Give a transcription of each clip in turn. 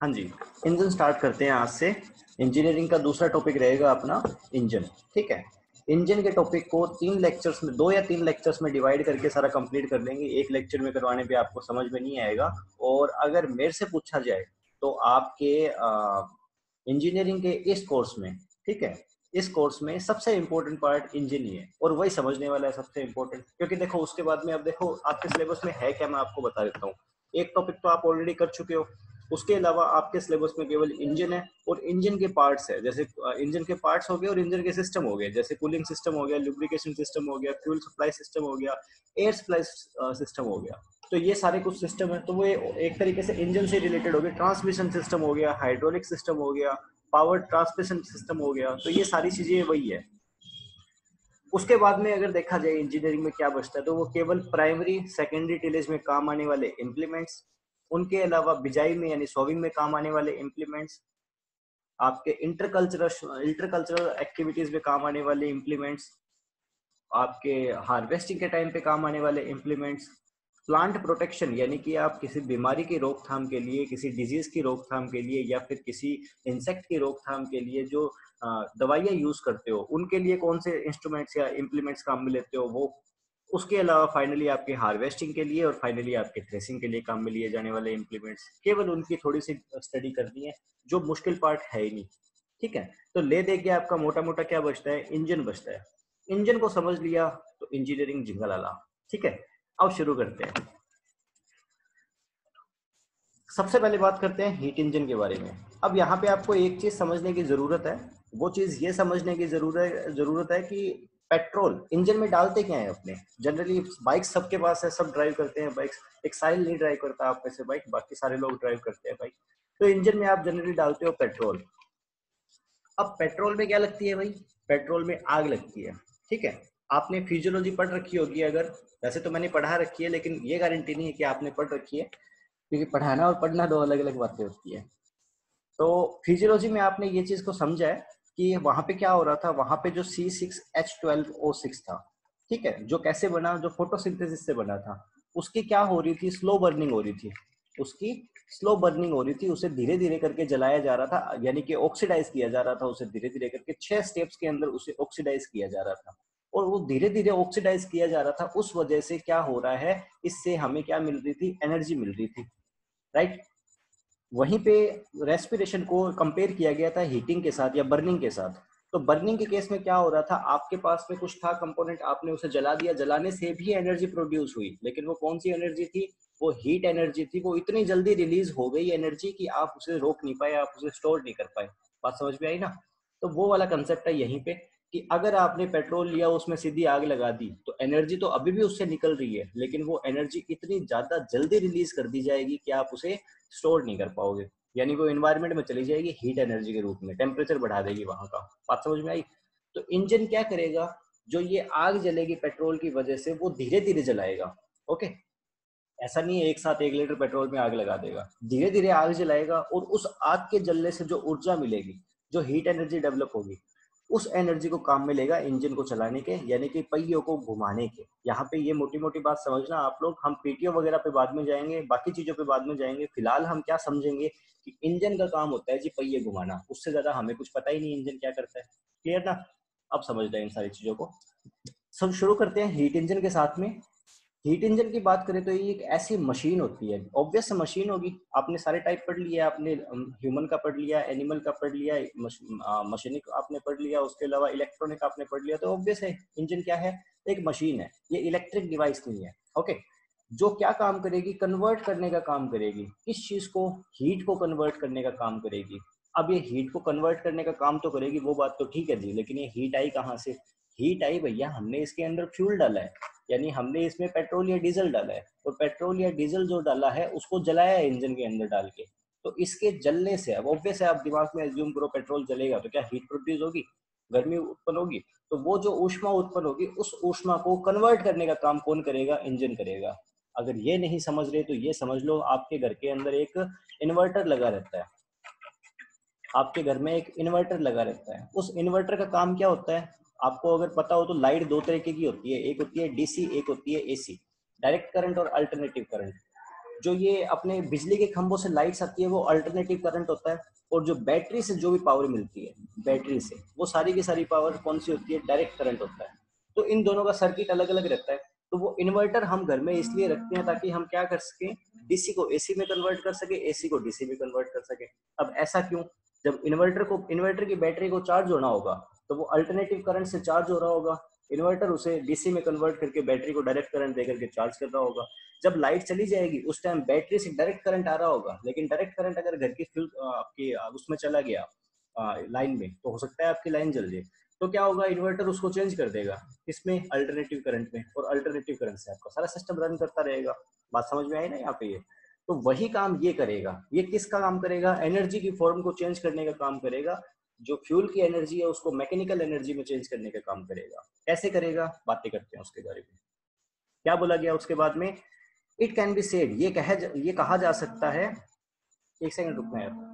हाँ जी, engine start करते हैं आज से। इंजीनियरिंग का दूसरा टॉपिक रहेगा अपना इंजन। ठीक है, इंजन के टॉपिक को 3 लेक्चर्स में, 2 या 3 लेक्चर्स में डिवाइड करके सारा कंप्लीट कर लेंगे। एक लेक्चर में करवाने पे आपको समझ में नहीं आएगा। और अगर मेरे से पूछा जाए तो आपके इंजीनियरिंग के इस कोर्स में, ठीक है, इस कोर्स में सबसे इम्पोर्टेंट पार्ट इंजन ही है और वही समझने वाला है सबसे इम्पोर्टेंट। क्योंकि देखो उसके बाद में, अब देखो आपके सिलेबस में है क्या, मैं आपको बता देता हूँ। एक टॉपिक तो आप ऑलरेडी कर चुके हो, उसके अलावा आपके सिलेबस में केवल इंजन है और इंजन के पार्ट्स है। जैसे इंजन के पार्ट्स हो गए और इंजन के सिस्टम हो गए, जैसे कूलिंग सिस्टम हो गया, लुब्रिकेशन सिस्टम हो गया, फ्यूल सप्लाई सिस्टम हो गया, एयर सप्लाई सिस्टम हो गया। तो ये सारे कुछ सिस्टम है, तो वो एक तरीके से इंजन से रिलेटेड हो गए। ट्रांसमिशन सिस्टम हो गया, हाइड्रोलिक सिस्टम हो गया, पावर ट्रांसमिशन सिस्टम हो गया, तो ये सारी चीजें वही है। उसके बाद में अगर देखा जाए इंजीनियरिंग में क्या बचता है, तो वो केवल प्राइमरी सेकेंडरी टिलेज में काम आने वाले इम्प्लीमेंट्स, उनके अलावा बिजाई में यानी सोविंग में काम आने वाले इम्प्लीमेंट्स, आपके इंटरकल्चरल एक्टिविटीज में काम आने वाले इम्प्लीमेंट्स, आपके हार्वेस्टिंग के टाइम पे काम आने वाले इम्प्लीमेंट्स, प्लांट प्रोटेक्शन यानी कि आप किसी बीमारी की रोकथाम के लिए, किसी डिजीज की रोकथाम के लिए या फिर किसी इंसेक्ट की रोकथाम के लिए जो दवाइयाँ यूज करते हो, उनके लिए कौन से इंस्ट्रूमेंट्स या इम्प्लीमेंट्स काम में लेते हो वो। उसके अलावा फाइनली आपके हार्वेस्टिंग के लिए और फाइनली आपके थ्रेसिंग के लिए काम में लिए जाने वाले इम्प्लीमेंट्स, केवल उनकी थोड़ी सी स्टडी करनी है, जो मुश्किल पार्ट है ही नहीं। ठीक है, तो ले दे के आपका मोटा मोटा क्या बचता है, इंजन बचता है। इंजन को समझ लिया तो इंजीनियरिंग जिंगलाला। ठीक है, अब शुरू करते हैं। सबसे पहले बात करते हैं हीट इंजन के बारे में। अब यहाँ पे आपको एक चीज समझने की जरूरत है, वो चीज ये समझने की जरूरत है कि पेट्रोल इंजन में डालते क्या है अपने। जनरली बाइक सबके पास है, सब ड्राइव करते हैं बाइक्स। एक साहिल नहीं ड्राइव करता आप में से बाइक, बाकी सारे लोग ड्राइव करते हैं बाइक। तो इंजन में आप जनरली डालते हो पेट्रोल। अब पेट्रोल में क्या लगती है भाई, पेट्रोल में आग लगती है। ठीक है, आपने फिजियोलॉजी पढ़ रखी होगी अगर, वैसे तो मैंने पढ़ा रखी है लेकिन ये गारंटी नहीं है कि आपने पढ़ रखी है, क्योंकि पढ़ाना और पढ़ना दो अलग अलग बातें होती है। तो फिजियोलॉजी में आपने ये चीज को समझा है कि वहां पे क्या हो रहा था, वहां पे जो C6H12O6 था, ठीक है, जो कैसे बना, जो फोटोसिंथेसिस से बना था, उसकी क्या हो रही थी, स्लो बर्निंग हो रही थी। उसकी स्लो बर्निंग हो रही थी, उसे धीरे धीरे करके जलाया जा रहा था, यानी कि ऑक्सीडाइज किया जा रहा था उसे धीरे धीरे करके। 6 स्टेप्स के अंदर उसे ऑक्सीडाइज किया जा रहा था और वो धीरे धीरे ऑक्सीडाइज किया जा रहा था। उस वजह से क्या हो रहा है, इससे हमें क्या मिल रही थी, एनर्जी मिल रही थी, राइट। वहीं पे रेस्पिरेशन को कंपेयर किया गया था हीटिंग के साथ या बर्निंग के साथ। तो बर्निंग के केस में क्या हो रहा था, आपके पास में कुछ था कंपोनेंट, आपने उसे जला दिया, जलाने से भी एनर्जी प्रोड्यूस हुई, लेकिन वो कौन सी एनर्जी थी, वो हीट एनर्जी थी। वो इतनी जल्दी रिलीज हो गई एनर्जी कि आप उसे रोक नहीं पाए, आप उसे स्टोर नहीं कर पाए। बात समझ में आई ना। तो वो वाला कंसेप्ट है यहीं पे, कि अगर आपने पेट्रोल लिया, उसमें सीधी आग लगा दी, तो एनर्जी तो अभी भी उससे निकल रही है, लेकिन वो एनर्जी इतनी ज्यादा जल्दी रिलीज कर दी जाएगी कि आप उसे स्टोर नहीं कर पाओगे। यानी वो इन्वायरमेंट में चली जाएगी हीट एनर्जी के रूप में, टेम्परेचर बढ़ा देगी वहां का। बात समझ में आई। तो इंजन क्या करेगा, जो ये आग जलेगी पेट्रोल की वजह से, वो धीरे धीरे जलाएगा। ओके, ऐसा नहीं है एक साथ 1 लीटर पेट्रोल में आग लगा देगा, धीरे धीरे आग जलाएगा और उस आग के जलने से जो ऊर्जा मिलेगी, जो हीट एनर्जी डेवलप होगी, उस एनर्जी को काम में लेगा इंजन को चलाने के, यानी कि पहियों को घुमाने के। यहाँ पे ये मोटी मोटी बात समझना आप लोग, हम पीटीओ वगैरह पे बाद में जाएंगे, बाकी चीजों पे बाद में जाएंगे। फिलहाल हम क्या समझेंगे कि इंजन का काम होता है जी पहिए घुमाना, उससे ज्यादा हमें कुछ पता ही नहीं इंजन क्या करता है। क्लियर ना। अब समझ रहे हैं इन सारी चीजों को। सब शुरू करते हैं हीट इंजन के साथ में। हीट इंजन की बात करें तो ये एक ऐसी मशीन होती है, ऑब्वियस मशीन होगी। आपने सारे टाइप पढ़ लिया, आपने ह्यूमन का पढ़ लिया, एनिमल का पढ़ लिया, मशीनिक आपने पढ़ लिया, उसके अलावा इलेक्ट्रॉनिक आपने पढ़ लिया। तो ऑब्वियस है इंजन क्या है, एक मशीन है, ये इलेक्ट्रिक डिवाइस नहीं है। ओके, जो क्या काम करेगी, कन्वर्ट करने का काम करेगी। किस चीज को, हीट को कन्वर्ट करने का काम करेगी। अब ये हीट को कन्वर्ट करने का काम तो करेगी, वो बात तो ठीक है जी, लेकिन ये हीट आई कहाँ से। हीट आई भैया, हमने इसके अंदर फ्यूल डाला है, यानी हमने इसमें पेट्रोल या डीजल डाला है, और पेट्रोल या डीजल जो डाला है उसको जलाया है इंजन के अंदर डाल के। तो इसके जलने से, अब ऑब्वियस है, आप दिमाग में एज्यूम करो पेट्रोल जलेगा तो क्या हीट प्रोड्यूस होगी, गर्मी उत्पन्न होगी। तो वो जो ऊष्मा उत्पन्न होगी, उस ऊष्मा को कन्वर्ट करने का काम कौन करेगा, इंजन करेगा। अगर ये नहीं समझ रहे तो ये समझ लो, आपके घर के अंदर एक इन्वर्टर लगा रहता है, आपके घर में एक इन्वर्टर लगा रहता है। उस इन्वर्टर का काम क्या होता है, आपको अगर पता हो तो लाइट दो तरीके की होती है, एक होती है डीसी, एक होती है एसी, डायरेक्ट करंट और अल्टरनेटिव करंट। जो ये अपने बिजली के खंभों से लाइट्स आती है वो अल्टरनेटिव करंट होता है, और जो बैटरी से जो भी पावर मिलती है बैटरी से, वो सारी की सारी पावर कौन सी होती है, डायरेक्ट करंट होता है। तो इन दोनों का सर्किट अलग अलग रहता है। तो वो इन्वर्टर हम घर में इसलिए रखते हैं ताकि हम क्या कर सके, डीसी को एसी में कन्वर्ट कर सके, एसी को डीसी में कन्वर्ट कर सके। अब ऐसा क्यों, जब इन्वर्टर की बैटरी को चार्ज होना होगा तो वो अल्टरनेटिव करंट से चार्ज हो रहा होगा, इन्वर्टर उसे डीसी में कन्वर्ट करके बैटरी को डायरेक्ट करंट देकर के चार्ज कर रहा होगा। जब लाइट चली जाएगी उस टाइम बैटरी से डायरेक्ट करंट आ रहा होगा, लेकिन डायरेक्ट करंट अगर घर की फ्यूज आपकी उसमें चला गया लाइन में, तो हो सकता है आपकी लाइन जल जाए। तो क्या होगा, इन्वर्टर उसको चेंज कर देगा इसमें, अल्टरनेटिव करंट में, और अल्टरनेटिव करंट से आपका सारा सिस्टम रन करता रहेगा। बात समझ में आई ना यहाँ पे? ये तो वही काम ये करेगा। ये किसका काम करेगा, एनर्जी की फॉर्म को चेंज करने का काम करेगा। जो फ्यूल की एनर्जी है उसको मैकेनिकल एनर्जी में चेंज करने का काम करेगा। कैसे करेगा, बातें करते हैं उसके बारे में। क्या बोला गया उसके बाद में, इट कैन बी सेड, ये कहा जा सकता है, एक सेकंड रुकना है।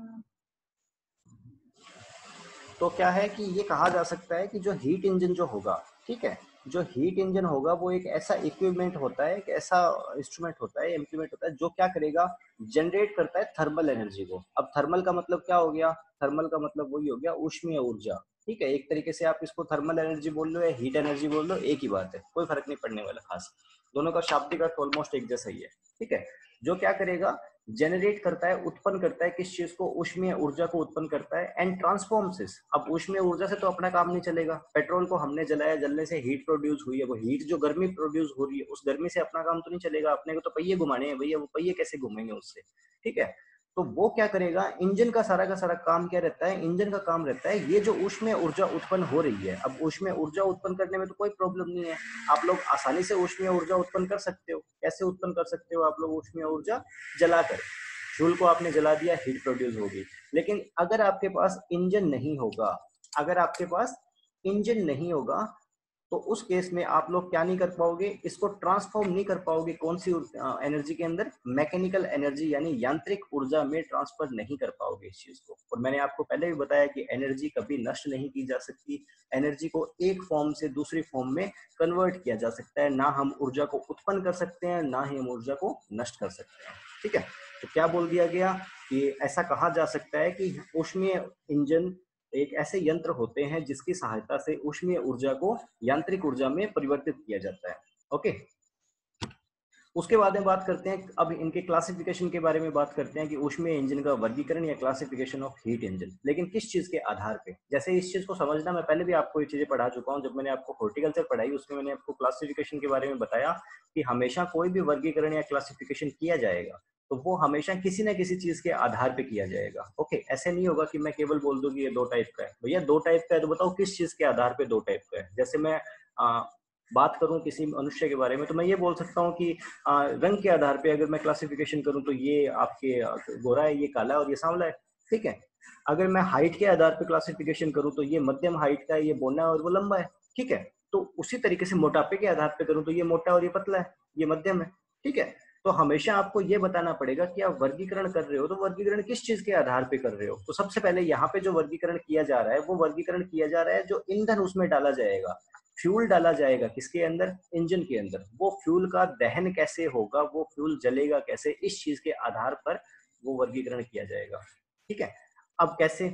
तो क्या है कि ये कहा जा सकता है कि जो हीट इंजन जो होगा, ठीक है, जो हीट इंजन होगा वो एक ऐसा इक्विपमेंट होता है, एक ऐसा इंस्ट्रूमेंट होता है, इम्प्लीमेंट होता है, जो क्या करेगा, जनरेट करता है थर्मल एनर्जी को। अब थर्मल का मतलब क्या हो गया, थर्मल का मतलब वही हो गया ऊष्मीय ऊर्जा। ठीक है, एक तरीके से आप इसको थर्मल एनर्जी बोल लो या हीट एनर्जी बोल लो, एक ही बात है, कोई फर्क नहीं पड़ने वाला खास, दोनों का शाब्दिक अर्थ ऑलमोस्ट एक जैसा ही है। ठीक है, जो क्या करेगा, जनरेट करता है, उत्पन्न करता है, किस चीज को, ऊष्मीय ऊर्जा को उत्पन्न करता है, एंड ट्रांसफॉर्म्स दिस। अब ऊष्मीय ऊर्जा से तो अपना काम नहीं चलेगा, पेट्रोल को हमने जलाया, जलने से हीट प्रोड्यूस हुई है, वो हीट जो गर्मी प्रोड्यूस हो रही है, उस गर्मी से अपना काम तो नहीं चलेगा, अपने को तो पहिए घुमाने हैं भैया, वो पहिए कैसे घूमेंगे उससे। ठीक है, तो वो क्या करेगा, इंजन का सारा काम क्या रहता है, इंजन का काम रहता है ये जो ऊष्मीय ऊर्जा उत्पन्न हो रही है। अब ऊष्मीय ऊर्जा उत्पन्न करने में तो कोई प्रॉब्लम नहीं है, आप लोग आसानी से ऊष्मीय ऊर्जा उत्पन्न कर सकते हो। कैसे उत्पन्न कर सकते हो आप लोग ऊष्मीय ऊर्जा, जलाकर, फ्यूल को आपने जला दिया, हीट प्रोड्यूस होगी। लेकिन अगर आपके पास इंजन नहीं होगा, अगर आपके पास इंजन नहीं होगा, तो उस केस में आप लोग क्या नहीं कर पाओगे, इसको ट्रांसफॉर्म नहीं कर पाओगे कौन सी एनर्जी के अंदर, मैकेनिकल एनर्जी यानी यांत्रिक ऊर्जा में ट्रांसफर नहीं कर पाओगे इस चीज को। और मैंने आपको पहले भी बताया कि एनर्जी कभी नष्ट नहीं की जा सकती, एनर्जी को एक फॉर्म से दूसरी फॉर्म में कन्वर्ट किया जा सकता है, ना हम ऊर्जा को उत्पन्न कर सकते हैं, ना ही हम ऊर्जा को नष्ट कर सकते हैं। ठीक है, तो क्या बोल दिया गया कि ऐसा कहा जा सकता है कि ऊष्मीय इंजन एक ऐसे यंत्र होते हैं जिसकी सहायता से ऊष्मीय ऊर्जा को यांत्रिक ऊर्जा में परिवर्तित किया जाता है। ओके, उसके बाद में बात करते हैं अब इनके क्लासिफिकेशन के बारे में, बात करते हैं कि ऊष्मीय इंजन का वर्गीकरण या क्लासिफिकेशन ऑफ हीट इंजन, लेकिन किस चीज के आधार पे। जैसे इस चीज को समझना, मैं पहले भी आपको ये चीजें पढ़ा चुका हूं, जब मैंने आपको हॉर्टिकल्चर पढ़ाई उसमें मैंने आपको क्लासिफिकेशन के बारे में बताया कि हमेशा कोई भी वर्गीकरण या क्लासिफिकेशन किया जाएगा तो वो हमेशा किसी न किसी चीज के आधार पे किया जाएगा। ओके, ऐसे नहीं होगा कि मैं केवल बोल दूं कि ये दो टाइप का है, भैया दो टाइप का है तो बताओ किस चीज के आधार पे दो टाइप का है। जैसे मैं बात करूं किसी मनुष्य के बारे में तो मैं ये बोल सकता हूँ कि रंग के आधार पे अगर मैं क्लासिफिकेशन करूं तो ये आपके गोरा है, ये काला है और ये सांवला है। ठीक है, अगर मैं हाइट के आधार पे क्लासिफिकेशन करूं तो ये मध्यम हाइट का है, ये बौना है और वो लंबा है। ठीक है, तो उसी तरीके से मोटापे के आधार पे करूं तो ये मोटा और ये पतला है, ये मध्यम है। ठीक है, तो हमेशा आपको ये बताना पड़ेगा कि आप वर्गीकरण कर रहे हो तो वर्गीकरण किस चीज के आधार पे कर रहे हो। तो सबसे पहले यहाँ पे जो वर्गीकरण किया जा रहा है वो वर्गीकरण किया जा रहा है जो ईंधन उसमें डाला जाएगा, फ्यूल डाला जाएगा किसके अंदर, इंजन के अंदर, वो फ्यूल का दहन कैसे होगा, वो फ्यूल जलेगा कैसे, इस चीज के आधार पर वो वर्गीकरण किया जाएगा। ठीक है, अब कैसे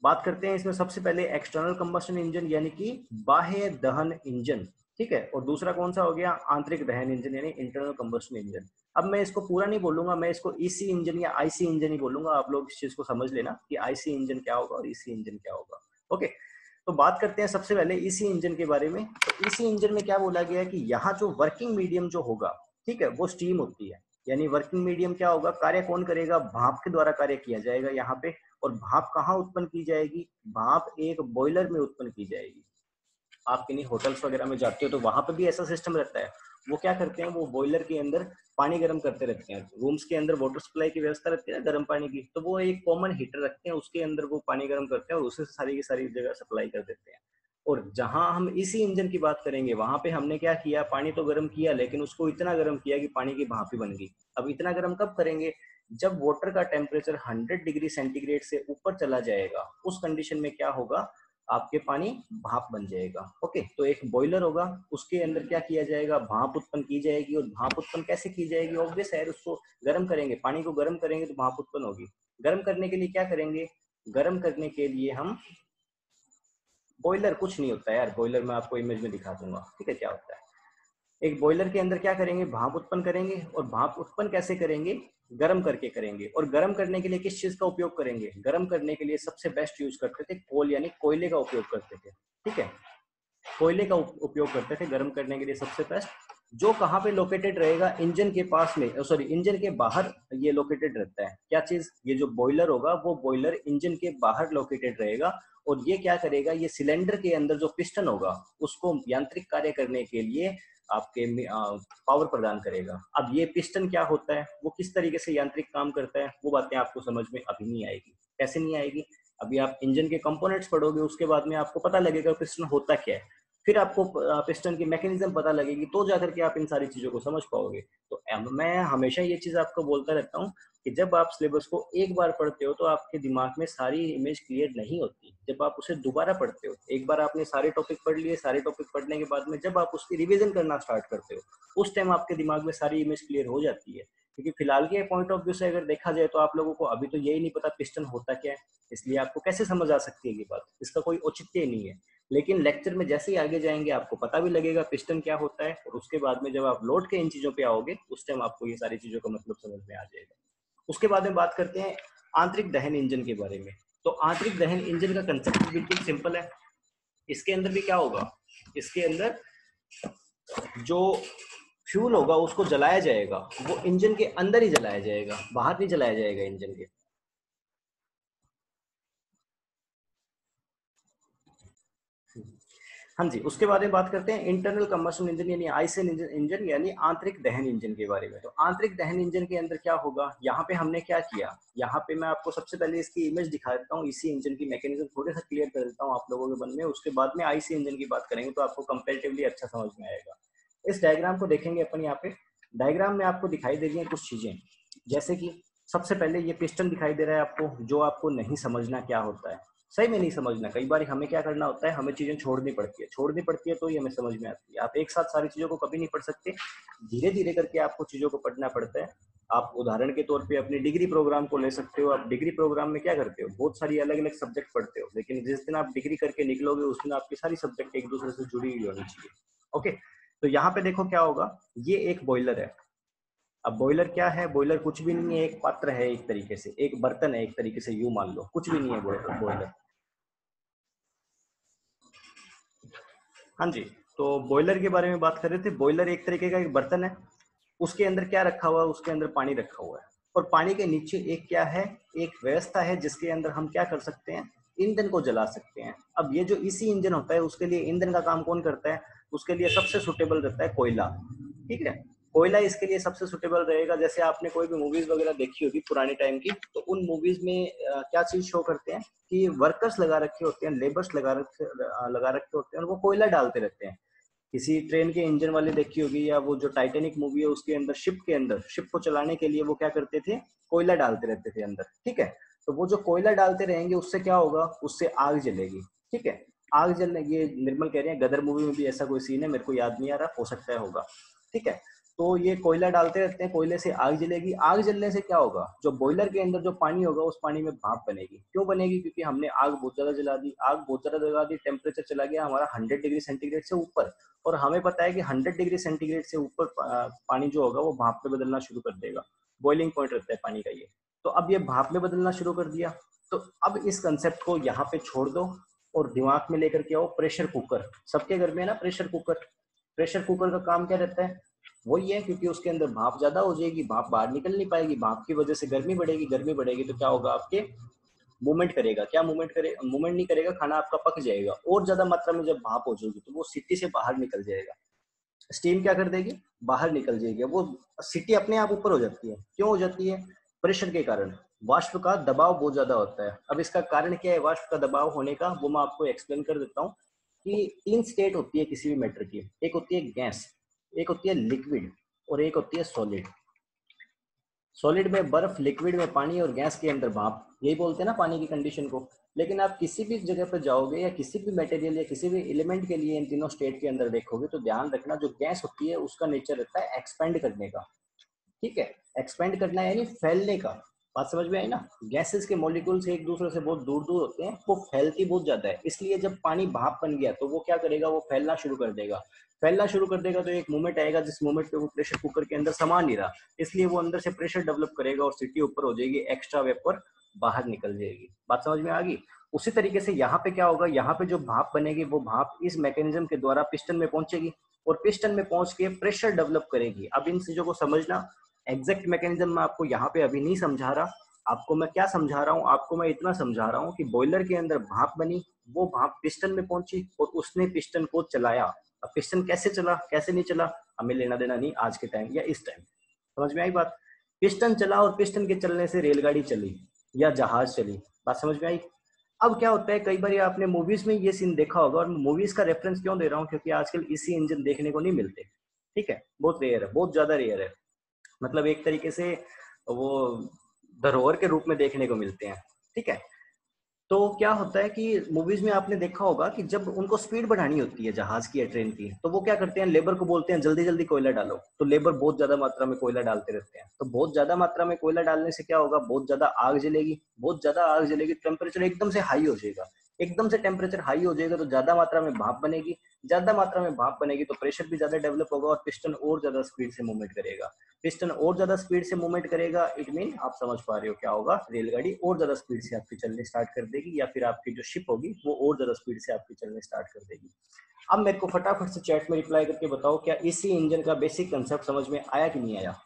बात करते हैं इसमें, सबसे पहले एक्सटर्नल कंबस्शन इंजन यानी कि बाह्य दहन इंजन। ठीक है, और दूसरा कौन सा हो गया, आंतरिक दहन इंजन यानी इंटरनल कंबस्शन इंजन। अब मैं इसको पूरा नहीं बोलूंगा, मैं इसको ईसी इंजन या आईसी इंजन ही बोलूंगा, आप लोग इस चीज को समझ लेना कि आईसी इंजन क्या होगा और ईसी इंजन क्या होगा। ओके, तो बात करते हैं सबसे पहले ईसी इंजन के बारे में। तो ईसी इंजन में क्या बोला गया है कि यहाँ जो वर्किंग मीडियम जो होगा, ठीक है, वो स्टीम होती है। यानी वर्किंग मीडियम क्या होगा, कार्य कौन करेगा, भाप के द्वारा कार्य किया जाएगा यहाँ पे। और भाप कहाँ उत्पन्न की जाएगी, भाप एक बॉयलर में उत्पन्न की जाएगी। आप किन्हीं होटल्स वगैरह में जाते हो तो वहां पर भी ऐसा सिस्टम रहता है, वो क्या करते हैं, वो बॉयलर के अंदर पानी गर्म करते रहते हैं। रूम्स के अंदर वाटर सप्लाई की व्यवस्था रहती है ना गर्म पानी की, तो वो एक कॉमन हीटर रखते हैं, उसके अंदर वो पानी गर्म करते हैं और उसे सारी की सारी जगह सप्लाई कर देते हैं। और जहां हम इसी इंजन की बात करेंगे वहां पे हमने क्या किया, पानी तो गर्म किया लेकिन उसको इतना गर्म किया कि पानी की भाप ही बन गई। अब इतना गर्म कब करेंगे, जब वाटर का टेम्परेचर 100 डिग्री सेंटीग्रेड से ऊपर चला जाएगा, उस कंडीशन में क्या होगा, आपके पानी भाप बन जाएगा। ओके, तो एक बॉयलर होगा, उसके अंदर क्या किया जाएगा, भाप उत्पन्न की जाएगी। और भाप उत्पन्न कैसे की जाएगी, ऑब्वियस है, उसको गर्म करेंगे, पानी को गर्म करेंगे तो भाप उत्पन्न होगी। गर्म करने के लिए क्या करेंगे, गर्म करने के लिए हम, बॉयलर कुछ नहीं होता है यार, बॉयलर मैं आपको इमेज में दिखा दूंगा, ठीक है क्या होता है। एक बॉयलर के अंदर क्या करेंगे, भाप उत्पन्न करेंगे। और भाप उत्पन्न कैसे करेंगे, गर्म करके करेंगे। और गर्म करने के लिए किस चीज का उपयोग करेंगे, गर्म करने के लिए सबसे बेस्ट यूज करते थे कोल यानी कोयले का उपयोग करते थे। ठीक है, कोयले का उपयोग करते थे गर्म करने के लिए सबसे बेस्ट। जो कहाँ पे लोकेटेड रहेगा, इंजन के पास में, सॉरी इंजन के बाहर ये लोकेटेड रहता है। क्या चीज, ये जो बॉयलर होगा वो बॉयलर इंजन के बाहर लोकेटेड रहेगा। और ये क्या करेगा, ये सिलेंडर के अंदर जो पिस्टन होगा उसको यांत्रिक कार्य करने के लिए आपके पावर प्रदान करेगा। अब ये पिस्टन क्या होता है, वो किस तरीके से यांत्रिक काम करता है, वो बातें आपको समझ में अभी नहीं आएगी। कैसे नहीं आएगी, अभी आप इंजन के कंपोनेंट्स पढ़ोगे, उसके बाद में आपको पता लगेगा पिस्टन होता क्या है। फिर आपको पिस्टन की मैकेनिज्म पता लगेगी, तो जाकर के आप इन सारी चीजों को समझ पाओगे। तो मैं हमेशा ये चीज आपको बोलता रहता हूँ कि जब आप सिलेबस को एक बार पढ़ते हो तो आपके दिमाग में सारी इमेज क्लियर नहीं होती। जब आप उसे दोबारा पढ़ते हो, एक बार आपने सारे टॉपिक पढ़ लिए, सारे टॉपिक पढ़ने के बाद में जब आप उसकी रिवीजन करना स्टार्ट करते हो, उस टाइम आपके दिमाग में सारी इमेज क्लियर हो जाती है। क्योंकि फिलहाल के पॉइंट ऑफ व्यू से अगर देखा जाए तो आप लोगों को अभी तो यही नहीं पता पिस्टन होता क्या है, इसलिए आपको कैसे समझ आ सकती है ये बात, इसका कोई औचित्य नहीं है। लेकिन लेक्चर में जैसे ही आगे जाएंगे आपको पता भी लगेगा पिस्टन क्या होता है। और उसके बाद में जब आप लौट के इन चीजों पे आओगे, उस टाइम आपको ये सारी चीजों का मतलब समझ में आ जाएगा। उसके बाद में बात करते हैं आंतरिक दहन इंजन के बारे में। तो आंतरिक दहन इंजन का कंसेप्ट बिल्कुल सिंपल है। इसके अंदर भी क्या होगा, इसके अंदर जो फ्यूल होगा उसको जलाया जाएगा, वो इंजन के अंदर ही जलाया जाएगा, बाहर नहीं जलाया जाएगा इंजन के। हाँ जी, उसके बारे में बात करते हैं इंटरनल कंबशन इंजन यानी आईसी इंजन यानी आंतरिक दहन इंजन के बारे में। तो आंतरिक दहन इंजन के अंदर क्या होगा, यहाँ पे हमने क्या किया, यहाँ पे मैं आपको सबसे पहले इसकी इमेज दिखा देता हूँ, इसी इंजन की मैकेनिज्म थोड़े सा क्लियर कर देता हूँ आप लोगों के मन में। उसके बाद में आईसी इंजन की बात करेंगे तो आपको कंपेरेटिवली अच्छा समझ में आएगा। इस डायग्राम को देखेंगे अपन, यहाँ पे डायग्राम में आपको दिखाई दे रही है कुछ चीजें, जैसे कि सबसे पहले ये पिस्टन दिखाई दे रहा है आपको, जो आपको नहीं समझना क्या होता है, सही में नहीं समझना। कई बार हमें क्या करना होता है, हमें चीजें छोड़नी पड़ती है तो ही हमें समझ में आती है। आप एक साथ सारी चीजों को कभी नहीं पढ़ सकते, धीरे धीरे करके आपको चीजों को पढ़ना पड़ता है। आप उदाहरण के तौर पे अपनी डिग्री प्रोग्राम को ले सकते हो। आप डिग्री प्रोग्राम में क्या करते हो, बहुत सारी अलग अलग सब्जेक्ट पढ़ते हो, लेकिन जिस दिन आप डिग्री करके निकलोगे उस दिन आपकी सारी सब्जेक्ट एक दूसरे से जुड़ी हुई होनी चाहिए। ओके, तो यहाँ पे देखो क्या होगा, ये एक बॉयलर है। अब बॉयलर क्या है, बॉयलर कुछ भी नहीं है, एक पात्र है, एक तरीके से एक बर्तन है, एक तरीके से यूं मान लो, कुछ भी नहीं है बॉयलर। हाँ जी, तो बॉयलर के बारे में बात कर रहे थे। बॉयलर एक तरीके का एक बर्तन है, उसके अंदर क्या रखा हुआ है, उसके अंदर पानी रखा हुआ है। और पानी के नीचे एक क्या है, एक व्यवस्था है जिसके अंदर हम क्या कर सकते हैं, ईंधन को जला सकते हैं। अब ये जो इसी इंजन होता है उसके लिए ईंधन का काम कौन करता है, उसके लिए सबसे सुटेबल रहता है कोयला। ठीक है, कोयला इसके लिए सबसे सुटेबल रहेगा। जैसे आपने कोई भी मूवीज वगैरह देखी होगी पुराने टाइम की, तो उन मूवीज में क्या चीज शो करते हैं कि वर्कर्स लगा रखे होते हैं, लेबर्स लगा रखे होते हैं, और वो कोयला डालते रहते हैं। किसी ट्रेन के इंजन वाले देखी होगी, या वो जो टाइटैनिक मूवी है उसके अंदर शिप के अंदर, शिप को चलाने के लिए वो क्या करते थे, कोयला डालते रहते थे अंदर। ठीक है, तो वो जो कोयला डालते रहेंगे उससे क्या होगा, उससे आग जलेगी। ठीक है, आग जलने, ये निर्मल कह रहे हैं गदर मूवी में भी ऐसा कोई सीन है, मेरे को याद नहीं आ रहा, हो सकता है होगा। ठीक है, तो ये कोयला डालते रहते हैं, कोयले से आग जलेगी। आग जलने से क्या होगा, जो बॉयलर के अंदर जो पानी होगा उस पानी में भाप बनेगी। क्यों बनेगी, क्योंकि हमने आग बहुत ज्यादा जला दी, आग बहुत ज्यादा जला दी, टेम्परेचर चला गया हमारा 100 डिग्री सेंटीग्रेड से ऊपर। और हमें पता है कि 100 डिग्री सेंटीग्रेड से ऊपर पानी जो होगा वो भाप में बदलना शुरू कर देगा। बॉइलिंग पॉइंट रहता है पानी का ये। तो अब ये भाप में बदलना शुरू कर दिया, तो अब इस कंसेप्ट को यहाँ पे छोड़ दो और दिमाग में लेकर के आओ प्रेशर कुकर। सबके घर में है ना प्रेशर कुकर। प्रेशर कुकर का काम क्या रहता है, वही है, क्योंकि उसके अंदर भाप ज्यादा हो जाएगी, भाप बाहर निकल नहीं पाएगी, भाप की वजह से गर्मी बढ़ेगी, गर्मी बढ़ेगी तो क्या होगा, आपके मूवमेंट करेगा। क्या मूवमेंट करेगा, मूवमेंट नहीं करेगा, खाना आपका पक जाएगा। और ज्यादा मात्रा में जब भाप हो जाएगी तो वो सिटी से बाहर निकल जाएगा। स्टीम क्या कर देगी, बाहर निकल जाएगी। वो सिटी अपने आप ऊपर हो जाती है, क्यों हो जाती है, प्रेशर के कारण। वाष्प का दबाव बहुत ज्यादा होता है। अब इसका कारण क्या है वाष्प का दबाव होने का, वो मैं आपको एक्सप्लेन कर देता हूँ। कि 3 स्टेट होती है किसी भी मैटर की, एक होती है गैस, एक होती है लिक्विड, और एक होती है सॉलिड। सॉलिड में बर्फ, लिक्विड में पानी और गैस के अंदर भाप, यही बोलते हैं ना पानी की कंडीशन को। लेकिन आप किसी भी जगह पर जाओगे या किसी भी मटेरियल या किसी भी एलिमेंट के लिए इन तीनों स्टेट के अंदर देखोगे तो ध्यान रखना जो गैस होती है उसका नेचर रहता है एक्सपेंड करने का। ठीक है, एक्सपेंड करना है यानी फैलने का। बात समझ में आई ना। गैसेस के मॉलिक्यूल्स एक दूसरे से बहुत दूर दूर होते हैं, वो फैलती बहुत ज्यादा है, इसलिए जब पानी भाप बन गया तो वो क्या करेगा, वो फैलना शुरू कर देगा। फैलना शुरू कर देगा तो एक मूवमेंट आएगा, जिस मूवमेंट पे वो प्रेशर कुकर के अंदर समा नहीं रहा, इसलिए वो अंदर से प्रेशर डेवलप करेगा और सीटी ऊपर हो जाएगी, एक्स्ट्रा वेपर बाहर निकल जाएगी। बात समझ में आ गई। उसी तरीके से यहाँ पे क्या होगा, यहाँ पे जो भाप बनेगी वो भाप इस मैकेनिज्म के द्वारा पिस्टन में पहुंचेगी और पिस्टन में पहुंच के प्रेशर डेवलप करेगी। अब इन चीजों को समझना, एग्जैक्ट मैकेनिज्म मैं आपको यहाँ पे अभी नहीं समझा रहा। आपको मैं क्या समझा रहा हूँ, आपको मैं इतना समझा रहा हूँ कि बॉयलर के अंदर भाप बनी, वो भाप पिस्टन में पहुंची और उसने पिस्टन को चलाया। अब पिस्टन कैसे चला कैसे नहीं चला हमें लेना देना नहीं आज के टाइम या इस टाइम। समझ में आई बात। पिस्टन चला और पिस्टन के चलने से रेलगाड़ी चली या जहाज चली। बात समझ में आई। अब क्या होता है, कई बार आपने मूवीज में ये सीन देखा होगा, और मूवीज का रेफरेंस क्यों दे रहा हूँ, क्योंकि आजकल इसी इंजन देखने को नहीं मिलते। ठीक है, बहुत रेयर है, बहुत ज्यादा रेयर है। मतलब एक तरीके से वो धरोहर के रूप में देखने को मिलते हैं। ठीक है, तो क्या होता है कि मूवीज में आपने देखा होगा कि जब उनको स्पीड बढ़ानी होती है जहाज की या ट्रेन की, तो वो क्या करते हैं, लेबर को बोलते हैं जल्दी जल्दी कोयला डालो, तो लेबर बहुत ज्यादा मात्रा में कोयला डालते रहते हैं। तो बहुत ज्यादा मात्रा में कोयला डालने से क्या होगा, बहुत ज्यादा आग जलेगी, बहुत ज्यादा आग जलेगी, टेम्परेचर एकदम से हाई हो जाएगा। एकदम से टेम्परेचर हाई हो जाएगा तो ज्यादा मात्रा में भाप बनेगी, ज्यादा मात्रा में भाप बनेगी तो प्रेशर भी ज्यादा डेवलप होगा और पिस्टन और ज्यादा स्पीड से मूवमेंट करेगा। पिस्टन और ज्यादा स्पीड से मूवमेंट करेगा, इट मीन आप समझ पा रहे हो क्या होगा, रेलगाड़ी और ज्यादा स्पीड से आपकी चलने स्टार्ट कर देगी, या फिर आपकी जो शिप होगी वो और ज्यादा स्पीड से आपकी चलने स्टार्ट कर देगी। अब मेरे को फटाफट से चैट में रिप्लाई करके बताओ, क्या इसी इंजन का बेसिक कंसेप्ट समझ में आया कि नहीं आया।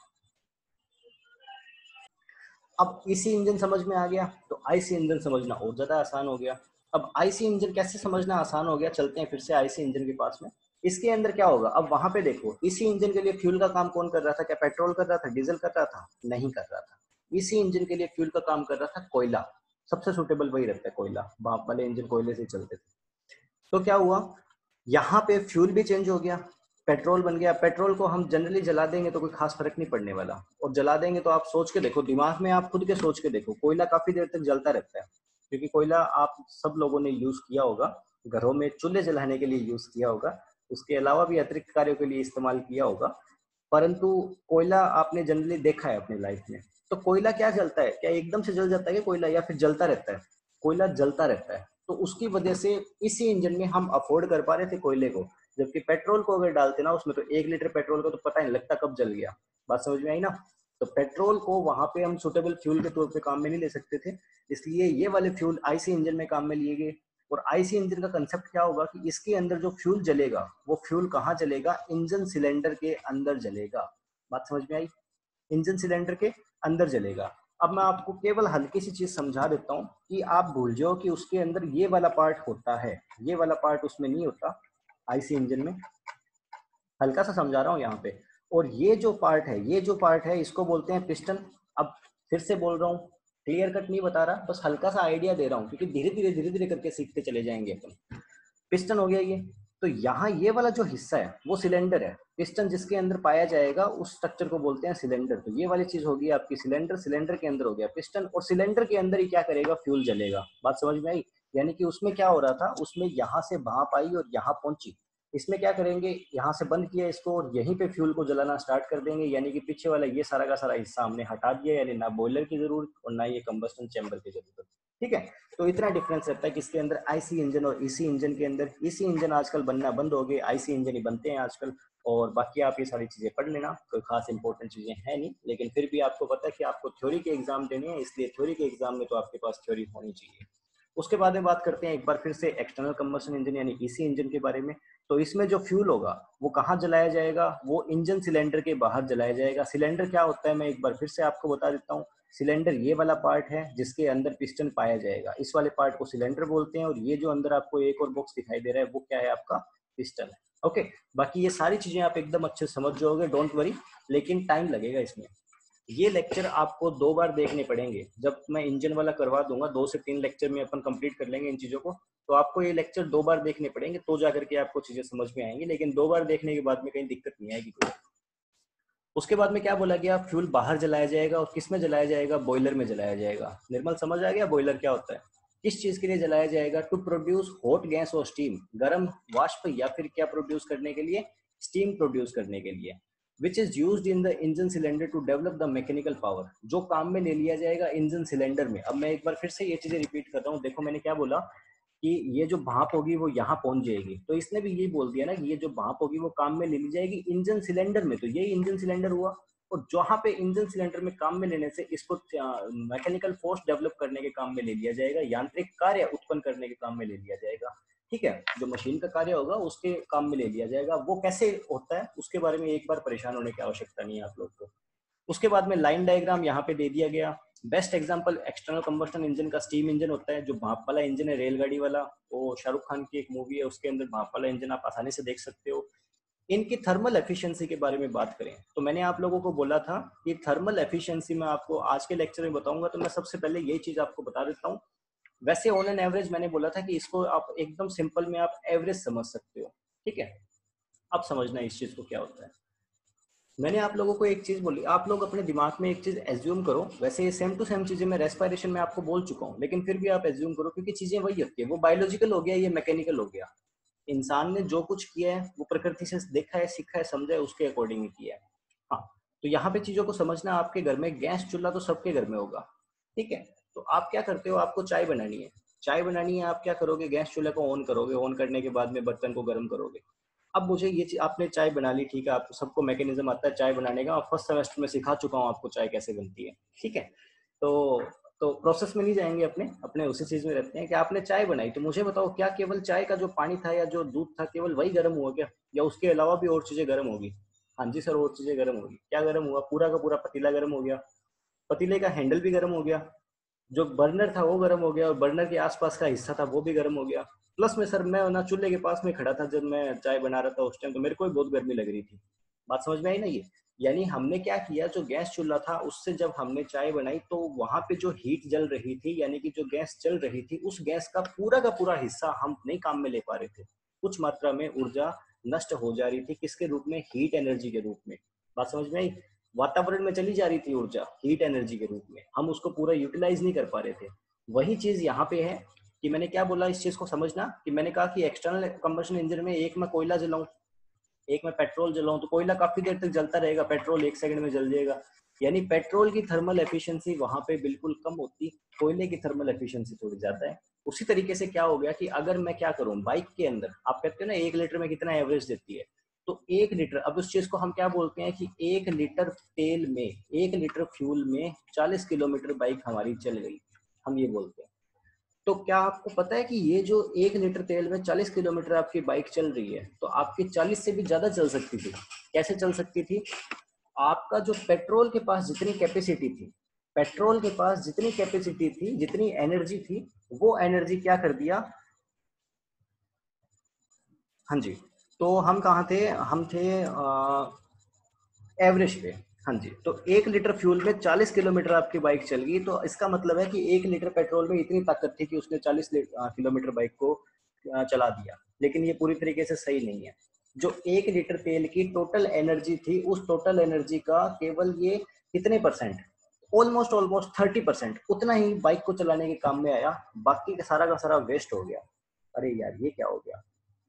अब इसी इंजन समझ में आ गया तो आईसी इंजन समझना और ज्यादा आसान हो गया। अब आईसी इंजन कैसे समझना आसान हो गया, चलते हैं फिर से आईसी इंजन के पास में। इसके अंदर क्या होगा, अब वहां पे देखो, इसी इंजन के लिए फ्यूल का काम कौन कर रहा था, क्या पेट्रोल कर रहा था, डीजल कर रहा था, नहीं कर रहा था। इसी इंजन के लिए फ्यूल का काम कर रहा था कोयला। सबसे सुटेबल वही रहता है कोयला, भाप वाले इंजन कोयले से चलते थे। तो क्या हुआ, यहाँ पे फ्यूल भी चेंज हो गया, पेट्रोल बन गया। पेट्रोल को हम जनरली जला देंगे तो कोई खास फर्क नहीं पड़ने वाला, और जला देंगे तो आप सोच के देखो, दिमाग में आप खुद के सोच के देखो, कोयला काफी देर तक जलता रहता है, क्योंकि कोयला आप सब लोगों ने यूज किया होगा, घरों में चूल्हे जलाने के लिए यूज किया होगा, उसके अलावा भी अतिरिक्त कार्यों के लिए इस्तेमाल किया होगा, परंतु कोयला आपने जनरली देखा है अपनी लाइफ में। तो कोयला क्या जलता है, क्या एकदम से जल जाता है क्या कोयला, या फिर जलता रहता है, कोयला जलता रहता है। तो उसकी वजह से इसी इंजन में हम अफोर्ड कर पा रहे थे कोयले को, जबकि पेट्रोल को अगर डालते ना उसमें तो 1 लीटर पेट्रोल का तो पता नहीं लगता कब जल गया। बात समझ में आई ना। तो पेट्रोल को वहां पे हम सुटेबल फ्यूल के तौर पे काम में नहीं ले सकते थे, इसलिए ये वाले फ्यूल आईसी इंजन में काम में लिए गए। और आईसी इंजन का कंसेप्ट क्या होगा कि इसके अंदर जो फ्यूल जलेगा वो फ्यूल कहाँ जलेगा, इंजन सिलेंडर के अंदर जलेगा। बात समझ में आई, इंजन सिलेंडर के अंदर जलेगा। अब मैं आपको केवल हल्की सी चीज समझा देता हूँ कि आप भूल जाओ कि उसके अंदर ये वाला पार्ट होता है, ये वाला पार्ट उसमें नहीं होता आईसी इंजन में। हल्का सा समझा रहा हूँ यहाँ पे। और ये जो पार्ट है, ये जो पार्ट है इसको बोलते हैं पिस्टन। अब फिर से बोल रहा हूँ, क्लियर कट नहीं बता रहा, बस हल्का सा आइडिया दे रहा हूँ, क्योंकि धीरे धीरे करके सीखते चले जाएंगे अपन। पिस्टन हो गया ये। तो यहाँ ये वाला जो हिस्सा है वो सिलेंडर है, पिस्टन जिसके अंदर पाया जाएगा उस स्ट्रक्चर को बोलते हैं सिलेंडर। तो ये वाली चीज होगी आपकी सिलेंडर, सिलेंडर के अंदर हो गया पिस्टन, और सिलेंडर के अंदर ही क्या करेगा, फ्यूल जलेगा। बात समझ में आई। यानी कि उसमें क्या हो रहा था, उसमें यहाँ से भाप आई और यहाँ पहुंची, इसमें क्या करेंगे, यहाँ से बंद किया इसको और यहीं पे फ्यूल को जलाना स्टार्ट कर देंगे, यानी कि पीछे वाला ये सारा का सारा हिस्सा हमने हटा दिया, यानी ना बॉयलर की जरूरत और ना ये कंबस्टन चैम्बर की जरूरत। ठीक है, तो इतना डिफरेंस रहता है कि इसके अंदर आईसी इंजन और ईसी इंजन के अंदर। ईसी इंजन आजकल बनना बंद हो गए, आईसी इंजन ही बनते हैं आजकल। और बाकी आप ये सारी चीजें पढ़ लेना, कोई खास इंपॉर्टेंट चीजें हैं नहीं, लेकिन फिर भी आपको पता है कि आपको थ्योरी के एग्जाम देने हैं, इसलिए थ्योरी के एग्जाम में तो आपके पास थ्योरी होनी चाहिए। उसके बाद में बात करते हैं एक बार फिर से एक्सटर्नल कंबशन इंजन यानी ईसी इंजन के बारे में। तो इसमें जो फ्यूल होगा वो कहाँ जलाया जाएगा, वो इंजन सिलेंडर के बाहर जलाया जाएगा। सिलेंडर क्या होता है मैं एक बार फिर से आपको बता देता हूँ। सिलेंडर ये वाला पार्ट है जिसके अंदर पिस्टन पाया जाएगा, इस वाले पार्ट को सिलेंडर बोलते हैं। और ये जो अंदर आपको एक और बॉक्स दिखाई दे रहा है वो क्या है, आपका पिस्टन है। ओके, बाकी ये सारी चीजें आप एकदम अच्छे से समझ जाओगे, डोंट वरी, लेकिन टाइम लगेगा इसमें। ये लेक्चर आपको 2 बार देखने पड़ेंगे, जब मैं इंजन वाला करवा दूंगा 2 से 3 लेक्चर में अपन कंप्लीट कर लेंगे इन चीजों को। तो आपको ये लेक्चर 2 बार देखने पड़ेंगे, तो जाकर के आपको चीजें समझ में आएंगी, लेकिन 2 बार देखने के बाद में कहीं दिक्कत नहीं आएगी कोई। उसके बाद में क्या बोला गया, फ्यूल बाहर जलाया जाएगा और किस में जलाया जाएगा, बॉयलर में जलाया जाएगा। निर्मल समझ आ गया बॉयलर क्या होता है, किस चीज के लिए जलाया जाएगा, टू प्रोड्यूस हॉट गैस और स्टीम, गर्म वाष्प या फिर क्या प्रोड्यूस करने के लिए, स्टीम प्रोड्यूस करने के लिए, which is used in the engine cylinder to develop the mechanical power, जो काम में ले लिया जाएगा इंजन सिलेंडर में। अब मैं एक बार फिर से ये चीजें रिपीट कर रहा हूँ, देखो मैंने क्या बोला कि ये जो भाप होगी वो यहाँ पहुंच जाएगी, तो इसने भी यही बोल दिया ना कि ये जो भाप होगी वो काम में ले ली जाएगी इंजन सिलेंडर में, तो ये इंजन सिलेंडर हुआ। और जहां पे इंजन सिलेंडर में काम में लेने से इसको मैकेनिकल फोर्स डेवलप करने के काम में ले लिया जाएगा, यांत्रिक कार्य उत्पन्न करने के काम में ले लिया जाएगा, ठीक है, जो मशीन का कार्य होगा उसके काम में ले लिया जाएगा। वो कैसे होता है उसके बारे में एक बार परेशान होने की आवश्यकता नहीं है आप लोग को। उसके बाद में लाइन डायग्राम यहाँ पे दे दिया गया। Best example external combustion engine का स्टीम इंजन होता है, जो भाप वाला इंजन है रेलगाड़ी वाला, वो शाहरुख खान की एक मूवी है उसके अंदर भाप वाला इंजन आप आसानी से देख सकते हो। इनकी थर्मल एफिशिएंसी के बारे में बात करें तो मैंने आप लोगों को बोला था कि थर्मल एफिशिएंसी में आपको आज के लेक्चर में बताऊंगा, तो मैं सबसे पहले यही चीज आपको बता देता हूँ। वैसे ऑन एन एवरेज मैंने बोला था कि इसको आप एकदम सिंपल में आप एवरेज समझ सकते हो, ठीक है। अब समझना इस चीज को क्या होता है। मैंने आप लोगों को एक चीज बोली, आप लोग अपने दिमाग में एक चीज एज्यूम करो, वैसे ये सेम टू सेम चीजें मैं रेस्पिरेशन में आपको बोल चुका हूँ, लेकिन फिर भी आप एज्यूम करो क्योंकि चीजें वही होती है। वो बायोलॉजिकल हो गया, ये मैकेनिकल हो गया। इंसान ने जो कुछ किया है वो प्रकृति से देखा है, सीखा है, समझा है, उसके अकॉर्डिंग ही किया है। हाँ, तो यहाँ पे चीजों को समझना, आपके घर में गैस चूल्हा तो सबके घर में होगा, ठीक है। तो आप क्या करते हो, आपको चाय बनानी है, चाय बनानी है, आप क्या करोगे, गैस चूल्हे को ऑन करोगे, ऑन करने के बाद में बर्तन को गर्म करोगे। अब मुझे ये चीज, आपने चाय बना ली, ठीक है, आपको सबको मैकेनिज्म आता है चाय बनाने का, फर्स्ट सेमेस्टर में सिखा चुका हूँ आपको चाय कैसे बनती है, ठीक है। तो प्रोसेस में नहीं जाएंगे, अपने अपने उसी चीज में रहते हैं कि आपने चाय बनाई, तो मुझे बताओ क्या केवल चाय का जो पानी था या जो दूध था केवल वही गर्म हुआ क्या, या उसके अलावा भी और चीजें गर्म होगी। हाँ जी सर, और चीजें गर्म होगी, क्या गर्म हुआ, पूरा का पूरा पतीला गर्म हो गया, पतीले का हैंडल भी गर्म हो गया, जो बर्नर था वो गर्म हो गया, और बर्नर के आसपास का हिस्सा था वो भी गर्म हो गया। प्लस में सर मैं ना चूल्हे के पास में खड़ा था जब मैं चाय बना रहा था उस टाइम, तो मेरे को भी बहुत गर्मी लग रही थी। बात समझ में आई ना ये। यानी हमने क्या किया, जो गैस चूल्हा था उससे जब हमने चाय बनाई तो वहां पे जो हीट जल रही थी, यानी कि जो गैस चल रही थी, उस गैस का पूरा हिस्सा हम नहीं काम में ले पा रहे थे, कुछ मात्रा में ऊर्जा नष्ट हो जा रही थी, किसके रूप में, हीट एनर्जी के रूप में। बात समझ में आई। वातावरण में चली जा रही थी ऊर्जा हीट एनर्जी के रूप में, हम उसको पूरा यूटिलाइज नहीं कर पा रहे थे। वही चीज यहाँ पे है कि मैंने क्या बोला, इस चीज को समझना कि मैंने कहा कि एक्सटर्नल कंबशन इंजन में एक मैं कोयला जलाऊं, एक में पेट्रोल जलाऊं, तो कोयला काफी देर तक जलता रहेगा, पेट्रोल 1 सेकंड में जल जाएगा। यानी पेट्रोल की थर्मल एफिशिएंसी वहां पे बिल्कुल कम होती, कोयले की थर्मल एफिशिएंसी थोड़ी ज्यादा है। उसी तरीके से क्या हो गया कि अगर मैं क्या करूं, बाइक के अंदर आप कहते हो ना 1 लीटर में कितना एवरेज देती है, तो 1 लीटर, अब उस चीज को हम क्या बोलते हैं कि 1 लीटर तेल में, 1 लीटर फ्यूल में 40 किलोमीटर बाइक हमारी चल गई, हम ये बोलते हैं। तो क्या आपको पता है कि ये जो 1 लीटर तेल में 40 किलोमीटर आपकी बाइक चल रही है, तो आपकी 40 से भी ज्यादा चल सकती थी। कैसे चल सकती थी, आपका जो पेट्रोल के पास जितनी कैपेसिटी थी, पेट्रोल के पास जितनी कैपेसिटी थी, जितनी एनर्जी थी, वो एनर्जी क्या कर दिया। हाँ जी, तो हम कहाँ थे, हम थे एवरेज पे। हाँ जी, तो 1 लीटर फ्यूल में 40 किलोमीटर आपकी बाइक चल गई, तो इसका मतलब है कि 1 लीटर पेट्रोल में इतनी ताकत थी कि उसने 40 किलोमीटर बाइक को चला दिया। लेकिन ये पूरी तरीके से सही नहीं है। जो 1 लीटर तेल की टोटल एनर्जी थी, उस टोटल एनर्जी का केवल ये कितने परसेंट, ऑलमोस्ट ऑलमोस्ट 30% उतना ही बाइक को चलाने के काम में आया, बाकी का सारा वेस्ट हो गया। अरे यार ये क्या हो गया,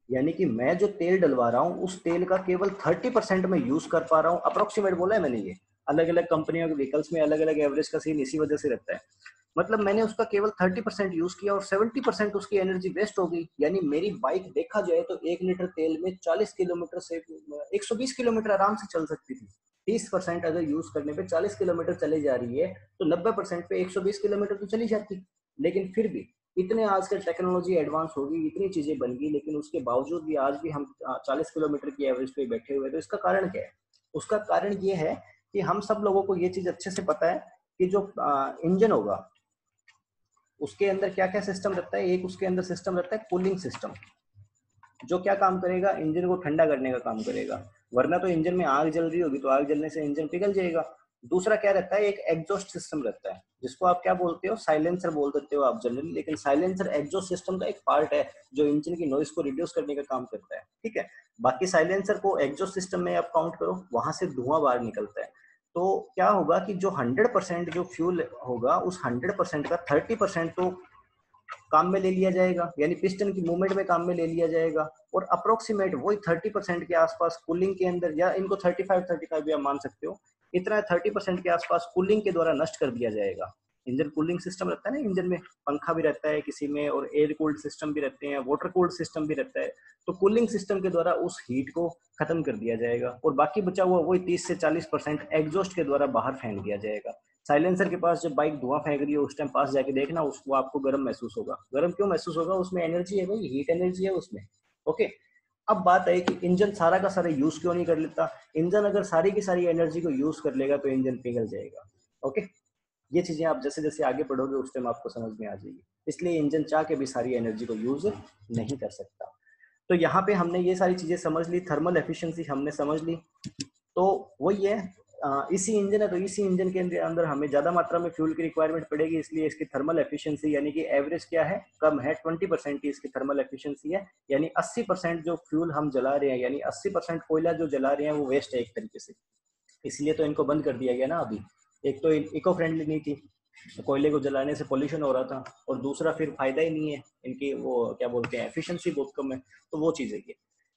यानी कि मैं जो तेल डलवा रहा हूँ उस तेल का केवल 30% मैं यूज कर पा रहा हूँ, अप्रोक्सीमेट बोला है मैंने ये। अलग अलग कंपनियों के व्हीकल्स में अलग अलग एवरेज का सीन इसी वजह से रहता है। मतलब मैंने उसका केवल 30% यूज किया और 70% उसकी एनर्जी वेस्ट हो गई। यानी मेरी बाइक देखा जाए तो 1 लीटर तेल में 40 किलोमीटर से 120 किलोमीटर आराम से चल सकती थी। 30% अगर यूज करने पे 40 किलोमीटर चली जा रही है, तो 90% पे 120 किलोमीटर तो चली जाती। लेकिन फिर भी इतने आजकल टेक्नोलॉजी एडवांस होगी, इतनी चीजें बन गई, लेकिन उसके बावजूद भी आज भी हम 40 किलोमीटर की एवरेज पे बैठे हुए हैं। तो इसका कारण क्या है, उसका कारण ये है कि हम सब लोगों को ये चीज अच्छे से पता है कि जो इंजन होगा उसके अंदर क्या क्या सिस्टम रहता है। एक उसके अंदर सिस्टम रहता है कूलिंग सिस्टम, जो क्या काम करेगा, इंजन को ठंडा करने का काम करेगा। वरना तो इंजन में आग जल रही होगी तो आग जलने से इंजन पिघल जाएगा। दूसरा क्या रहता है, एक एग्जॉस्ट सिस्टम रहता है, जिसको आप क्या बोलते हो, साइलेंसर बोल देते हो आप जनरली, लेकिन साइलेंसर एग्जॉस्ट सिस्टम का एक पार्ट है जो इंजन की नॉइस को रिड्यूस करने का काम करता है, ठीक है। बाकी साइलेंसर को एग्जॉस्ट सिस्टम में आप काउंट करो, वहां से धुआं बाहर निकलता है। तो क्या होगा कि जो 100% जो फ्यूल होगा, उस 100% का 30% तो काम में ले लिया जाएगा, यानी पिस्टन की मूवमेंट में काम में ले लिया जाएगा, और अप्रोक्सीमेट वही 30% के आसपास कूलिंग के अंदर, या इनको 35 भी आप मान सकते हो, इतना 30% के आसपास कूलिंग के द्वारा नष्ट कर दिया जाएगा। इंजन कूलिंग सिस्टम रहता है ना, इंजन में पंखा भी रहता है किसी में, और एयर कूल्ड सिस्टम भी रहते हैं, वाटर कूल्ड सिस्टम भी रहता है। तो कूलिंग सिस्टम के द्वारा उस हीट को खत्म कर दिया जाएगा, और बाकी बचा हुआ वही 30 से 40% एग्जॉस्ट के द्वारा बाहर फेंक दिया जाएगा। साइलेंसर के पास जब बाइक धुआं फेंक रही है उस टाइम पास जाके देखना, उसको आपको गर्म महसूस होगा। गर्म क्यों महसूस होगा, उसमें एनर्जी है भाई, हीट एनर्जी है उसमें। ओके, अब बात है कि इंजन सारा का सारा यूज क्यों नहीं कर लेता। इंजन अगर सारी की सारी एनर्जी को यूज कर लेगा तो इंजन पिघल जाएगा। ओके, ये चीजें आप जैसे जैसे आगे बढ़ोगे उस टाइम आपको समझ में आ जाएगी। इसलिए इंजन चाह के भी सारी एनर्जी को यूज नहीं कर सकता। तो यहाँ पे हमने ये सारी चीजें समझ ली, थर्मल एफिशिएंसी हमने समझ ली। तो वही है, इसी इंजन है तो इसी इंजन के अंदर हमें ज्यादा मात्रा में फ्यूल की रिक्वायरमेंट पड़ेगी, इसलिए इसकी थर्मल एफिशिएंसी यानी कि एवरेज क्या है, कम है, 20% की इसकी थर्मल एफिशिएंसी है। यानी 80% जो फ्यूल हम जला रहे हैं, यानी 80% कोयला जो जला रहे हैं वो वेस्ट है एक तरीके से। इसलिए तो इनको बंद कर दिया गया ना अभी। एक तो इको फ्रेंडली नहीं थी, तो कोयले को जलाने से पोल्यूशन हो रहा था, और दूसरा फिर फायदा ही नहीं है, इनकी वो क्या बोलते हैं, एफिशिएंसी बहुत कम है। तो वो चीज़ है ये,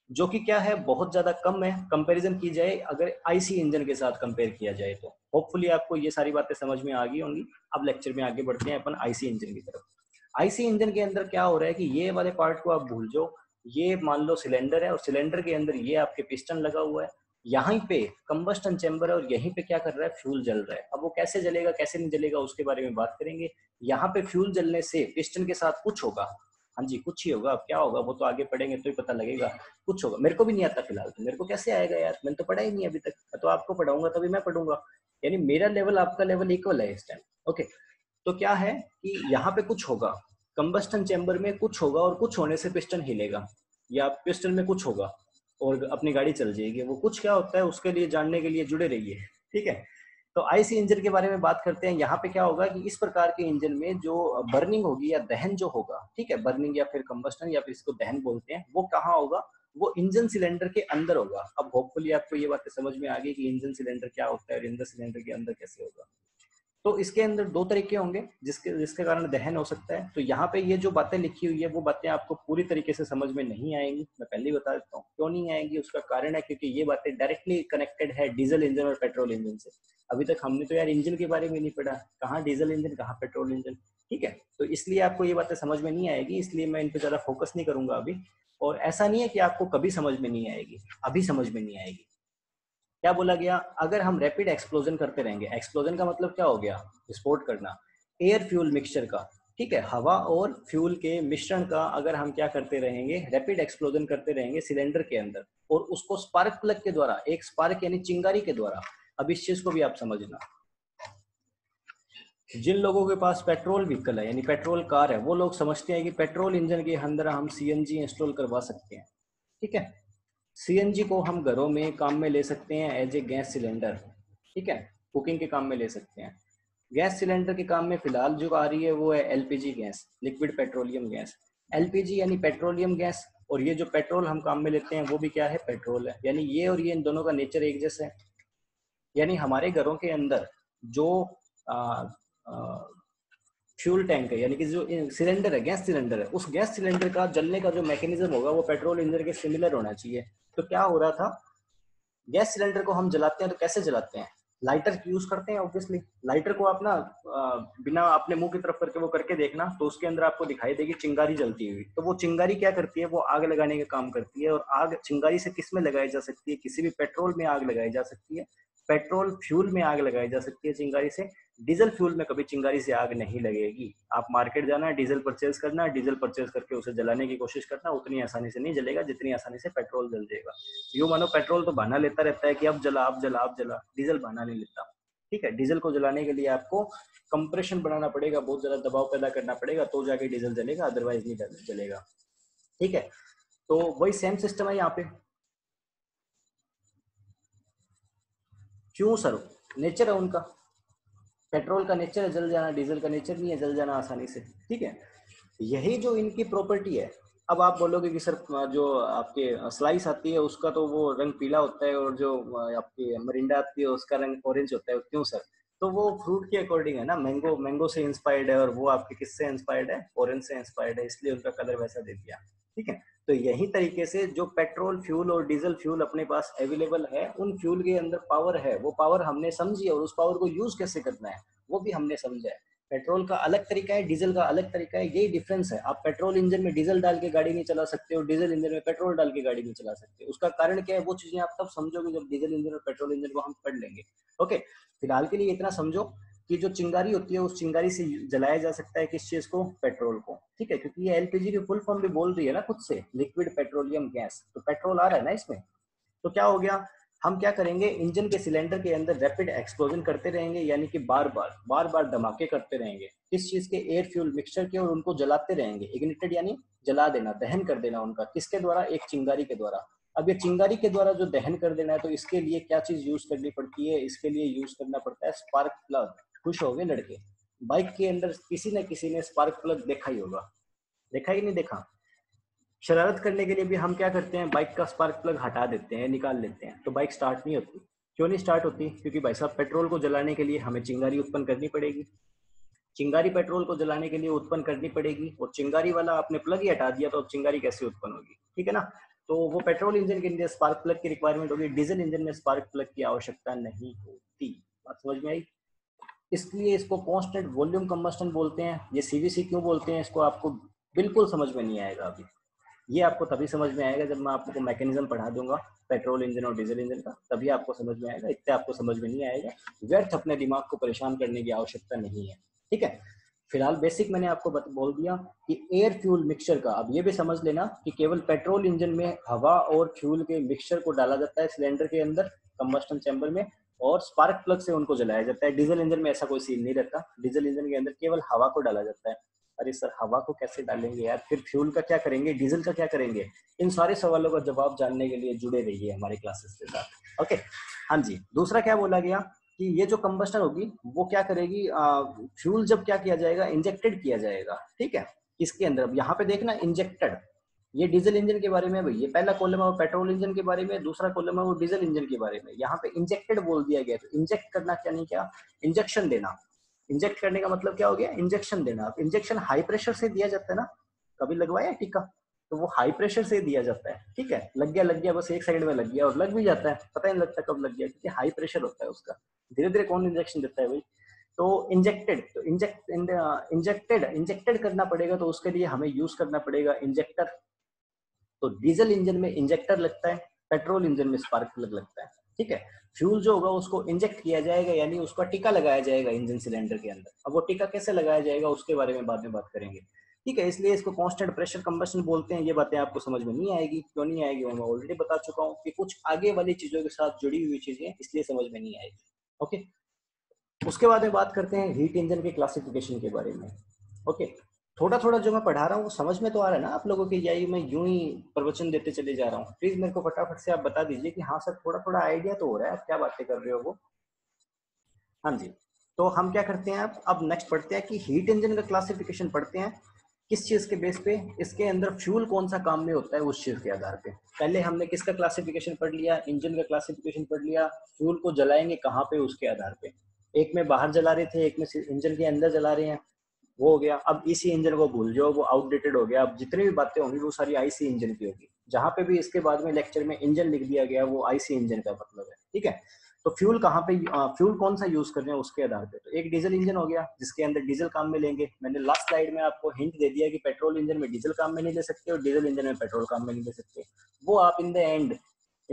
जो कि क्या है, बहुत ज़्यादा कम है कंपैरिजन की जाए अगर आईसी इंजन के साथ कंपेयर किया जाए तो। होपफुली आपको ये सारी बातें समझ में आ गई होंगी। अब लेक्चर में आगे बढ़ते हैं अपन आईसी इंजन की तरफ। आईसी इंजन के अंदर क्या हो रहा है कि ये वाले पार्ट को आप भूल जाओ। ये मान लो सिलेंडर है, और सिलेंडर के अंदर ये आपके पिस्टन लगा हुआ है, यहाँ पे कंबस्टन चैम्बर है, और यहीं पे क्या कर रहा है, फ्यूल जल रहा है। अब वो कैसे जलेगा कैसे नहीं जलेगा उसके बारे में बात करेंगे। यहाँ पे फ्यूल जलने से पिस्टन के साथ कुछ होगा, हाँ जी कुछ ही होगा। अब क्या होगा वो तो आगे पढ़ेंगे तो ही पता लगेगा। कुछ होगा, मेरे को भी नहीं आता फिलहाल, तो मेरे को कैसे आएगा यार, मैंने तो पढ़ा ही नहीं अभी तक। मैं तो आपको पढ़ाऊंगा तभी मैं पढ़ूंगा, यानी मेरा लेवल आपका लेवल इक्वल है इस टाइम। ओके, तो क्या है कि यहाँ पे कुछ होगा, कंबस्टन चैम्बर में कुछ होगा, और कुछ होने से पिस्टन हिलेगा, या पिस्टन में कुछ होगा और अपनी गाड़ी चल जाएगी। वो कुछ क्या होता है उसके लिए जानने के लिए जुड़े रहिए, ठीक है। तो आईसी इंजन के बारे में बात करते हैं। यहाँ पे क्या होगा कि इस प्रकार के इंजन में जो बर्निंग होगी या दहन जो होगा, ठीक है, बर्निंग या फिर कंबस्टन या फिर इसको दहन बोलते हैं, वो कहाँ होगा, वो इंजन सिलेंडर के अंदर होगा। अब होपफुली आपको ये बातें समझ में आ गई कि इंजन सिलेंडर क्या होता है और इंजन सिलेंडर के अंदर कैसे होगा। तो इसके अंदर दो तरीके होंगे जिसके जिसके कारण दहन हो सकता है। तो यहाँ पे ये जो बातें लिखी हुई है वो बातें आपको पूरी तरीके से समझ में नहीं आएंगी, मैं पहले ही बता देता हूँ क्यों नहीं आएंगी। उसका कारण है क्योंकि ये बातें डायरेक्टली कनेक्टेड है डीजल इंजन और पेट्रोल इंजन से। अभी तक हमने तो यार इंजन के बारे में नहीं पढ़ा, कहाँ डीजल इंजन कहाँ पेट्रोल इंजन, ठीक है। तो इसलिए आपको ये बातें समझ में नहीं आएगी, इसलिए मैं इन पर ज्यादा फोकस नहीं करूंगा अभी। और ऐसा नहीं है कि आपको कभी समझ में नहीं आएगी, अभी समझ में नहीं आएगी। क्या बोला गया, अगर हम रैपिड एक्सप्लोजन करते रहेंगे, एक्सप्लोजन का मतलब क्या हो गया, विस्फोट करना, एयर फ्यूल मिक्सचर का, ठीक है, हवा और फ्यूल के मिश्रण का अगर हम क्या करते रहेंगे, रैपिड एक्सप्लोजन करते रहेंगे सिलेंडर के अंदर, और उसको स्पार्क प्लग के द्वारा, एक स्पार्क यानी चिंगारी के द्वारा। अब इस चीज को भी आप समझना, जिन लोगों के पास पेट्रोल व्हीकल है यानी पेट्रोल कार है, वो लोग समझते हैं कि पेट्रोल इंजन के अंदर हम सीएनजी इंस्टॉल करवा सकते हैं, ठीक है। सीएनजी को हम घरों में काम में ले सकते हैं एज ए गैस सिलेंडर, ठीक है, कुकिंग के काम में ले सकते हैं। गैस सिलेंडर के काम में फिलहाल जो आ रही है वो है LPG gas, liquid petroleum gas. LPG यानी पेट्रोलियम गैस, और ये जो पेट्रोल हम काम में लेते हैं वो भी क्या है, पेट्रोल है। यानी ये और ये इन दोनों का नेचर एक जैसा है। यानी हमारे घरों के अंदर जो फ्यूल टैंक है, यानी कि जो सिलेंडर है, गैस सिलेंडर है, उस गैस सिलेंडर का जलने का जो मैकेनिज्म होगा वो पेट्रोल इंजन के सिमिलर होना चाहिए। तो क्या हो रहा था, गैस सिलेंडर को हम जलाते हैं तो कैसे जलाते हैं, लाइटर यूज करते हैं ऑब्वियसली। लाइटर को आप ना बिना अपने मुंह की तरफ करके वो करके देखना, तो उसके अंदर आपको दिखाई देगी चिंगारी जलती हुई। तो वो चिंगारी क्या करती है, वो आग लगाने का काम करती है। और आग चिंगारी से किस में लगाई जा सकती है, किसी भी पेट्रोल में आग लगाई जा सकती है, पेट्रोल फ्यूल में आग लगाई जा सकती है चिंगारी से। डीजल फ्यूल में कभी चिंगारी से आग नहीं लगेगी। आप मार्केट जाना, डीजल परचेज करना, डीजल परचेज करके उसे जलाने की कोशिश करना, उतनी आसानी से नहीं जलेगा जितनी आसानी से पेट्रोल जल जाएगा। यूं मानो पेट्रोल तो बहाना लेता रहता है कि अब जला अब जला अब जला, डीजल बहाना नहीं लेता, ठीक है। डीजल को जलाने के लिए आपको कंप्रेशन बनाना पड़ेगा, बहुत ज्यादा दबाव पैदा करना पड़ेगा, तो जाके डीजल जलेगा, अदरवाइज नहीं जलेगा, ठीक है। तो वही सेम सिस्टम है यहाँ पे। क्यों सर, नेचर है उनका। पेट्रोल का नेचर है जल जाना, डीजल का नेचर नहीं है जल जाना आसानी से, ठीक है। यही जो इनकी प्रॉपर्टी है। अब आप बोलोगे कि सर जो आपके स्लाइस आती है उसका तो वो रंग पीला होता है और जो आपकी मरिंडा आती है उसका रंग ऑरेंज होता है, क्यों सर? तो वो फ्रूट के अकॉर्डिंग है ना, मैंगो मैंगो से इंस्पायर्ड है और वो आपके किससे इंस्पायर्ड है? ऑरेंज से इंस्पायर्ड है, इसलिए उनका कलर वैसा दे दिया, ठीक है। तो यही तरीके से जो पेट्रोल फ्यूल और डीजल फ्यूल अपने पास अवेलेबल है, उन फ्यूल के अंदर पावर है, वो पावर हमने समझी और उस पावर को यूज कैसे करना है वो भी हमने समझा है। पेट्रोल का अलग तरीका है, डीजल का अलग तरीका है, यही डिफरेंस है। आप पेट्रोल इंजन में डीजल डाल के गाड़ी नहीं चला सकते और डीजल इंजन में पेट्रोल डाल के गाड़ी नहीं चला सकते। उसका कारण क्या है वो चीजें आप तब समझोगे जब डीजल इंजन और पेट्रोल इंजन को हम पढ़ लेंगे। ओके, फिलहाल के लिए इतना समझो कि जो चिंगारी होती है उस चिंगारी से जलाया जा सकता है किस चीज को? पेट्रोल को, ठीक है। क्योंकि ये एलपीजी की फुल फॉर्म भी बोल रही है ना खुद से, लिक्विड पेट्रोलियम गैस, तो पेट्रोल आ रहा है ना इसमें। तो क्या हो गया, हम क्या करेंगे, इंजन के सिलेंडर के अंदर रैपिड एक्सप्लोजन करते रहेंगे, यानी कि बार बार धमाके करते रहेंगे किस चीज के? एयर फ्यूल मिक्सचर के, और उनको जलाते रहेंगे। इग्निटेड यानी जला देना, दहन कर देना उनका, किसके द्वारा? एक चिंगारी के द्वारा। अब ये चिंगारी के द्वारा जो दहन कर देना है, तो इसके लिए क्या चीज यूज करनी पड़ती है? इसके लिए यूज करना पड़ता है स्पार्क प्लग। खुश हो गए लड़के? बाइक के अंदर किसी न किसी ने स्पार्क प्लग देखा ही होगा, देखा ही नहीं देखा? शरारत करने के लिए भी हम क्या करते हैं, बाइक का स्पार्क प्लग हटा देते हैं, निकाल लेते हैं, तो बाइक स्टार्ट नहीं होती। क्यों नहीं स्टार्ट होती? क्योंकि भाई साहब पेट्रोल को जलाने के लिए हमें चिंगारी उत्पन्न करनी पड़ेगी। चिंगारी पेट्रोल को जलाने के लिए उत्पन्न करनी पड़ेगी, और चिंगारी वाला आपने प्लग ही हटा दिया तो अब चिंगारी कैसे उत्पन्न होगी? ठीक है ना। तो वो पेट्रोल इंजन के लिए स्पार्क प्लग की रिक्वायरमेंट होगी, डीजल इंजन में स्पार्क प्लग की आवश्यकता नहीं होती। बात समझ में आई? इसलिए इसको कांस्टेंट वॉल्यूम कंबस्टन बोलते हैं। ये सीवीसी क्यों बोलते हैं इसको, आपको बिल्कुल समझ में नहीं आएगा अभी। ये आपको तभी समझ में आएगा जब मैं आपको मैकेनिज्म पढ़ा दूंगा पेट्रोल इंजन और डीजल इंजन का, तभी आपको समझ में आएगा। इतने आपको समझ में नहीं आएगा, व्यर्थ अपने दिमाग को परेशान करने की आवश्यकता नहीं है, ठीक है। फिलहाल बेसिक मैंने आपको बोल दिया कि एयर फ्यूल मिक्सचर का। अब ये भी समझ लेना कि केवल पेट्रोल इंजन में हवा और फ्यूल के मिक्सचर को डाला जाता है सिलेंडर के अंदर, कंबस्टन चैम्बर में, और स्पार्क प्लग से उनको जलाया जाता है। डीजल इंजन में ऐसा कोई सीन नहीं रहता, डीजल इंजन के अंदर केवल हवा को डाला जाता है। अरे सर हवा को कैसे डालेंगे यार, फिर फ्यूल का क्या करेंगे, डीजल का क्या करेंगे? इन सारे सवालों का जवाब जानने के लिए जुड़े रहिए हमारे क्लासेस के साथ। ओके, हाँ जी। दूसरा क्या बोला गया कि ये जो कंबस्टन होगी वो क्या करेगी, फ्यूल जब क्या किया जाएगा, इंजेक्टेड किया जाएगा, ठीक है। इसके अंदर अब यहाँ पे देखना इंजेक्टेड, ये डीजल इंजन के बारे में भाई, ये पहला कॉलम है वो पेट्रोल इंजन के बारे में, दूसरा कॉलम है वो डीजल इंजन के बारे में। यहाँ पे इंजेक्टेड बोल दिया गया, तो इंजेक्ट करना क्या नहीं क्या, इंजेक्शन देना। इंजेक्ट करने का मतलब क्या हो गया, इंजेक्शन देना। इंजेक्शन हाई प्रेशर से दिया जाता है ना, कभी लगवाया टीका? तो वो हाई प्रेशर से दिया जाता है, ठीक है। लग गया बस एक सेकंड में लग गया, और लग भी जाता है पता ही नहीं लगता कब लग गया, क्योंकि हाई प्रेशर होता है उसका। धीरे धीरे कौन इंजेक्शन देता है भाई? तो इंजेक्टेड, तो इंजेक्टेड करना पड़ेगा, तो उसके लिए हमें यूज करना पड़ेगा इंजेक्टर। तो डीजल इंजन में इंजेक्टर लगता है, पेट्रोल इंजन में स्पार्क प्लग लगता है, ठीक है। फ्यूल जो होगा उसको इंजेक्ट किया जाएगा, यानी उसका टीका लगाया जाएगा इंजन सिलेंडर के अंदर। अब वो टीका कैसे लगाया जाएगा उसके बारे में बाद में बात करेंगे, ठीक है। इसलिए इसको कांस्टेंट प्रेशर कंबशन बोलते हैं। ये बातें आपको समझ में नहीं आएगी, क्यों नहीं आएगी मैं ऑलरेडी बता चुका हूँ कि कुछ आगे वाली चीजों के साथ जुड़ी हुई चीजें इसलिए समझ में नहीं आएगी। ओके, उसके बाद में बात करते हैं हीट इंजन के क्लासिफिकेशन के बारे में। ओके, थोड़ा थोड़ा जो मैं पढ़ा रहा हूँ वो समझ में तो आ रहा है ना आप लोगों के, या ये मैं यूं ही प्रवचन देते चले जा रहा हूँ? प्लीज मेरे को फटाफट से आप बता दीजिए कि हाँ सर थोड़ा थोड़ा आइडिया तो हो रहा है, आप क्या बातें कर रहे हो वो। हाँ जी। तो हम क्या करते हैं अब नेक्स्ट पढ़ते हैं कि हीट इंजन का क्लासिफिकेशन पढ़ते हैं किस चीज के बेस पे, इसके अंदर फ्यूल कौन सा काम में होता है उस चीज के आधार पे। पहले हमने किसका क्लासिफिकेशन पढ़ लिया, इंजन का क्लासिफिकेशन पढ़ लिया, फ्यूल को जलाएंगे कहाँ पे उसके आधार पे। एक में बाहर जला रहे थे, एक में इंजन के अंदर जला रहे हैं, वो हो गया। अब इसी इंजन को भूल जाओ, वो आउटडेटेड हो गया। अब जितनी भी बातें होंगी वो सारी आईसी इंजन की होगी। जहां पे भी इसके बाद में लेक्चर में इंजन लिख दिया गया वो आईसी इंजन का मतलब है, ठीक है। तो फ्यूल कहाँ पे, फ्यूल कौन सा यूज कर रहे हैं उसके आधार पे। तो एक डीजल इंजन हो गया जिसके अंदर डीजल काम में लेंगे। मैंने लास्ट स्लाइड में आपको हिंट दे दिया कि पेट्रोल इंजन में डीजल काम में नहीं ले सकते और डीजल इंजन में पेट्रोल काम में नहीं ले सकते। वो आप in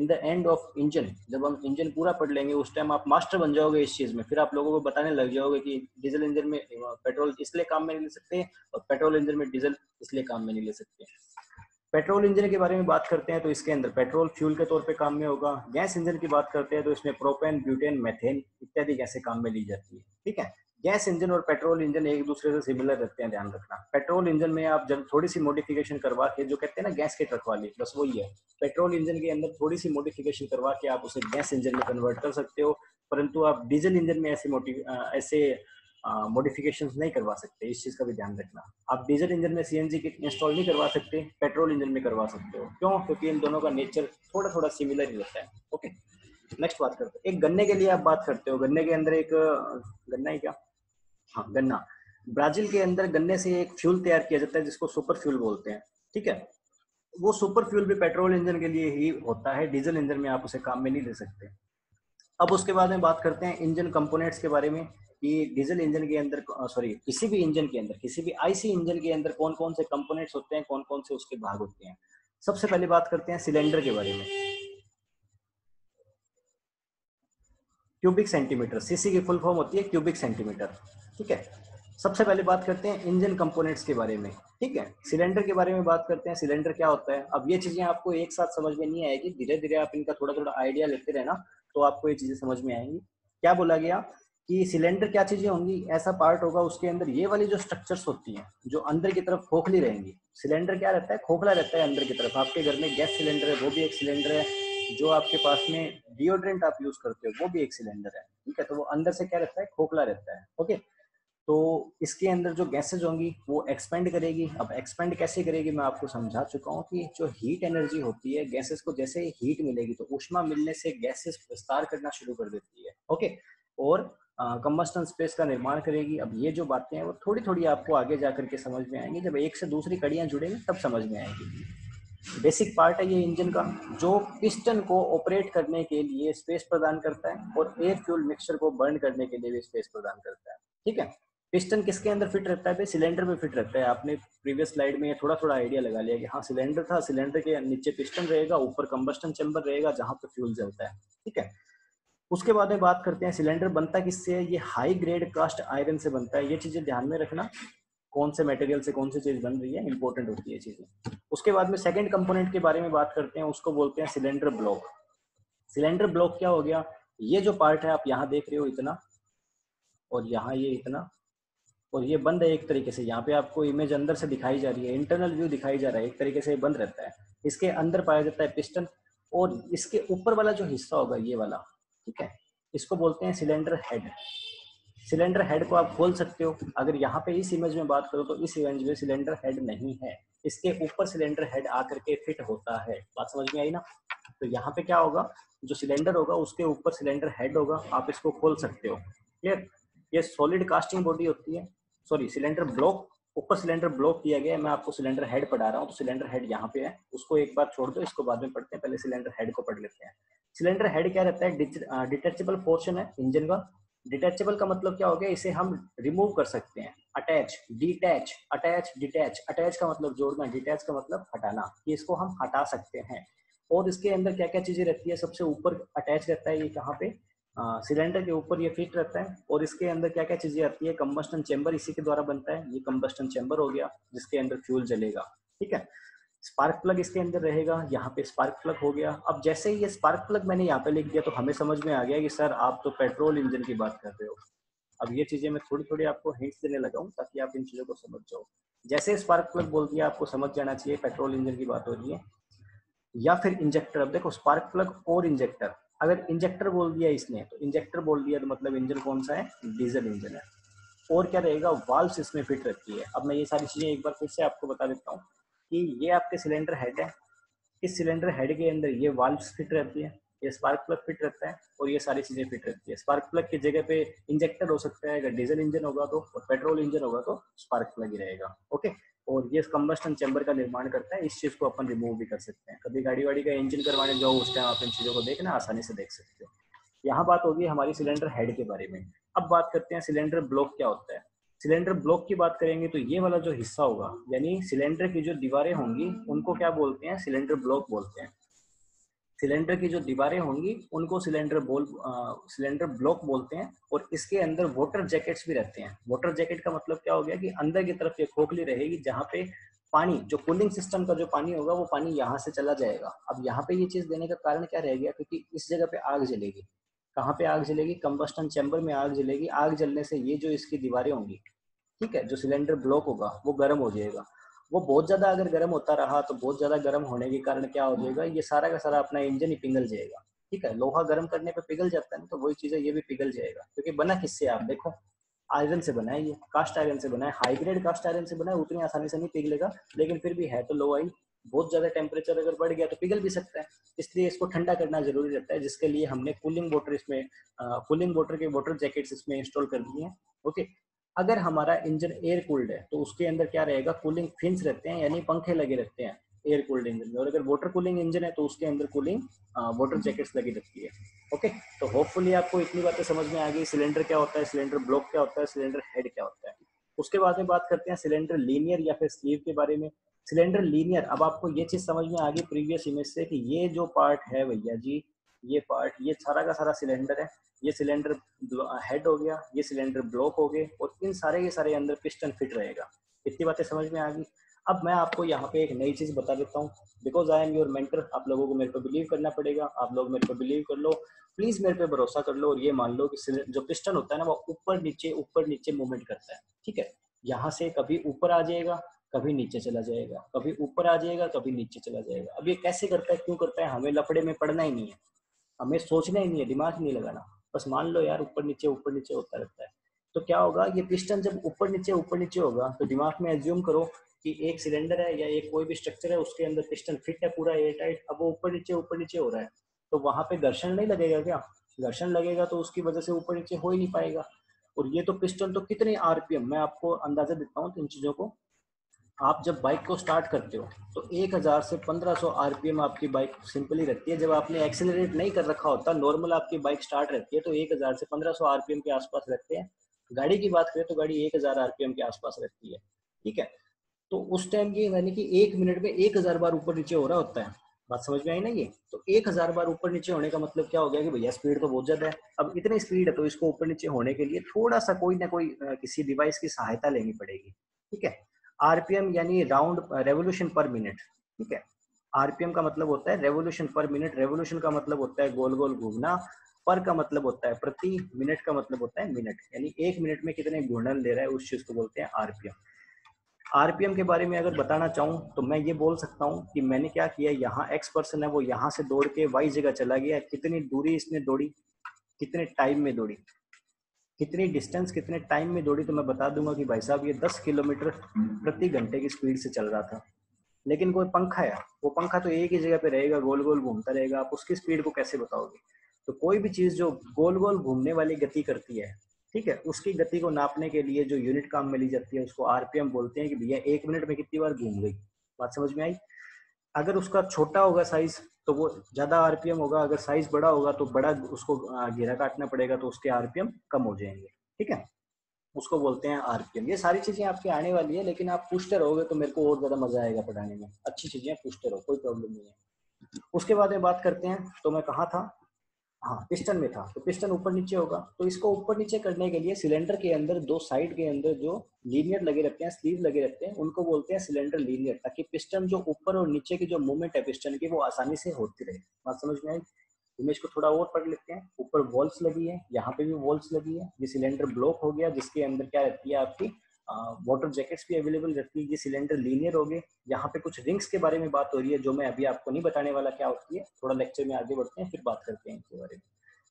the end of engine, जब हम इंजन पूरा पढ़ लेंगे उस टाइम आप मास्टर बन जाओगे इस चीज में। फिर आप लोगों को बताने लग जाओगे कि डीजल इंजन में पेट्रोल इसलिए काम में नहीं ले सकते और पेट्रोल इंजन में डीजल इसलिए काम में नहीं ले सकते। पेट्रोल इंजन के बारे में बात करते हैं तो इसके अंदर पेट्रोल फ्यूल के तौर पे काम में होगा। गैस इंजन की बात करते हैं तो इसमें प्रोपेन, ब्यूटेन, मेथेन इत्यादि गैसें काम में ली जाती है, ठीक है। गैस इंजन और पेट्रोल इंजन एक दूसरे से सिमिलर रहते हैं, ध्यान रखना। पेट्रोल इंजन में आप जब थोड़ी सी मॉडिफिकेशन करवा के, जो कहते हैं ना गैस के ट्रक वाली, बस वही है। पेट्रोल इंजन के अंदर थोड़ी सी मॉडिफिकेशन करवा के आप उसे गैस इंजन में कन्वर्ट कर सकते हो। परंतु आप डीजल इंजन में ऐसे मॉडिफिकेशंस नहीं करवा सकते। इस चीज का भी ध्यान रखना। आप डीजल इंजन में सीएनजी किट इंस्टॉल नहीं करवा सकते, पेट्रोल इंजन में करवा सकते हो। क्यों? क्योंकि इन दोनों का नेचर थोड़ा थोड़ा सिमिलर ही रहता है। ओके, नेक्स्ट बात करते हैं। एक गन्ने के लिए आप बात करते हो, गन्ने के अंदर एक गन्ना ही क्या, हाँ गन्ना, ब्राजील के अंदर गन्ने से एक फ्यूल तैयार किया जाता है जिसको सुपर फ्यूल बोलते हैं। ठीक है, वो सुपर फ्यूल भी पेट्रोल इंजन के लिए ही होता है, डीजल इंजन में आप उसे काम में नहीं ले सकते। अब उसके बाद में बात करते हैं इंजन कंपोनेंट्स के बारे में कि डीजल इंजन के अंदर, सॉरी किसी भी इंजन के अंदर, किसी भी आईसी इंजन के अंदर कौन कौन से कंपोनेंट्स होते हैं, कौन कौन से उसके भाग होते हैं। सबसे पहले बात करते हैं सिलेंडर के बारे में। क्यूबिक सेंटीमीटर, सीसी की फुल फॉर्म होती है क्यूबिक सेंटीमीटर। ठीक है, सबसे पहले बात करते हैं इंजन कंपोनेंट्स के बारे में। ठीक है, सिलेंडर के बारे में बात करते हैं, सिलेंडर क्या होता है। अब ये चीजें आपको एक साथ समझ में नहीं आएगी, धीरे धीरे आप इनका थोड़ा थोड़ा आइडिया लेते रहना तो आपको ये चीजें समझ में आएंगी। क्या बोला गया कि सिलेंडर क्या चीजें होंगी, ऐसा पार्ट होगा उसके अंदर ये वाली जो स्ट्रक्चर्स होती हैं जो अंदर की तरफ खोखली रहेंगी। सिलेंडर क्या रहता है, खोखला रहता है अंदर की तरफ। आपके घर में गैस सिलेंडर है वो भी एक सिलेंडर है, जो आपके पास में डिओड्रेंट आप यूज करते हो वो भी एक सिलेंडर है। ठीक है, तो वो अंदर से क्या रहता है, खोखला रहता है। ओके, तो इसके अंदर जो गैसेज होंगी वो एक्सपेंड करेगी। अब एक्सपेंड कैसे करेगी मैं आपको समझा चुका हूँ कि जो हीट एनर्जी होती है, गैसेस को जैसे हीट मिलेगी तो ऊष्मा मिलने से गैसेस विस्तार करना शुरू कर देती है। ओके, और कंबस्टन स्पेस का निर्माण करेगी। अब ये जो बातें हैं वो थोड़ी थोड़ी आपको आगे जाकर के समझ में आएंगी, जब एक से दूसरी कड़ियां जुड़ेंगी तब समझ में आएगी। बेसिक पार्ट है ये इंजन का, जो पिस्टन को ऑपरेट करने के लिए स्पेस प्रदान करता है और एयर फ्यूल मिक्सचर को बर्न करने के लिए भी स्पेस प्रदान करता है। ठीक है, पिस्टन किसके अंदर फिट रहता है भाई, सिलेंडर में फिट रहता है। आपने प्रीवियस स्लाइड में थोड़ा थोड़ा आइडिया लगा लिया कि हाँ सिलेंडर था, सिलेंडर के नीचे पिस्टन रहेगा, ऊपर कंबस्टन चैम्बर रहेगा जहां पे फ्यूल जलता है। ठीक है, उसके बाद में बात करते हैं सिलेंडर बनता किससे है। ये हाई ग्रेड कास्ट आयरन से बनता है। ये चीजें ध्यान में रखना, कौन से मटेरियल से कौन सी चीज बन रही है, इंपॉर्टेंट होती है चीजें। उसके बाद में सेकंड कंपोनेंट के बारे में बात करते हैं, उसको बोलते हैं सिलेंडर ब्लॉक। सिलेंडर ब्लॉक क्या हो गया, ये जो पार्ट है आप यहाँ देख रहे हो इतना, और यहाँ ये इतना, और ये बंद है एक तरीके से। यहाँ पे आपको इमेज अंदर से दिखाई जा रही है, इंटरनल व्यू दिखाई जा रहा है, एक तरीके से बंद रहता है। इसके अंदर पाया जाता है पिस्टन, और इसके ऊपर वाला जो हिस्सा होगा ये वाला, ठीक है, इसको बोलते हैं सिलेंडर हेड। सिलेंडर हेड को आप खोल सकते हो। अगर यहाँ पे इस इमेज में बात करो तो इस इमेज में सिलेंडर हेड नहीं है, इसके ऊपर सिलेंडर हेड आकर के फिट होता है। बात समझ में आई ना? तो यहाँ पे क्या होगा, जो सिलेंडर होगा उसके ऊपर सिलेंडर हेड होगा, आप इसको खोल सकते हो। क्लियर? ये सॉलिड कास्टिंग बॉडी होती है, सॉरी सिलेंडर ब्लॉक, ऊपर सिलेंडर ब्लॉक दिया गया है। मैं आपको सिलेंडर हेड पढ़ा रहा हूँ, तो सिलेंडर हेड यहाँ पे है, उसको एक बार छोड़ दो, इसको बाद में पढ़ते हैं, पहले सिलेंडर हेड को पढ़ लेते हैं। सिलेंडर हेड क्या रहता है, डिटैचेबल पोर्शन है इंजन का। डिटैचेबल का मतलब क्या हो गया, इसे हम रिमूव कर सकते हैं। Attach, detach, attach, detach. Attach का मतलब जोड़ना, डिटैच का मतलब हटाना, कि इसको हम हटा सकते हैं। और इसके अंदर क्या क्या चीजें रहती है, सबसे ऊपर अटैच रहता है ये कहाँ पे, सिलेंडर के ऊपर ये फिट रहता है। और इसके अंदर क्या क्या चीजें आती है, कंबस्टन चेंबर इसी के द्वारा बनता है, ये कंबस्टन चेंबर हो गया जिसके अंदर फ्यूल जलेगा। ठीक है, स्पार्क प्लग इसके अंदर रहेगा, यहाँ पे स्पार्क प्लग हो गया। अब जैसे ही ये स्पार्क प्लग मैंने यहाँ पे लिख दिया तो हमें समझ में आ गया कि सर आप तो पेट्रोल इंजन की बात कर रहे हो। अब ये चीजें मैं थोड़ी थोड़ी आपको हिंट्स देने लगा हूँ ताकि आप इन चीजों को समझ जाओ। जैसे स्पार्क प्लग बोल दिया आपको समझ जाना चाहिए पेट्रोल इंजन की बात हो रही है। या फिर इंजेक्टर, अब देखो स्पार्क प्लग और इंजेक्टर, अगर इंजेक्टर बोल दिया इसने तो इंजेक्टर बोल दिया तो मतलब इंजन कौन सा है, डीजल इंजन है। और क्या रहेगा, वाल्व्स इसमें फिट रहती है। अब मैं ये सारी चीजें एक बार फिर से आपको बता देता हूँ कि ये आपके सिलेंडर हेड है, इस सिलेंडर हेड के अंदर ये वाल्व्स फिट रहती है, ये स्पार्क प्लग फिट रहता है, और ये सारी चीजें फिट रहती है। स्पार्क प्लग की जगह पे इंजेक्टर हो सकता है, अगर डीजल इंजन होगा तो, और पेट्रोल इंजन होगा तो स्पार्क प्लग ही रहेगा। ओके, और ये कंबस्टन चैम्बर का निर्माण करता है। इस चीज को अपन रिमूव भी कर सकते हैं, कभी गाड़ी वाड़ी का इंजन करवाने जाओ उस टाइम आप इन चीजों को देखना, आसानी से देख सकते हो। यहाँ बात होगी हमारी सिलेंडर हेड के बारे में। अब बात करते हैं सिलेंडर ब्लॉक क्या होता है। सिलेंडर ब्लॉक की बात करेंगे तो ये वाला जो हिस्सा होगा, यानी सिलेंडर की जो दीवारें होंगी उनको क्या बोलते हैं, सिलेंडर ब्लॉक बोलते हैं। सिलेंडर की जो दीवारें होंगी उनको सिलेंडर ब्लॉक बोलते हैं। और इसके अंदर वाटर जैकेट्स भी रहते हैं। वाटर जैकेट का मतलब क्या हो गया कि अंदर की तरफ ये खोखली रहेगी जहाँ पे पानी, जो कूलिंग सिस्टम का जो पानी होगा वो पानी यहाँ से चला जाएगा। अब यहाँ पे ये चीज देने का कारण क्या रह गया, क्योंकि इस जगह पे आग जलेगी। कहाँ पे आग जलेगी, कंबस्टन चैम्बर में आग जलेगी। आग जलने से ये जो इसकी दीवारें होंगी, ठीक है, जो सिलेंडर ब्लॉक होगा वो गर्म हो जाएगा। वो बहुत ज्यादा अगर गर्म होता रहा तो बहुत ज्यादा गर्म होने के कारण क्या हो जाएगा, ये सारा का सारा अपना इंजन ही पिघल जाएगा। ठीक है, लोहा गर्म करने पे पिघल जाता है ना, तो वही चीज है, ये भी पिघल जाएगा, क्योंकि बना किससे आप देखो, आयरन से बना है, ये कास्ट आयरन से बना है, हाई ग्रेड कास्ट आयरन से बना है, उतनी आसानी से नहीं पिघलेगा, लेकिन फिर भी है तो लोहा ही। बहुत ज्यादा टेम्परेचर अगर बढ़ गया तो पिघल भी सकता है, इसलिए इसको ठंडा करना जरूरी रहता है, जिसके लिए हमने कूलिंग वाटर इसमें कूलिंग वाटर के वाटर जैकेट्स इसमें इंस्टॉल कर दिए हैं। ओके, अगर हमारा इंजन एयर कूल्ड है तो उसके अंदर क्या रहेगा, कूलिंग फिन्स रहते हैं, यानी पंखे लगे रहते हैं एयर कूल्ड इंजन में, और अगर वाटर कूलिंग इंजन है तो उसके अंदर कूलिंग वाटर जैकेट्स लगी रहती है। ओके, तो होपफुली आपको इतनी बातें समझ में आ गई, सिलेंडर क्या होता है, सिलेंडर ब्लॉक क्या होता है, सिलेंडर हेड क्या होता है। उसके बाद में बात करते हैं सिलेंडर लीनियर या फिर स्लीव के बारे में। सिलेंडर लीनियर, अब आपको ये चीज समझ में आ गई प्रीवियस इमेज से कि ये जो पार्ट है भैया जी, ये पार्ट, ये सारा का सारा सिलेंडर है, ये सिलेंडर हेड हो गया, ये सिलेंडर ब्लॉक हो गए, और इन सारे के सारे अंदर पिस्टन फिट रहेगा। इतनी बातें समझ में आ गई। अब मैं आपको यहाँ पे एक नई चीज बता देता हूँ, because I am your mentor, आप लोगों को मेरे पे बिलीव करना पड़ेगा, आप लोग मेरे पे बिलीव कर लो, प्लीज मेरे पे भरोसा कर लो, और ये मान लो कि जो पिस्टन होता है ना, वो ऊपर नीचे मूवमेंट करता है। ठीक है, यहाँ से कभी ऊपर आ जाएगा, कभी नीचे चला जाएगा, कभी ऊपर आ जाएगा, कभी नीचे चला जाएगा। अब ये कैसे करता है, क्यों करता है, हमें लफड़े में पड़ना ही नहीं है, हमें सोचना ही नहीं है, दिमाग नहीं लगाना, बस मान लो यार ऊपर नीचे होता रहता है। तो क्या होगा, ये पिस्टन जब ऊपर नीचे होगा, तो दिमाग में एज्यूम करो कि एक सिलेंडर है या एक कोई भी स्ट्रक्चर है, उसके अंदर पिस्टन फिट है पूरा एयर टाइट, अब वो ऊपर नीचे हो रहा है, तो वहां पे घर्षण नहीं लगेगा क्या, घर्षण लगेगा तो उसकी वजह से ऊपर नीचे हो ही नहीं पाएगा। और ये तो पिस्टन तो कितने आरपीएम, मैं आपको अंदाजा देता हूँ इन चीजों को। आप जब बाइक को स्टार्ट करते हो तो 1000 से 1500 आरपीएम आपकी बाइक सिंपली रहती है, जब आपने एक्सेलरेट नहीं कर रखा होता, नॉर्मल आपकी बाइक स्टार्ट रहती है तो 1000 से 1500 आरपीएम के आसपास रहते हैं। गाड़ी की बात करें तो गाड़ी 1000 आरपीएम के आसपास रहती है। ठीक है, तो उस टाइम की यानी कि 1 मिनट में 1000 बार ऊपर नीचे हो रहा होता है। बात समझ में आई ना ये, तो 1000 बार ऊपर नीचे होने का मतलब क्या हो गया कि भैया स्पीड तो बहुत ज्यादा है। अब इतनी स्पीड है तो इसको ऊपर नीचे होने के लिए थोड़ा सा कोई ना कोई किसी डिवाइस की सहायता लेनी पड़ेगी। ठीक है, आरपीएम यानी राउंड रेवोल्यूशन पर मिनट। ठीक है, आरपीएम का मतलब होता है रेवोल्यूशन पर मिनट, रेवोल्यूशन का मतलब होता है गोल गोल घूमना, पर का मतलब होता है प्रति, मिनट का मतलब होता है मिनट, यानी 1 मिनट में कितने घूर्णन ले रहा है उस चीज को बोलते हैं आरपीएम। आरपीएम के बारे में अगर बताना चाहूँ तो मैं ये बोल सकता हूँ कि मैंने क्या किया, यहाँ एक्स पर्सन है वो यहाँ से दौड़ के वाई जगह चला गया, कितनी दूरी इसने दौड़ी, कितने टाइम में दौड़ी, कितनी डिस्टेंस कितने टाइम में दौड़ी, तो मैं बता दूंगा कि भाई साहब ये 10 किलोमीटर प्रति घंटे की स्पीड से चल रहा था। लेकिन कोई पंखा है, वो पंखा तो एक ही जगह पे रहेगा, गोल गोल घूमता रहेगा, आप उसकी स्पीड को कैसे बताओगे। तो कोई भी चीज जो गोल गोल घूमने वाली गति करती है, ठीक है, उसकी गति को नापने के लिए जो यूनिट काम में ली जाती है उसको आरपीएम बोलते हैं, कि भैया 1 मिनट में कितनी बार घूम गई। बात समझ में आई। अगर उसका छोटा होगा साइज तो वो ज्यादा आरपीएम होगा, अगर साइज बड़ा होगा तो बड़ा उसको घेरा काटना पड़ेगा तो उसके आरपीएम कम हो जाएंगे। ठीक है, उसको बोलते हैं आरपीएम। ये सारी चीजें आपकी आने वाली है, लेकिन आप पूछते रहोगे तो मेरे को और ज्यादा मजा आएगा पढ़ाने में। अच्छी चीजें पूछते रहो, कोई प्रॉब्लम नहीं है। उसके बाद में बात करते हैं, तो मैं कहाँ था, हाँ पिस्टन में था। तो पिस्टन ऊपर नीचे होगा, तो इसको ऊपर नीचे करने के लिए सिलेंडर के अंदर दो साइड के अंदर जो लीनियर लगे रहते हैं, स्लीव लगे रहते हैं, उनको बोलते हैं सिलेंडर लीनियर, ताकि पिस्टन जो ऊपर और नीचे की जो मूवमेंट है पिस्टन की वो आसानी से होती रहे। बात समझ में आई। इमेज को थोड़ा और पढ़ लेते हैं। ऊपर वॉल्स लगी है, यहाँ पे भी वॉल्स लगी है, ये सिलेंडर ब्लॉक हो गया जिसके अंदर क्या रहती है आपकी वाटर जैकेट्स भी अवेलेबल रहती है। ये सिलेंडर लीनियर हो गए। यहाँ पे कुछ रिंग्स के बारे में बात हो रही है जो मैं अभी आपको नहीं बताने वाला क्या होती है, थोड़ा लेक्चर में आगे बढ़ते हैं फिर बात करते हैं इनके बारे में।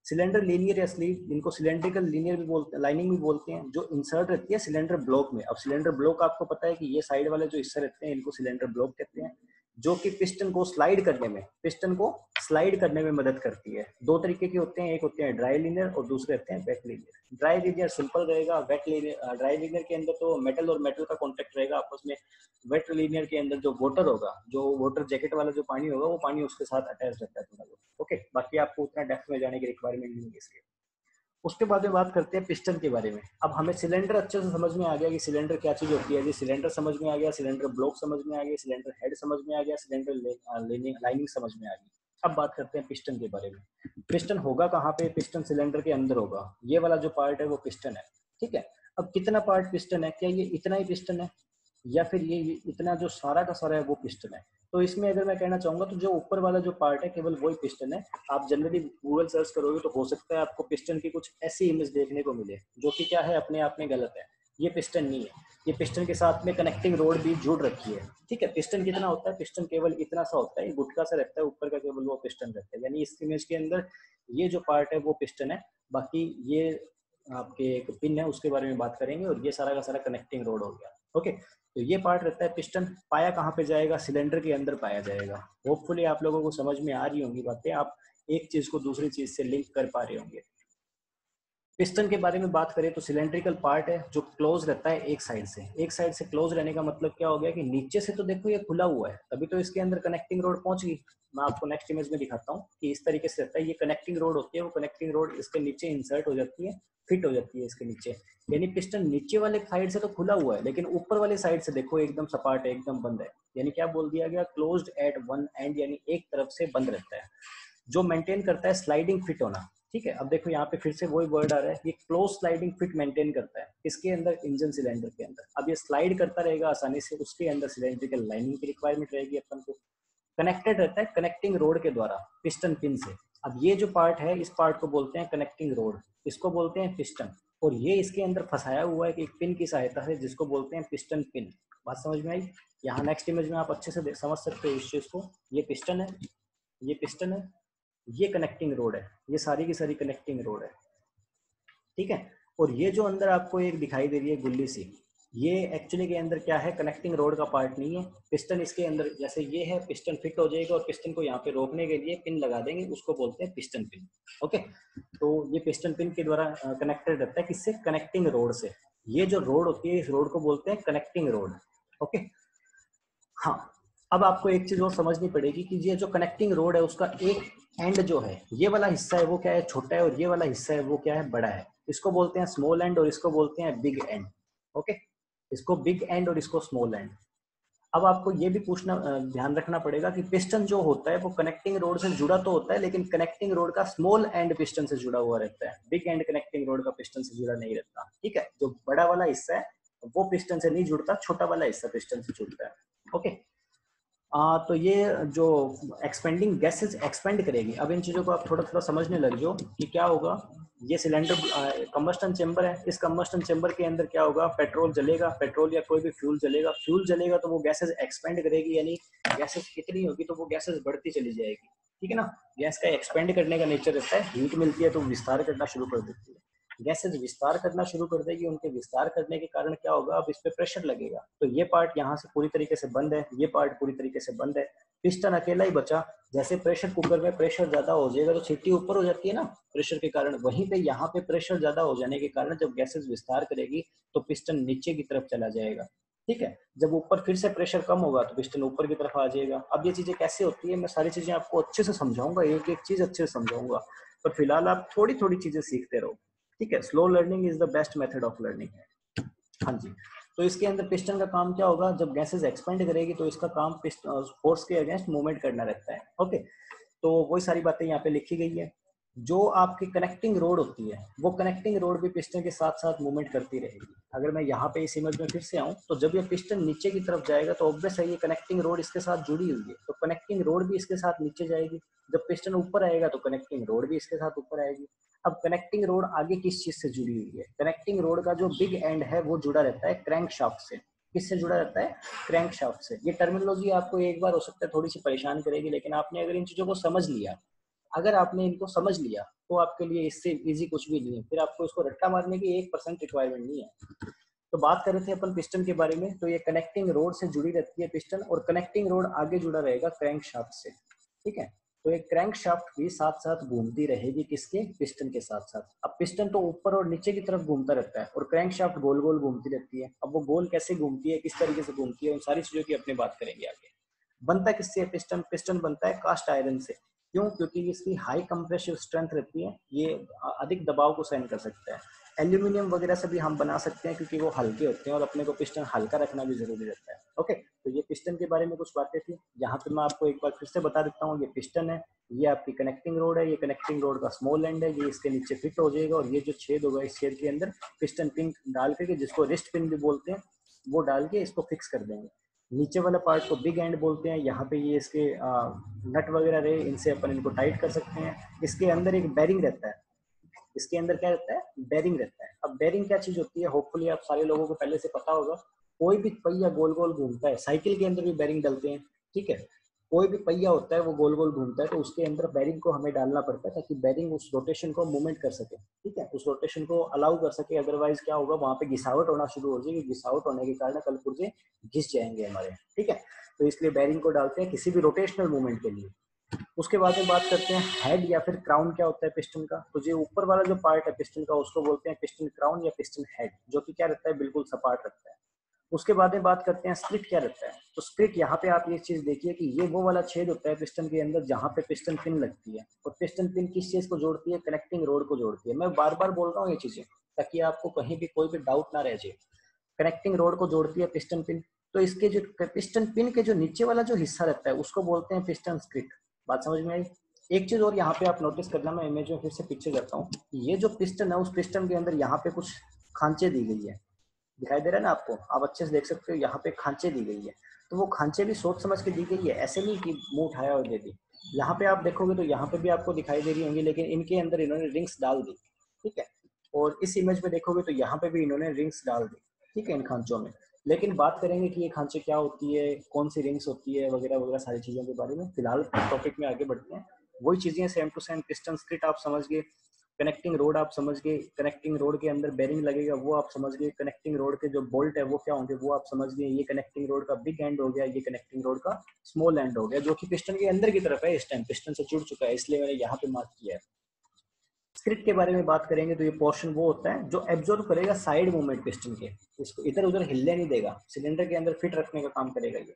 सिलेंडर लीनियर या स्लीव, इनको सिलेंड्रिकल लीनियर भी बोलते हैं, लाइनिंग भी बोलते हैं, जो इंसर्ट रहती है सिलेंडर ब्लॉक में। अब सिलेंडर ब्लॉक आपको पता है कि ये साइड वाले जो हिस्से रहते हैं इनको सिलेंडर ब्लॉक कहते हैं, जो कि पिस्टन को स्लाइड करने में, पिस्टन को स्लाइड करने में मदद करती है। दो तरीके के होते हैं, एक होते हैं ड्राई लीनियर और दूसरे होते हैं wet linear. Dry linear simple रहेगा, वेट लीनियर, ड्राई लीनियर के अंदर तो मेटल और मेटल का कॉन्टेक्ट रहेगा आपस में। वेट लीनियर के अंदर जो वाटर होगा, जो वाटर जैकेट वाला जो पानी होगा, वो पानी उसके साथ अटैच रहता है थोड़ा बहुत। ओके, बाकी आपको उतना डेप्थ में जाने की रिक्वायरमेंट नहीं है इसलिए। उसके बाद में बात करते हैं पिस्टन के बारे में। अब हमें सिलेंडर अच्छे से समझ में आ गया कि सिलेंडर क्या चीज होती है, जी सिलेंडर समझ में आ गया, सिलेंडर ब्लॉक समझ में आ गया, सिलेंडर हेड समझ में आ गया, सिलेंडर लाइनिंग समझ में आ गई। अब बात करते हैं पिस्टन के बारे में। पिस्टन होगा कहाँ पे, पिस्टन सिलेंडर के अंदर होगा। ये वाला जो पार्ट है वो पिस्टन है। ठीक है, अब कितना पार्ट पिस्टन है, क्या ये इतना ही पिस्टन है या फिर ये इतना जो सारा का सारा है वो पिस्टन है। तो इसमें अगर मैं कहना चाहूंगा तो जो ऊपर वाला जो पार्ट है केवल वही पिस्टन है। आप जनरली गूगल सर्च करोगे तो हो सकता है आपको पिस्टन की कुछ ऐसी इमेज देखने को मिले जो कि क्या है, अपने आप में गलत है। ये पिस्टन नहीं है, ये पिस्टन के साथ में कनेक्टिंग रोड भी जुड़ रखी है। ठीक है, पिस्टन कितना होता है, पिस्टन केवल इतना सा होता है, गुटका सा रहता है ऊपर का, केवल वो पिस्टन रहता है। यानी इस इमेज के अंदर ये जो पार्ट है वो पिस्टन है, बाकी ये आपके एक पिन है उसके बारे में बात करेंगे, और ये सारा का सारा कनेक्टिंग रोड हो गया। ओके, तो ये पार्ट रहता है पिस्टन। पाया कहाँ पे जाएगा, सिलेंडर के अंदर पाया जाएगा। होपफुली आप लोगों को समझ में आ रही होंगी बातें, आप एक चीज को दूसरी चीज से लिंक कर पा रहे होंगे। पिस्टन के बारे में बात करें तो सिलेंड्रिकल पार्ट है जो क्लोज रहता है एक साइड से। एक साइड से क्लोज रहने का मतलब क्या हो गया कि नीचे से तो देखो ये खुला हुआ है, तभी तो इसके अंदर कनेक्टिंग रोड पहुंच गई। मैं आपको नेक्स्ट इमेज में दिखाता हूँ कि इस तरीके से रहता है। ये कनेक्टिंग रोड होती है, वो कनेक्टिंग रोड इसके नीचे इंसर्ट हो जाती है, फिट हो जाती है इसके नीचे। यानी पिस्टन नीचे वाले साइड से तो खुला हुआ है, लेकिन ऊपर वाले साइड से देखो एकदम सपाट है, एकदम बंद है। यानी क्या बोल दिया गया, क्लोज्ड एट वन एंड, यानी एक तरफ से बंद रहता है, जो मेंटेन करता है स्लाइडिंग फिट होना। ठीक है, अब देखो यहाँ पे फिर से वही वर्ड आ रहा है, ये क्लोज स्लाइडिंग फिट मेंटेन करता है इसके अंदर, इंजन सिलेंडर के अंदर। अब ये स्लाइड करता रहेगा आसानी से, उसके अंदर सिलेंड्रिकल लाइनिंग की रिक्वायरमेंट रहेगी अपन को। कनेक्टेड रहता है कनेक्टिंग रोड के द्वारा पिस्टन पिन से। अब ये जो पार्ट है, इस पार्ट को बोलते हैं कनेक्टिंग रोड, इसको बोलते हैं पिस्टन, और ये इसके अंदर फंसाया हुआ है एक पिन की सहायता से, जिसको बोलते हैं पिस्टन पिन। बात समझ में आई? यहाँ नेक्स्ट इमेज में आप अच्छे से समझ सकते हो इस चीज को। ये पिस्टन है, ये पिस्टन है, ये कनेक्टिंग रोड है, ये सारी की सारी कनेक्टिंग रोड है। ठीक है, और ये जो अंदर आपको एक दिखाई दे रही है गुल्ली सी, ये एक्चुअली के अंदर क्या है, कनेक्टिंग रोड का पार्ट नहीं है। पिस्टन इसके अंदर, जैसे ये है, पिस्टन फिट हो जाएगा और पिस्टन को यहाँ पे रोकने के लिए पिन लगा देंगे, उसको बोलते हैं पिस्टन पिन। ओके, तो ये पिस्टन पिन के द्वारा कनेक्टेड रहता है, किससे, कनेक्टिंग रोड से। ये जो रोड होती है, इस रोड को बोलते हैं कनेक्टिंग रोड। ओके, हाँ, अब आपको एक चीज और समझनी पड़ेगी कि ये जो कनेक्टिंग रोड है उसका एक एंड जो है, ये वाला हिस्सा है वो क्या है, छोटा है, और ये वाला हिस्सा है वो क्या है, बड़ा है। इसको बोलते हैं स्मॉल एंड और इसको बोलते हैं बिग एंड। ओके, इसको बिग एंड और इसको स्मॉल एंड। अब आपको ये भी पूछना, ध्यान रखना पड़ेगा कि पिस्टन जो होता है वो कनेक्टिंग रोड से जुड़ा तो होता है, लेकिन कनेक्टिंग रोड का स्मॉल एंड पिस्टन से जुड़ा हुआ रहता है, बिग एंड कनेक्टिंग रोड का पिस्टन से जुड़ा नहीं रहता। ठीक है, जो बड़ा वाला हिस्सा है वो पिस्टन से नहीं जुड़ता, छोटा वाला हिस्सा पिस्टन से जुड़ता है। ओके, तो ये जो एक्सपेंडिंग गैसेस एक्सपेंड करेगी, अब इन चीज़ों को आप थोड़ा थोड़ा समझने लग जाओ कि क्या होगा। ये सिलेंडर कंबस्टन चेंबर है, इस कंबस्टन चेंबर के अंदर क्या होगा, पेट्रोल जलेगा, पेट्रोल या कोई भी फ्यूल जलेगा। फ्यूल जलेगा तो वो गैसेस एक्सपेंड करेगी, यानी गैसेस कितनी होगी तो वो गैसेस बढ़ती चली जाएगी। ठीक है ना, गैस का एक्सपेंड करने का नेचर रहता है, हीट मिलती है तो विस्तार करना शुरू कर देती है। गैसेज विस्तार करना शुरू कर देगी, उनके विस्तार करने के कारण क्या होगा, अब इस पे प्रेशर लगेगा, तो ये पार्ट यहाँ से पूरी तरीके से बंद है, ये पार्ट पूरी तरीके से बंद है, पिस्टन अकेला ही बचा। जैसे प्रेशर कुकर में प्रेशर ज्यादा हो जाएगा तो सीटी ऊपर हो जाती है ना प्रेशर के कारण, वहीं पे यहाँ पे प्रेशर ज्यादा हो जाने के कारण जब गैसेज विस्तार करेगी तो पिस्टन नीचे की तरफ चला जाएगा। ठीक है, जब ऊपर फिर से प्रेशर कम होगा तो पिस्टन ऊपर की तरफ आ जाएगा। अब ये चीजें कैसे होती है, मैं सारी चीजें आपको अच्छे से समझाऊंगा, एक एक चीज अच्छे से समझाऊंगा, पर फिलहाल आप थोड़ी थोड़ी चीजें सीखते रहो। ठीक है, slow learning is the best method of learning. हाँ जी, तो इसके अंदर पिस्टन का काम क्या होगा, जब गैसेस एक्सपेंड करेगी तो इसका काम फोर्स के अगेंस्ट मूवमेंट करना रहता है। ओके, तो वही सारी बातें यहाँ पे लिखी गई है। जो आपकी कनेक्टिंग रोड होती है वो कनेक्टिंग रोड भी पिस्टन के साथ साथ मूवमेंट करती रहेगी। अगर मैं यहाँ पे इस इमेज में फिर से आऊँ तो जब ये पिस्टन नीचे की तरफ जाएगा तो ऑब्वियस है ये कनेक्टिंग रोड इसके साथ जुड़ी हुई है, तो कनेक्टिंग रोड भी इसके साथ नीचे जाएगी। जब पिस्टन ऊपर आएगा तो कनेक्टिंग रोड भी इसके साथ ऊपर आएगी। अब कनेक्टिंग रोड आगे किस चीज से जुड़ी हुई है, कनेक्टिंग रोड का जो बिग एंड है वो जुड़ा रहता है क्रैंक शाफ्ट से। किससे जुड़ा रहता है, क्रैंक शाफ्ट से। ये टर्मिनोलॉजी आपको एक बार हो सकता है थोड़ी सी परेशान करेगी, लेकिन आपने अगर इन चीजों को समझ लिया, अगर आपने इनको समझ लिया तो आपके लिए इससे इजी कुछ भी नहीं है, फिर आपको इसको रट्टा मारने की 1% रिक्वायरमेंट नहीं है। तो बात कर रहे थे अपन पिस्टन के बारे में, तो ये कनेक्टिंग रोड से जुड़ी रहती है पिस्टन, और कनेक्टिंग रोड आगे जुड़ा रहेगा क्रैंक शाफ्ट से। ठीक है, तो एक क्रैंक शाफ्ट भी साथ साथ घूमती रहेगी किसके, पिस्टन के साथ साथ। अब पिस्टन तो ऊपर और नीचे की तरफ घूमता रहता है और क्रैंक शाफ्ट गोल गोल घूमती रहती है। अब वो गोल कैसे घूमती है, किस तरीके से घूमती है, उन सारी चीजों की अपनी बात करेंगे आगे। बनता किससे है पिस्टन, पिस्टन बनता है कास्ट आयरन से। क्यों, क्योंकि इसकी हाई कंप्रेसिव स्ट्रेंथ रहती है, ये अधिक दबाव को सहन कर सकता है। एल्यूमिनियम वगैरह से भी हम बना सकते हैं क्योंकि वो हल्के होते हैं और अपने को पिस्टन हल्का रखना भी जरूरी रहता है। ओके, तो ये पिस्टन के बारे में कुछ बातें थी। यहाँ पे मैं आपको एक बार फिर से बता देता हूँ, ये पिस्टन है, ये आपकी कनेक्टिंग रोड है, ये कनेक्टिंग रोड का स्मॉल एंड है, ये इसके नीचे फिट हो जाएगा, और ये जो छेद होगा इस छेद के अंदर पिस्टन पिन डाल करके, जिसको रिस्ट पिन भी बोलते हैं, वो डाल के इसको फिक्स कर देंगे। नीचे वाला पार्ट को बिग एंड बोलते हैं, यहाँ पे ये इसके नट वगैरह रहे, इनसे अपन इनको टाइट कर सकते हैं। इसके अंदर एक बैरिंग रहता है, इसके अंदर क्या रहता है, बेरिंग रहता है। अब बेरिंग क्या चीज होती है, होपफुली आप सारे लोगों को पहले से पता होगा। कोई भी पहिया गोल गोल घूमता है, साइकिल के अंदर भी बेरिंग डलते हैं, ठीक है। कोई भी पहिया होता है वो गोल गोल घूमता है, तो उसके अंदर बेरिंग को हमें डालना पड़ता है ताकि बेरिंग उस रोटेशन को मूवमेंट कर सके, ठीक है, उस रोटेशन को अलाउ कर सके। अदरवाइज क्या होगा, वहां पे घिसावट होना शुरू हो जाएगी, घिसावट होने के कारण कल पुर्जे घिस जाएंगे हमारे, ठीक है। तो इसलिए बेरिंग को डालते हैं किसी भी रोटेशनल मूवमेंट के लिए। उसके बाद में बात करते हैं हेड या फिर क्राउन क्या होता है पिस्टन का। तो जो ऊपर वाला जो पार्ट है पिस्टन का उसको बोलते हैं पिस्टन क्राउन या पिस्टन हेड, जो कि क्या रहता है, बिल्कुल सपाट रखता है। उसके बाद में बात करते हैं स्प्लिट क्या रहता है। तो स्प्लिट यहाँ पे आप ये चीज देखिए कि ये वो वाला छेद होता है पिस्टन के अंदर जहाँ पे पिस्टन पिन लगती है। और पिस्टन पिन किस चीज को जोड़ती है, कनेक्टिंग रोड को जोड़ती है। मैं बार बार बोल रहा हूँ ये चीजें ताकि आपको कहीं भी कोई भी डाउट ना रह जाए। कनेक्टिंग रोड को जोड़ती है पिस्टन पिन। तो इसके जो पिस्टन पिन के जो नीचे वाला जो हिस्सा रहता है उसको बोलते हैं पिस्टन स्प्लिट। बात समझ में आई। एक चीज और यहाँ पे आप नोटिस करना, मैं इमेज में फिर से पीछे जाता हूँ। ये जो पिस्टन है उस पिस्टन के अंदर यहाँ पे कुछ खांचे दी गई है, दिखाई दे रहा है ना आपको, आप अच्छे से देख सकते हो यहाँ पे खांचे दी गई है। तो वो खांचे भी सोच समझ के दी गई है, ऐसे नहीं कि मुंह उठाया और दे दी। यहाँ पे आप देखोगे तो यहाँ पे भी आपको दिखाई दे रही होंगी, लेकिन इनके अंदर इन्होंने रिंग्स डाल दी, ठीक है। और इस इमेज में देखोगे तो यहाँ पे भी इन्होंने रिंग्स डाल दी, ठीक है, इन खांचों में। लेकिन बात करेंगे कि ये खांचे क्या होती है, कौन सी रिंग्स होती है, वगैरह वगैरह सारी चीजों के बारे में। फिलहाल टॉपिक में आगे बढ़ते हैं। वही चीजें same to same, piston split आप समझ गए, कनेक्टिंग रोड आप समझ गए, कनेक्टिंग रोड के अंदर बेरिंग लगेगा वो आप समझ गए, कनेक्टिंग रोड के जो बोल्ट है वो क्या होंगे वो आप समझ गए। ये कनेक्टिंग रोड का बिग एंड हो गया, ये कनेक्टिंग रोड का स्मॉल एंड हो गया, जो कि पिस्टन के अंदर की तरफ है, इस टाइम पिस्टन से जुड़ चुका है, इसलिए मैंने यहाँ पे मार्क किया है। स्क्रिप्ट के बारे में बात करेंगे तो ये पोर्शन वो होता है जो एब्जॉर्ब करेगा साइड मूवमेंट पिस्टन के, इसको इधर उधर हिलने नहीं देगा, सिलेंडर के अंदर फिट रखने का काम करेगा ये।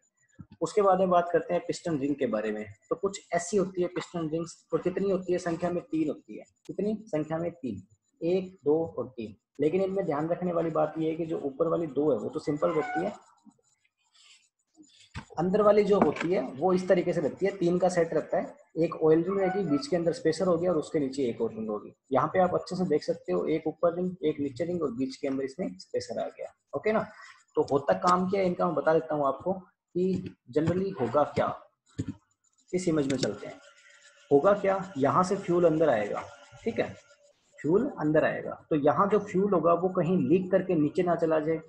उसके बाद में बात करते हैं पिस्टन रिंग के बारे में। तो कुछ ऐसी होती है पिस्टन रिंग्स, और कितनी होती है, संख्या में 3 होती है। कितनी संख्या में 3, 1 2 और 3। लेकिन इनमें ध्यान रखने वाली बात यह है कि जो ऊपर वाली 2 है वो तो सिंपल होती है, अंदर वाली जो होती है वो इस तरीके से लगती है, 3 का सेट रहता है। एक ऑयल रिंग रहेगी, बीच के अंदर स्पेसर हो गया और उसके नीचे एक और रिंग होगी। यहाँ पे आप अच्छे से देख सकते हो, एक ऊपर रिंग एक नीचे रिंग और बीच के अंदर इसमें स्पेसर आ गया, ओके ना। तो होता काम क्या है इनका, मैं बता देता हूँ आपको कि जनरली होगा क्या। इस इमेज में चलते हैं, होगा क्या, यहाँ से फ्यूल अंदर आएगा, ठीक है, फ्यूल अंदर आएगा। तो यहाँ जो फ्यूल होगा वो कहीं लीक करके नीचे ना चला जाए।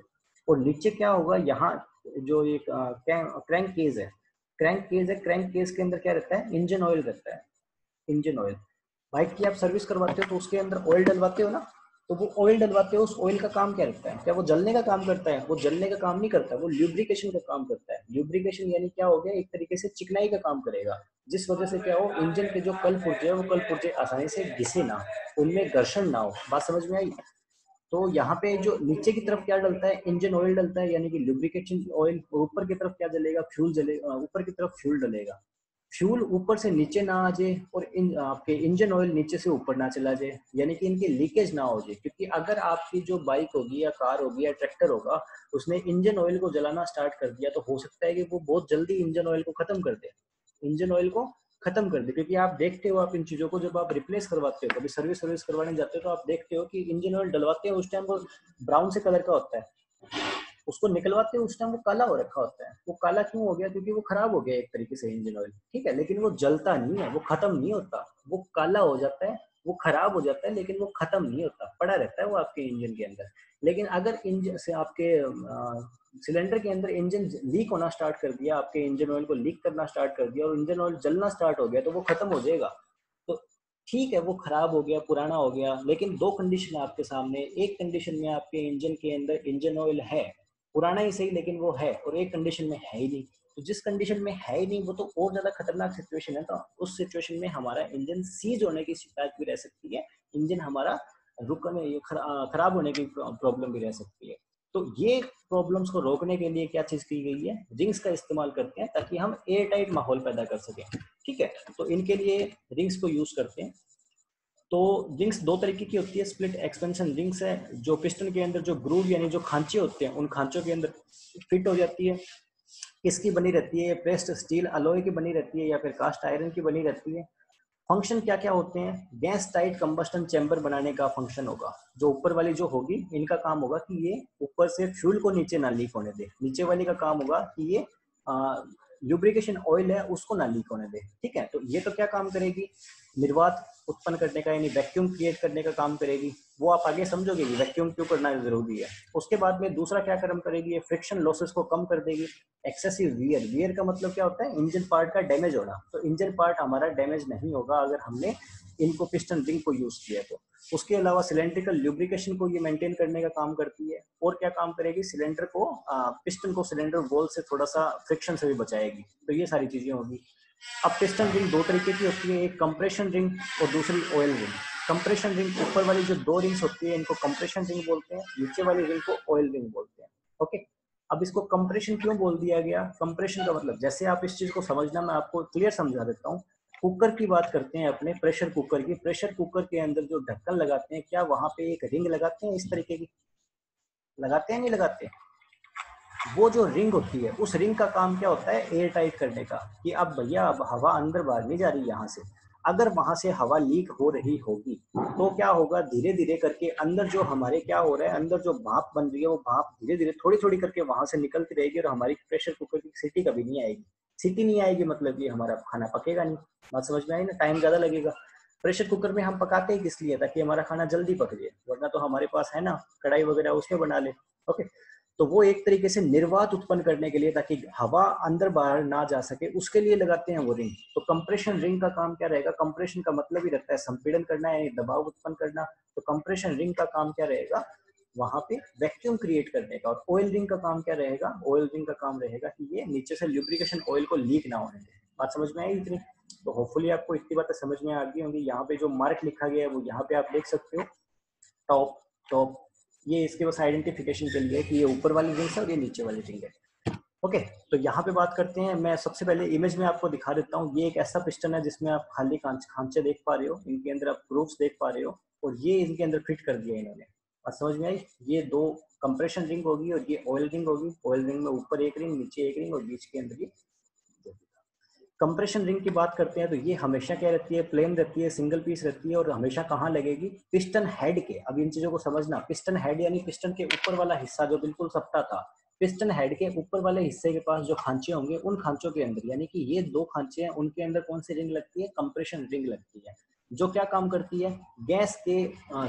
और नीचे क्या होगा, यहाँ जो एक क्रैंक केज है, क्रैंक केज है, क्रैंक केज के अंदर क्या रहता है, इंजन ऑयल रहता है। इंजन ऑयल, बाइक की आप सर्विस करवाते हो तो उसके अंदर ऑयल डलवाते हो ना। तो वो ऑयल डलवाते हो, उस ऑयल का काम क्या रहता है, क्या वो जलने का काम करता है, वो जलने का काम नहीं करता, वो ल्यूब्रिकेशन का काम करता है। ल्यूब्रिकेशन यानी क्या हो गया, एक तरीके से चिकनाई का काम करेगा, जिस वजह से क्या हो, इंजन के जो कल पुर्जे है वो कल पुर्जे आसानी से घिसे ना, उनमें घर्षण ना हो। बात समझ में आई। तो यहाँ पे जो नीचे की तरफ क्या डलता है, इंजन ऑयल डलता है, यानी कि लुब्रिकेशन ऑयल। ऊपर की तरफ क्या जलेगा, फ्यूल जलेगा, ऊपर की तरफ फ्यूल डलेगा। फ्यूल ऊपर से नीचे ना आ जाए और आपके इंजन ऑयल नीचे से ऊपर ना चला जाए, यानी कि इनकी लीकेज ना हो जाए। क्योंकि अगर आपकी जो बाइक होगी या कार होगी या ट्रैक्टर होगा, उसने इंजन ऑयल को जलाना स्टार्ट कर दिया, तो हो सकता है कि वो बहुत जल्दी इंजन ऑयल को खत्म कर दे, इंजन ऑयल को खत्म कर दे। क्योंकि आप देखते हो, आप इन चीजों को जब आप रिप्लेस करवाते हो, कभी सर्विस करवाने जाते हो, तो आप देखते हो कि इंजन ऑयल डलवाते हैं उस टाइम वो ब्राउन से कलर का होता है, उसको निकलवाते हो उस टाइम वो काला हो रखा होता है। वो काला क्यों हो गया, क्योंकि वो खराब हो गया एक तरीके से इंजन ऑयल, ठीक है। लेकिन वो जलता नहीं है, वो खत्म नहीं होता, वो काला हो जाता है, वो खराब हो जाता है, लेकिन वो खत्म नहीं होता, पड़ा रहता है वो आपके इंजन के अंदर। लेकिन अगर इंजन से आपके सिलेंडर के अंदर इंजन लीक होना स्टार्ट कर दिया, आपके इंजन ऑयल को लीक करना स्टार्ट कर दिया और इंजन ऑयल जलना स्टार्ट हो गया, तो वो खत्म हो जाएगा। तो ठीक है, वो खराब हो गया, पुराना हो गया, लेकिन दो कंडीशन है आपके सामने। एक कंडीशन में आपके इंजन के अंदर इंजन ऑयल है, पुराना ही सही लेकिन वो है, और एक कंडीशन में है ही नहीं। तो जिस कंडीशन में है ही नहीं वो तो और ज्यादा खतरनाक सिचुएशन है। तो उस सिचुएशन में हमारा इंजन सीज होने की शिकायत भी रह सकती है, इंजन हमारा रुकने खराब होने की प्रॉब्लम भी रह सकती है। तो ये प्रॉब्लम्स को रोकने के लिए क्या चीज की गई है, रिंग्स का इस्तेमाल करते हैं ताकि हम एयर टाइट माहौल पैदा कर सकें, ठीक है। तो इनके लिए रिंग्स को यूज करते हैं। तो रिंग्स दो तरीके की होती है, स्प्लिट एक्सपेंशन रिंग्स है, जो पिस्टन के अंदर जो ग्रूव यानी जो खांचे होते हैं उन खांचों के अंदर फिट हो जाती है। किसकी बनी रहती है, प्रेस्ड स्टील अलॉय की बनी रहती है या फिर कास्ट आयरन की बनी रहती है। फंक्शन क्या क्या होते हैं, गैस टाइट कंबस्टन चैम्बर बनाने का फंक्शन होगा। जो ऊपर वाली जो होगी इनका काम होगा कि ये ऊपर से फ्यूल को नीचे ना लीक होने दे। नीचे वाली का काम होगा कि ये ल्यूब्रिकेशन ऑयल है उसको ना लीक होने दे। ठीक है, तो ये तो क्या काम करेगी, निर्वात उत्पन्न करने का यानी वैक्यूम क्रिएट करने का काम करेगी। वो आप आगे समझोगे कि वैक्यूम क्यों करना जरूरी है। उसके बाद में दूसरा क्या काम करेगी, ये फ्रिक्शन लॉसेस को कम कर देगी। एक्सेसिव वियर, वियर का मतलब क्या होता है, इंजन पार्ट का डैमेज होना। तो इंजन पार्ट हमारा डैमेज नहीं होगा अगर हमने इनको पिस्टन रिंग को यूज किया तो। उसके अलावा सिलेंड्रिकल ल्यूब्रिकेशन को ये मेंटेन करने का काम करती है। और क्या काम करेगी, सिलेंडर को पिस्टन को सिलेंडर वॉल से थोड़ा सा फ्रिक्शन से भी बचाएगी। तो ये सारी चीजें होगी। अब पिस्टन रिंग दो तरीके की होती है, एक कंप्रेशन रिंग और दूसरी ऑयल रिंग। कंप्रेशन रिंग ऊपर वाली जो दो रिंग्स होती है इनको कंप्रेशन रिंग बोलते हैं, नीचे वाली रिंग को ऑयल रिंग बोलते हैं। ओके, अब इसको कंप्रेशन क्यों बोल दिया गया, कंप्रेशन का मतलब, जैसे आप इस चीज को समझना, मैं आपको क्लियर समझा देता हूँ। कुकर की बात करते हैं अपने, प्रेशर कुकर की। प्रेशर कुकर के अंदर जो ढक्कन लगाते हैं, क्या वहां पे एक रिंग लगाते हैं इस तरीके की, लगाते हैं नहीं लगाते? वो जो रिंग होती है उस रिंग का काम क्या होता है, एयर टाइट करने का, कि अब भैया अब हवा अंदर बाहर नहीं जा रही यहाँ से। अगर वहां से हवा लीक हो रही होगी तो क्या होगा, धीरे धीरे करके अंदर जो हमारे क्या हो रहा है, अंदर जो भाप बन रही है वो भाप धीरे धीरे थोड़ी थोड़ी करके वहां से निकलती रहेगी और हमारी प्रेशर कुकर की सीटी कभी नहीं आएगी। सीटी नहीं आएगी मतलब कि हमारा खाना पकेगा नहीं। बात समझ में आई ना, टाइम ज्यादा लगेगा। प्रेशर कुकर में हम पकाते ही किस लिए, ताकि हमारा खाना जल्दी पक जाए, वरना तो हमारे पास है ना कढ़ाई वगैरह, उसमें बना ले। ओके, तो वो एक तरीके से निर्वात उत्पन्न करने के लिए, ताकि हवा अंदर बाहर ना जा सके, उसके लिए लगाते हैं वो रिंग। तो कंप्रेशन रिंग का काम क्या रहेगा, कंप्रेशन का मतलब ही रहता है संपीड़न करना है, दबाव उत्पन्न करना। तो कंप्रेशन रिंग का काम क्या रहेगा, वहां पे वैक्यूम क्रिएट करने का। और ऑयल रिंग का काम क्या रहेगा, ऑयल रिंग का काम रहेगा कि ये नीचे से ल्यूब्रिकेशन ऑयल को लीक ना होने दे। बात समझ में आई इतनी? तो होपफुली आपको इतनी बातें समझ में आ गई होंगी। यहाँ पे जो मार्क लिखा गया है वो यहाँ पे आप देख सकते हो, टॉप टॉप, ये इसके बस आइडेंटिफिकेशन के लिए कि ये ऊपर वाली रिंग है और ये नीचे वाली रिंग है। ओके, तो यहाँ पे बात करते हैं। मैं सबसे पहले इमेज में आपको दिखा देता हूँ। ये एक ऐसा पिस्टन है जिसमें आप खाली खांचे देख पा रहे हो, इनके अंदर आप ग्रूव्स देख पा रहे हो, और ये इनके अंदर फिट कर दिया इन्होंने। और समझ में आई, ये दो कंप्रेशन रिंग होगी और ये ऑयल रिंग होगी। ऑयल रिंग में ऊपर एक रिंग, नीचे एक रिंग, और बीच के अंदर ये। कंप्रेशन रिंग की बात करते हैं तो ये हमेशा क्या रहती है, प्लेन रहती है, सिंगल पीस रहती है, और हमेशा कहाँ लगेगी, पिस्टन हेड के। अब इन चीजों को समझना, पिस्टन हेड यानी पिस्टन के ऊपर वाला हिस्सा जो बिल्कुल सपटा था, पिस्टन हेड के ऊपर वाले हिस्से के पास जो खांचे होंगे, उन खांचों के अंदर, यानी कि ये दो खांचे हैं, उनके अंदर कौन सी रिंग लगती है, कंप्रेशन रिंग लगती है। जो क्या काम करती है, गैस के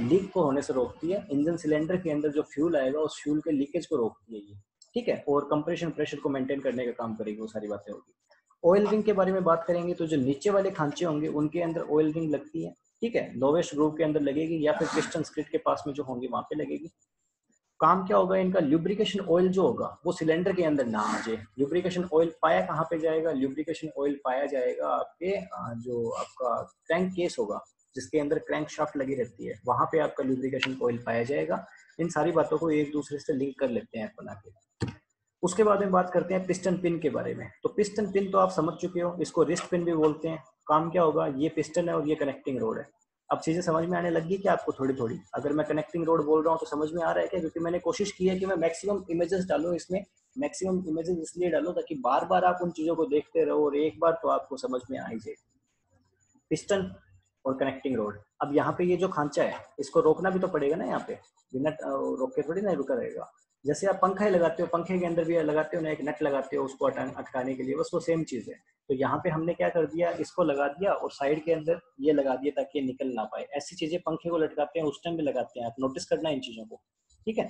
लीक को होने से रोकती है। इंजन सिलेंडर के अंदर जो फ्यूल आएगा उस फ्यूल के लीकेज को रोकती है ये। ठीक है, और कंप्रेशन प्रेशर को मेंटेन करने का काम करेगी। वो सारी बातें होगी। ऑयल रिंग के बारे में बात करेंगे तो जो नीचे वाले खांचे होंगे उनके अंदर ऑयल रिंग लगती है। ठीक है, लोवेस्ट ग्रूव के अंदर लगेगी, या फिर पिस्टन स्क्रिट के पास में जो होंगे वहां पे लगेगी। काम क्या होगा इनका, ल्यूब्रिकेशन ऑयल जो होगा वो सिलेंडर के अंदर ना आ जाए। ल्यूब्रिकेशन ऑयल पाया कहाँ पे जाएगा, ल्यूब्रिकेशन ऑयल पाया जाएगा आपके जो आपका क्रैंक केस होगा, जिसके अंदर क्रैंक शाफ्ट लगी रहती है, वहां पे आपका ल्यूब्रिकेशन ऑयल पाया जाएगा। इन सारी बातों को एक दूसरे से लिंक कर लेते हैं बना के। उसके बाद में बात करते हैं पिस्टन पिन के बारे में। तो पिस्टन पिन तो आप समझ चुके हो, इसको रिस्ट पिन भी बोलते हैं। काम क्या होगा, ये पिस्टन है और ये कनेक्टिंग रोड है। अब चीजें समझ में आने लगी कि आपको थोड़ी थोड़ी, अगर मैं कनेक्टिंग रोड बोल रहा हूँ तो समझ में आ रहा है क्या, क्योंकि मैंने कोशिश की है कि मैं मैक्सिमम इमेजेस डालूं इसमें। मैक्सिमम इमेजेस इसलिए डालूं ताकि बार बार आप उन चीजों को देखते रहो और एक बार तो आपको समझ में आ ही जाए। पिस्टन और कनेक्टिंग रोड। अब यहाँ पे ये जो खांचा है इसको रोकना भी तो पड़ेगा ना, यहाँ पे बिना रोक के थोड़ी ना रुका रहेगा। जैसे आप पंखा ही लगाते हो, पंखे के अंदर भी लगाते हो ना, एक नट लगाते हो उसको अटकाने के लिए, बस वो सेम चीज है। तो यहाँ पे हमने क्या कर दिया, इसको लगा दिया और साइड के अंदर ये लगा दिया ताकि ये निकल ना पाए। ऐसी चीजें पंखे को लटकाते हैं उस टाइम भी लगाते हैं, आप नोटिस करना इन चीजों को। ठीक है,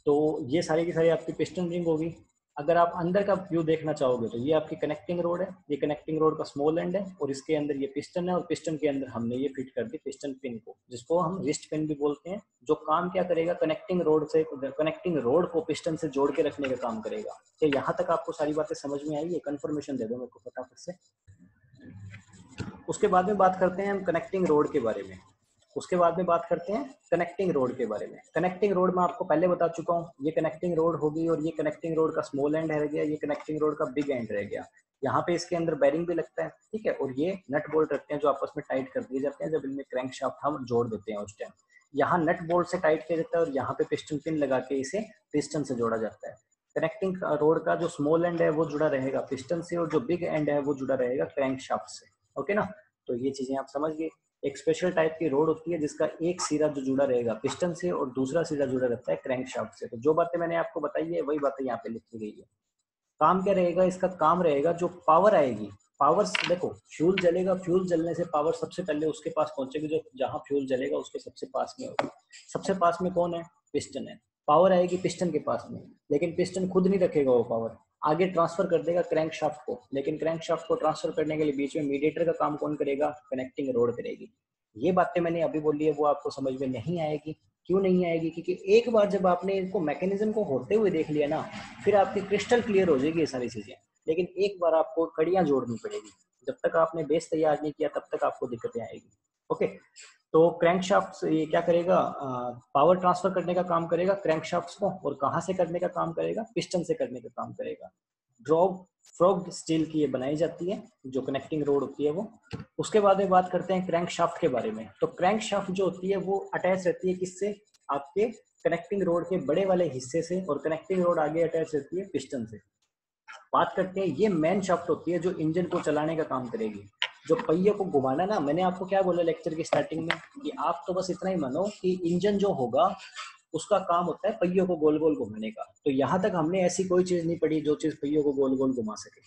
तो ये सारी की सारी आपकी पिस्टन रिंग होगी। अगर आप अंदर का व्यू देखना चाहोगे तो ये आपकी कनेक्टिंग रोड है, ये कनेक्टिंग रोड का स्मॉल एंड है, और इसके अंदर ये पिस्टन है, और पिस्टन के अंदर हमने ये फिट कर दी पिस्टन पिन को, जिसको हम रिस्ट पिन भी बोलते हैं। जो काम क्या करेगा, कनेक्टिंग रोड से, कनेक्टिंग रोड को पिस्टन से जोड़ के रखने का काम करेगा। तो यहाँ तक आपको सारी बातें समझ में आई है, कंफर्मेशन दे दो मेरे को फटाफट से। उसके बाद में बात करते हैं हम कनेक्टिंग रोड के बारे में। उसके बाद में बात करते हैं कनेक्टिंग रोड के बारे में। कनेक्टिंग रोड मैं आपको पहले बता चुका हूँ, ये कनेक्टिंग रोड होगी, और ये कनेक्टिंग रोड का स्मॉल एंड रह गया, ये कनेक्टिंग रोड का बिग एंड रह गया। यहाँ पे इसके अंदर बैरिंग भी लगता है। ठीक है, और ये नट बोल्ट रखते हैं जो आपस में टाइट कर दिए जाते हैं जब इनमें क्रैंक शाफ्ट हम जोड़ देते हैं उस टाइम। यहाँ नट बोल्ट से टाइट किया जाता है और यहाँ पे पिस्टन पिन लगा के इसे पिस्टन से जोड़ा जाता है। कनेक्टिंग रोड का जो स्मॉल एंड है वो जुड़ा रहेगा पिस्टन से, और जो बिग एंड है वो जुड़ा रहेगा क्रैंक शाफ्ट से। ओके ना, तो ये चीजें आप समझ गए। एक स्पेशल टाइप की रोड होती है जिसका एक सिरा जो जुड़ा रहेगा पिस्टन से और दूसरा सिरा जुड़ा रहता है क्रैंक शाफ्ट से। तो जो बातें मैंने आपको बताई है वही बातें यहाँ पे लिखी गई है। काम क्या रहेगा इसका? काम रहेगा जो पावर आएगी, पावर देखो फ्यूल जलेगा, फ्यूल जलने से पावर सबसे पहले उसके पास पहुंचेगी जो जहां फ्यूल जलेगा उसके सबसे पास में होगा। सबसे पास में कौन है? पिस्टन है। पावर आएगी पिस्टन के पास में, लेकिन पिस्टन खुद नहीं रखेगा वो पावर, आगे ट्रांसफर कर देगा क्रैंक शाफ्ट को। लेकिन क्रैंक शाफ्ट को ट्रांसफर करने के लिए बीच में मीडिएटर का काम कौन करेगा? कनेक्टिंग रोड करेगी। ये बातें मैंने अभी बोली है वो आपको समझ में नहीं आएगी। क्यों नहीं आएगी? क्योंकि एक बार जब आपने इनको मैकेनिज्म को होते हुए देख लिया ना, फिर आपकी क्रिस्टल क्लियर हो जाएगी ये सारी चीजें। लेकिन एक बार आपको कड़ियां जोड़नी पड़ेगी, जब तक आपने बेस तैयार नहीं किया तब तक आपको दिक्कतें आएगी। ओके, तो क्रैंकशाफ्ट ये क्या करेगा? पावर ट्रांसफर करने का काम करेगा क्रैंकशाफ्ट को, और कहाँ से करने का काम करेगा? पिस्टन से करने का काम करेगा। ड्रॉग फ्रॉग स्टील की ये बनाई जाती है जो कनेक्टिंग रोड होती है वो। उसके बाद में बात करते हैं क्रैंकशाफ्ट के बारे में। तो क्रैंकशाफ्ट जो होती है वो अटैच रहती है किससे? आपके कनेक्टिंग रोड के बड़े वाले हिस्से से, और कनेक्टिंग रोड आगे अटैच रहती है पिस्टन से। बात करते हैं, ये मेन शाफ्ट होती है जो इंजन को चलाने का काम करेगी, जो पहिए को घुमाना ना। मैंने आपको क्या बोला लेक्चर की स्टार्टिंग में कि आप तो बस इतना ही मानो कि इंजन जो होगा उसका काम होता है पहियों को गोल गोल घुमाने का। तो यहाँ तक हमने ऐसी कोई चीज नहीं पढ़ी जो चीज पहियों को गोल गोल घुमा सके।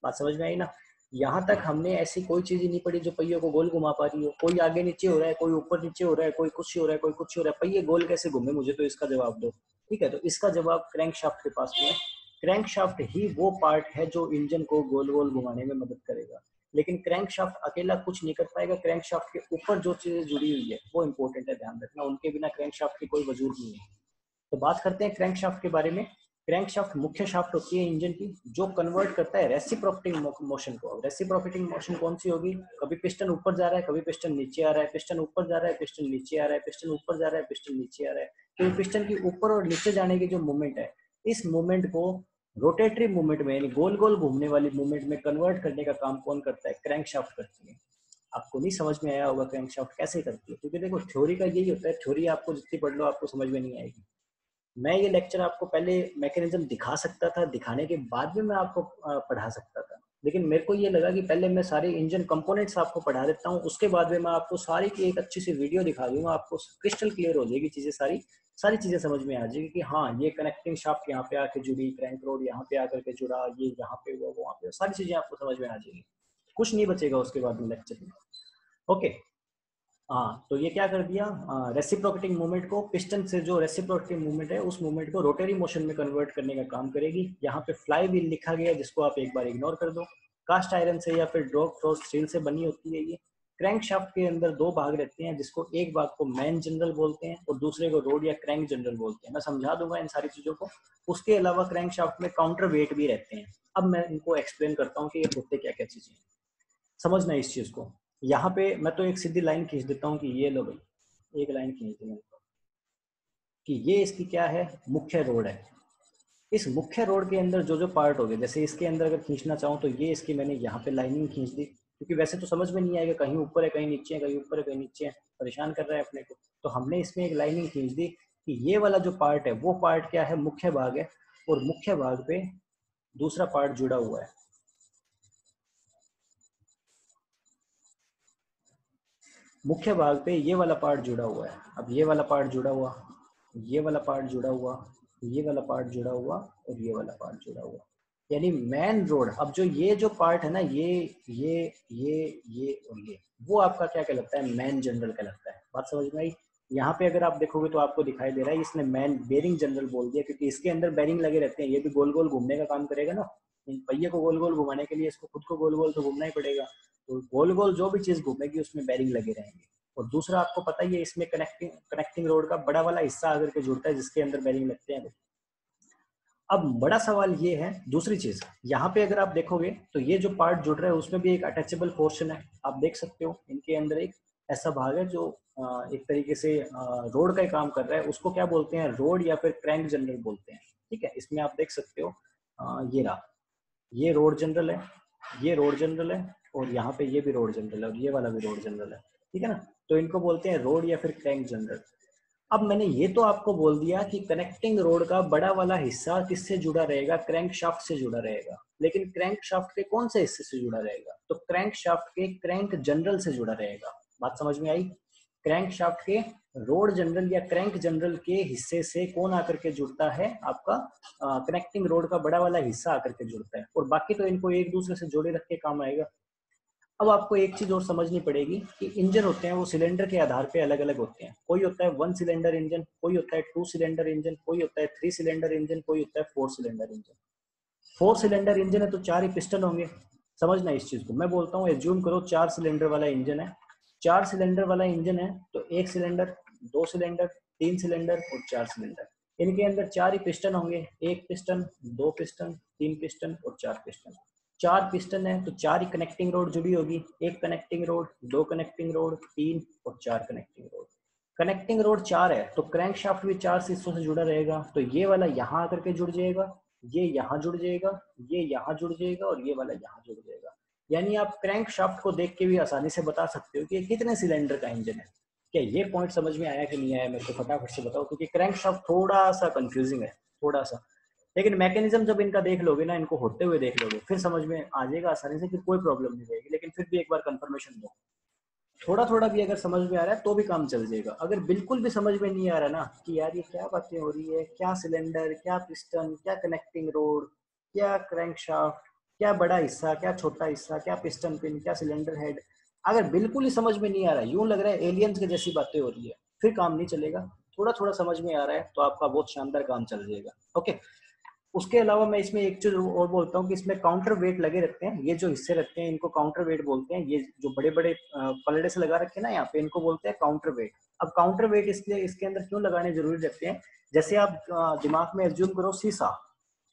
बात समझ में आई ना? यहाँ तक हमने ऐसी कोई चीज ही नहीं पढ़ी जो पहियों को गोल घुमा पा रही हो। कोई आगे नीचे हो रहा है, कोई ऊपर नीचे हो रहा है, कोई कुछ हो रहा है, कोई कुछ हो रहा है, पहिए गोल कैसे घूमे? मुझे तो इसका जवाब दो। ठीक है, तो इसका जवाब क्रैंकशाफ्ट के पास में है। क्रैंकशाफ्ट ही वो पार्ट है जो इंजन को गोल गोल घुमाने में मदद करेगा। लेकिन क्रैंकशाफ्ट अकेला कुछ नहीं कर पाएगा। क्रैंकशाफ्ट के ऊपर जो चीजें जुड़ी हुई है वो इंपॉर्टेंट है, ध्यान रखना। उनके बिना क्रैंकशाफ्ट की कोई वजूद नहीं है। तो बात करते हैं क्रैंकशाफ्ट के बारे में। क्रैंकशाफ्ट मुख्य शाफ्ट होती है इंजन की, जो कन्वर्ट करता है रेसिप्रोकेटिंग मोशन को। रेसिप्रोकेटिंग मोशन कौन सी होगी? कभी पिस्टन ऊपर जा रहा है, कभी पिस्टन नीचे आ रहा है, पिस्टन ऊपर जा रहा है, पिस्टन नीचे आ रहा है, पिस्टन ऊपर जा रहा है, पिस्टन नीचे आ रहा है। तो पिस्टन की ऊपर और नीचे जाने की जो मूवमेंट है, इस मूवमेंट को रोटेटरी मूवमेंट में, यानी गोल गोल घूमने वाली मूवमेंट में कन्वर्ट करने का काम कौन करता है? क्रैंकशाफ्ट करती है। आपको नहीं समझ में आया होगा क्रैंकशाफ्ट कैसे करती है, क्योंकि देखो थ्योरी का यही होता है, थ्योरी आपको जितनी पढ़ लो आपको समझ में नहीं आएगी। मैं ये लेक्चर आपको पहले मैकेनिज्म दिखा सकता था, दिखाने के बाद में मैं आपको पढ़ा सकता था, लेकिन मेरे को ये लगा कि पहले मैं सारे इंजन कंपोनेंट्स आपको पढ़ा देता हूँ, उसके बाद में मैं आपको सारी की एक अच्छी सी वीडियो दिखा दूंगा। आपको क्रिस्टल क्लियर हो जाएगी चीजें, सारी सारी चीजें समझ में आ जाएगी कि हाँ ये कनेक्टिंग शाफ्ट यहाँ पे आके जुड़ी, क्रैंक रोड यहाँ पे आकर के जुड़ा, ये यहाँ पे हुआ, वहाँ पे, सारी चीजें आपको समझ में आ जाएगी। कुछ नहीं बचेगा उसके बाद में लेक्चर में। ओके, हाँ, तो ये क्या कर दिया? रेसिप्रोकेटिंग मूवमेंट को, पिस्टन से जो रेसिप्रोकेटिंग मूवमेंट है उस मूवमेंट को रोटरी मोशन में कन्वर्ट करने का काम करेगी। यहाँ पे फ्लाई व्हील लिखा गया है जिसको आप एक बार इग्नोर कर दो। कास्ट आयरन से या फिर ड्रॉग फ्रोस्ट स्टील से बनी होती है ये। क्रैंक शाफ्ट के अंदर दो भाग रहते हैं, जिसको एक भाग को मैन जनरल बोलते हैं और दूसरे को रोड या क्रैंक जनरल बोलते हैं। मैं समझा दूंगा इन सारी चीजों को। उसके अलावा क्रैंक शाफ्ट में काउंटर वेट भी रहते हैं। अब मैं इनको एक्सप्लेन करता हूँ कि ये होते क्या क्या चीजें। समझना इस चीज को। यहाँ पे मैं तो एक सीधी लाइन खींच देता हूँ कि ये लो भाई, एक लाइन खींच दी मैंने कि ये इसकी क्या है? मुख्य रोड है। इस मुख्य रोड के अंदर जो जो पार्ट हो गए, जैसे इसके अंदर अगर खींचना चाहूँ तो ये इसकी मैंने यहाँ पे लाइनिंग खींच दी, क्योंकि वैसे तो समझ में नहीं आएगा, कहीं ऊपर है कहीं नीचे है, कहीं ऊपर है कहीं नीचे है, परेशान कर रहा है अपने को। तो हमने इसमें एक लाइनिंग खींच दी कि ये वाला जो पार्ट है वो पार्ट क्या है? मुख्य भाग है, और मुख्य भाग पे दूसरा पार्ट जुड़ा हुआ है। मुख्य भाग पे ये वाला पार्ट जुड़ा हुआ है। अब ये वाला पार्ट जुड़ा हुआ, ये वाला पार्ट जुड़ा हुआ, ये वाला पार्ट जुड़ा हुआ, और ये वाला पार्ट जुड़ा हुआ, यानी मेन रोड। अब जो ये जो पार्ट है ना, ये और ये, वो आपका क्या कहलाता है? मेन जनरल कहलाता है। बात समझ में आई? यहाँ पे अगर आप देखोगे तो आपको दिखाई दे रहा है इसने मैन बेरिंग जनरल बोल दिया, क्योंकि इसके अंदर बेरिंग लगे रहते हैं। ये भी गोल गोल घूमने का काम करेगा ना, इन पहिए को गोल गोल घुमाने के लिए इसको खुद को गोल गोल तो घूमना ही पड़ेगा। तो गोल गोल जो भी चीज घूमेगी उसमें बेरिंग लगे रहेंगे। और दूसरा आपको पता ही है, इसमें कनेक्टिंग रोड का बड़ा वाला हिस्सा आकर के जुड़ता है जिसके अंदर बेरिंग लगते हैं। अब बड़ा सवाल ये है, दूसरी चीज यहाँ पे अगर आप देखोगे तो ये जो पार्ट जुड़ रहा है उसमें भी एक अटैचेबल पोर्शन है। आप देख सकते हो इनके अंदर एक ऐसा भाग है जो एक तरीके से रोड का ही काम कर रहा है। उसको क्या बोलते हैं? रोड या फिर क्रैंक जनरल बोलते हैं। ठीक है, इसमें आप देख सकते हो ये रहा, ये रोड जनरल है, ये रोड जनरल है, और यहाँ पे ये भी रोड जनरल है, और ये वाला भी रोड जनरल है। ठीक है ना? तो इनको बोलते हैं रोड या फिर क्रैंक जनरल। अब मैंने ये तो आपको बोल दिया कि कनेक्टिंग रोड का बड़ा वाला हिस्सा किससे जुड़ा रहेगा? क्रैंक शाफ्ट से जुड़ा रहेगा। लेकिन क्रैंक शाफ्ट के कौन से हिस्से से जुड़ा रहेगा? तो क्रैंक शाफ्ट के क्रैंक जनरल से जुड़ा रहेगा। बात समझ में आई? क्रैंक शाफ्ट के रोड जनरल या क्रैंक जनरल के हिस्से से कौन आकर के जुड़ता है, आपका कनेक्टिंग रोड का बड़ा वाला हिस्सा आकर के जुड़ता है, और बाकी तो इनको एक दूसरे से जोड़े रख के काम आएगा। अब आपको एक चीज और समझनी पड़ेगी कि इंजन होते हैं वो सिलेंडर के आधार पे अलग अलग होते हैं। कोई होता है 1 सिलेंडर इंजन, कोई होता है 2 सिलेंडर इंजन, कोई होता है 3 सिलेंडर इंजन, कोई होता है 4 सिलेंडर इंजन। 4 सिलेंडर इंजन है तो 4 ही पिस्टन होंगे। समझना इस चीज को, मैं बोलता हूँ एज्यूम करो 4 सिलेंडर वाला इंजन है। 4 सिलेंडर वाला इंजन है तो 1 सिलेंडर, 2 सिलेंडर, 3 सिलेंडर और 4 सिलेंडर। इनके अंदर 4 ही पिस्टन होंगे, 1 पिस्टन, 2 पिस्टन, 3 पिस्टन और 4 पिस्टन। 4 पिस्टन है तो 4 ही कनेक्टिंग रोड जुड़ी होगी, 1 कनेक्टिंग रोड, 2 कनेक्टिंग रोड, 3 और 4 कनेक्टिंग रोड। कनेक्टिंग रोड 4 है तो क्रैंक शाफ्ट भी 4 हिस्सों से जुड़ा रहेगा। तो ये वाला यहाँ आकर के जुड़ जाएगा, ये यहाँ जुड़ जाएगा, ये यहाँ जुड़ जाएगा और ये वाला यहाँ जुड़ जाएगा। यानी आप क्रैंक शाफ्ट को देख के भी आसानी से बता सकते हो कि ये कितने सिलेंडर का इंजन है। क्या ये पॉइंट समझ में आया कि नहीं आया, मेरे को फटाफट से बताओ, क्योंकि क्रैंक शाफ्ट थोड़ा सा कंफ्यूजिंग है, थोड़ा सा। लेकिन मैकेनिज्म जब इनका देख लोगे ना, इनको होते हुए देख लोगे, फिर समझ में आ जाएगा आसानी से कि कोई प्रॉब्लम नहीं रहेगी। लेकिन फिर भी एक बार कंफर्मेशन दो, थोड़ा थोड़ा भी अगर समझ में आ रहा है तो भी काम चल जाएगा। अगर बिल्कुल भी समझ में नहीं आ रहा ना कि यार ये क्या बातें हो रही है, क्या सिलेंडर, क्या पिस्टन, क्या कनेक्टिंग रोड, क्या क्रैंकशाफ्ट, क्या बड़ा हिस्सा, क्या छोटा हिस्सा, क्या पिस्टन पिन, क्या सिलेंडर हेड, अगर बिल्कुल ही समझ में नहीं आ रहा है, यूं लग रहा है एलियंस के जैसी बातें हो रही है, फिर काम नहीं चलेगा। थोड़ा थोड़ा समझ में आ रहा है तो आपका बहुत शानदार काम चल जाएगा। ओके, उसके अलावा मैं इसमें एक चीज और बोलता हूँ कि इसमें काउंटर वेट लगे रहते हैं। ये जो हिस्से रहते हैं इनको काउंटर वेट बोलते हैं। ये जो बड़े बड़े पलड़े से लगा रखे हैं ना यहाँ पे, इनको बोलते हैं काउंटर वेट। अब काउंटर वेट इसलिए इसके अंदर क्यों लगाने जरूरी रखते हैं, जैसे आप दिमाग में एज्यूम करो शीशा,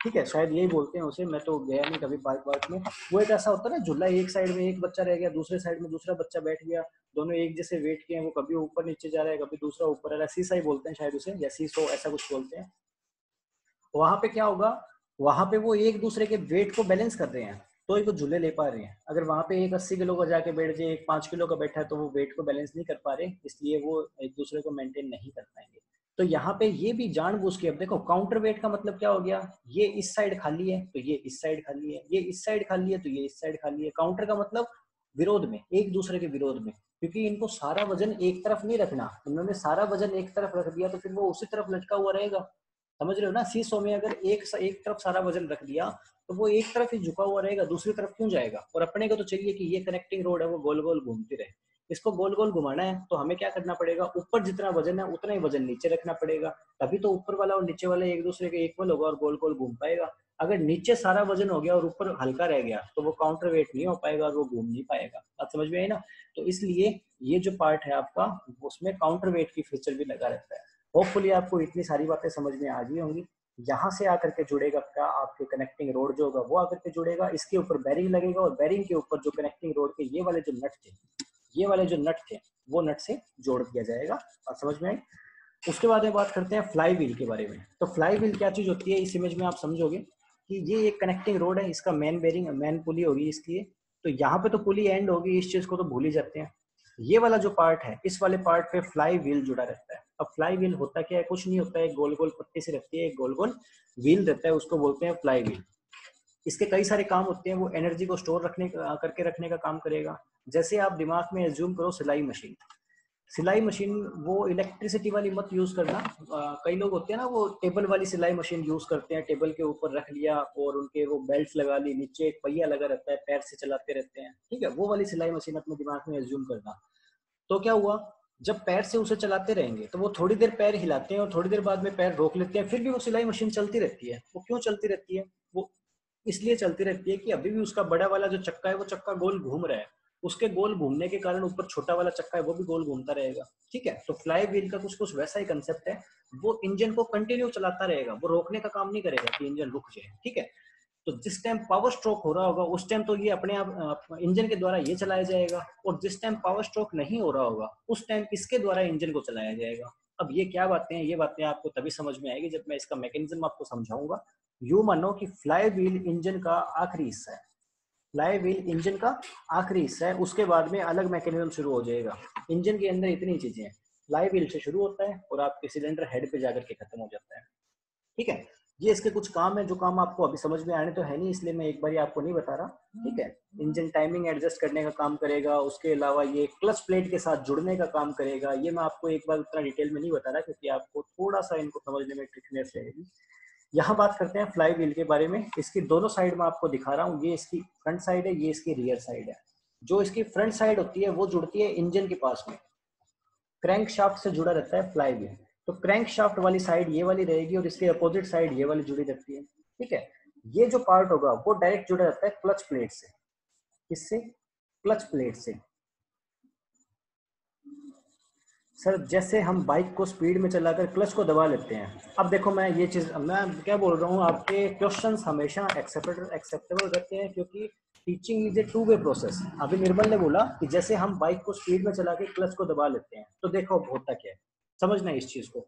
ठीक है, शायद यही बोलते हैं उसे, मैं तो गया नहीं कभी पार्क वार्क में। वो एक ऐसा होता है ना झूला, एक साइड में एक बच्चा रह गया, दूसरे साइड में दूसरा बच्चा बैठ गया, दोनों एक जैसे वेट के हैं, वो कभी ऊपर नीचे जा रहा है, कभी दूसरा ऊपर आ रहा है, शीशा ही बोलते हैं शायद उसे, या शीशो ऐसा कुछ बोलते हैं। वहां पे क्या होगा, वहां पे वो एक दूसरे के वेट को बैलेंस कर रहे हैं तो ही वो झूले ले पा रहे हैं। अगर वहां पे एक 80 किलो का जाके बैठ जाए, एक 5 किलो का बैठा है, तो वो वेट को बैलेंस नहीं कर पा रहे, इसलिए वो एक दूसरे को मेंटेन नहीं कर पाएंगे। तो यहाँ पे ये भी जानबूझ के, अब देखो काउंटर वेट का मतलब क्या हो गया, ये इस साइड खाली है तो ये इस साइड खाली है, ये इस साइड खाली है तो ये इस साइड खाली है। काउंटर का मतलब विरोध में, एक दूसरे के विरोध में, क्योंकि इनको सारा वजन एक तरफ नहीं रखना। इन्होंने सारा वजन एक तरफ रख दिया तो फिर वो उसी तरफ लटका हुआ रहेगा। समझ रहे हो ना, सीसो में अगर एक तरफ सारा वजन रख दिया तो वो एक तरफ ही झुका हुआ रहेगा, दूसरी तरफ क्यों जाएगा। और अपने को तो चाहिए कि ये कनेक्टिंग रोड है वो गोल गोल घूमती रहे। इसको गोल गोल घुमाना है तो हमें क्या करना पड़ेगा, ऊपर जितना वजन है उतना ही वजन नीचे रखना पड़ेगा, तभी तो ऊपर वाला और नीचे वाला एक दूसरे के इक्वल होगा और गोल गोल घूम पाएगा। अगर नीचे सारा वजन हो गया और ऊपर हल्का रह गया तो वो काउंटर वेट नहीं हो पाएगा और वो घूम नहीं पाएगा। बात समझ में आई ना। तो इसलिए ये जो पार्ट है आपका, उसमें काउंटर वेट की फीचर भी लगा रहता है। होपफुली आपको इतनी सारी बातें समझ में आ गई होंगी। यहाँ से आकर के जुड़ेगा क्या, आपके कनेक्टिंग रोड जो होगा वो आकर के जुड़ेगा, इसके ऊपर बेरिंग लगेगा और बेरिंग के ऊपर जो कनेक्टिंग रोड के ये वाले जो नट थे, ये वाले जो नट थे वो नट से जोड़ दिया जाएगा। और समझ में आई। उसके बाद में बात करते हैं फ्लाई व्हील के बारे में। तो फ्लाई व्हील क्या चीज होती है, इस इमेज में आप समझोगे कि ये एक कनेक्टिंग रोड है, इसका मेन बेरिंग, मेन पुली होगी इसकी। तो यहाँ पे तो पुली एंड होगी, इस चीज को तो भूल ही जाते हैं। ये वाला जो पार्ट है, इस वाले पार्ट पे फ्लाई व्हील जुड़ा रहता है। अब फ्लाई व्हील होता क्या है, कुछ नहीं होता है, एक गोल गोल पत्ती से रहती है, एक गोल गोल व्हील रहता है, उसको बोलते हैं फ्लाई व्हील। इसके कई सारे काम होते हैं। वो एनर्जी को स्टोर करके रखने का काम करेगा। जैसे आप दिमाग में एज्यूम करो सिलाई मशीन। सिलाई मशीन वो इलेक्ट्रिसिटी वाली मत यूज करना। कई लोग होते हैं ना, वो टेबल वाली सिलाई मशीन यूज करते हैं, टेबल के ऊपर रख लिया और उनके वो बेल्ट लगा ली, नीचे एक पहिया लगा रहता है, पैर से चलाते रहते हैं, ठीक है, वो वाली सिलाई मशीन अपने दिमाग में एज्यूम करना। तो क्या हुआ, जब पैर से उसे चलाते रहेंगे तो वो थोड़ी देर पैर हिलाते हैं और थोड़ी देर बाद में पैर रोक लेते हैं, फिर भी वो सिलाई मशीन चलती रहती है। वो क्यों चलती रहती है, वो इसलिए चलती रहती है कि अभी भी उसका बड़ा वाला जो चक्का है वो चक्का गोल घूम रहा है। उसके गोल घूमने के कारण ऊपर छोटा वाला चक्का है वो भी गोल घूमता रहेगा, ठीक है। तो फ्लाई व्हील का कुछ कुछ वैसा ही कंसेप्ट है। वो इंजन को कंटिन्यू चलाता रहेगा, वो रोकने का काम नहीं करेगा कि इंजन रुक जाए, ठीक है। तो जिस टाइम पावर स्ट्रोक हो रहा होगा उस टाइम तो ये अपने आप इंजन के द्वारा ये चलाया जाएगा, और जिस टाइम पावर स्ट्रोक नहीं हो रहा होगा उस टाइम इसके द्वारा इंजन को चलाया जाएगा। अब ये क्या बातें हैं, ये बातें आपको तभी समझ में आएगी जब मैं इसका मैकेनिज्म आपको समझाऊंगा। यूं मानो कि फ्लाई व्हील इंजन का आखिरी हिस्सा है, फ्लाई व्हील इंजन का आखिरी हिस्सा है, उसके बाद में अलग मैकेनिज्म शुरू हो जाएगा। इंजन के अंदर इतनी चीजें हैं, फ्लाई व्हील से शुरू होता है और आपके सिलेंडर हेड पे जाकर के खत्म हो जाता है, ठीक है। ये इसके कुछ काम है, जो काम आपको अभी समझ में आने तो है नहीं, इसलिए मैं एक बार आपको नहीं बता रहा, ठीक है। इंजन टाइमिंग एडजस्ट करने का काम करेगा, उसके अलावा ये क्लच प्लेट के साथ जुड़ने का काम करेगा। ये मैं आपको एक बार उतना डिटेल में नहीं बता रहा, क्योंकि आपको थोड़ा सा इनको समझने में ट्रिकनेस रहेगी। यहाँ बात करते हैं फ्लाई व्हील के बारे में। इसकी दोनों साइड में आपको दिखा रहा हूँ, ये इसकी फ्रंट साइड है, ये इसकी रियर साइड है। जो इसकी फ्रंट साइड होती है वो जुड़ती है इंजन के पास में, क्रैंक शाफ्ट से जुड़ा रहता है फ्लाई व्हील। तो क्रैंक शाफ्ट वाली साइड ये वाली रहेगी और इसके अपोजिट साइड ये वाली जुड़ी रहती है, ठीक है। ये जो पार्ट होगा वो डायरेक्ट जुड़ा रहता है क्लच प्लेट से। किससे? क्लच प्लेट से। सर जैसे हम बाइक को स्पीड में चलाकर क्लच को दबा लेते हैं, अब देखो मैं ये चीज, मैं क्या बोल रहा हूँ, आपके क्वेश्चंस हमेशा एक्सेप्टेबल रहते हैं, क्योंकि teaching is a two way process. अभी निर्मल ने बोला कि जैसे हम बाइक को स्पीड में चला के क्लच को दबा लेते हैं, तो देखो होता क्या है, समझना है इस चीज को।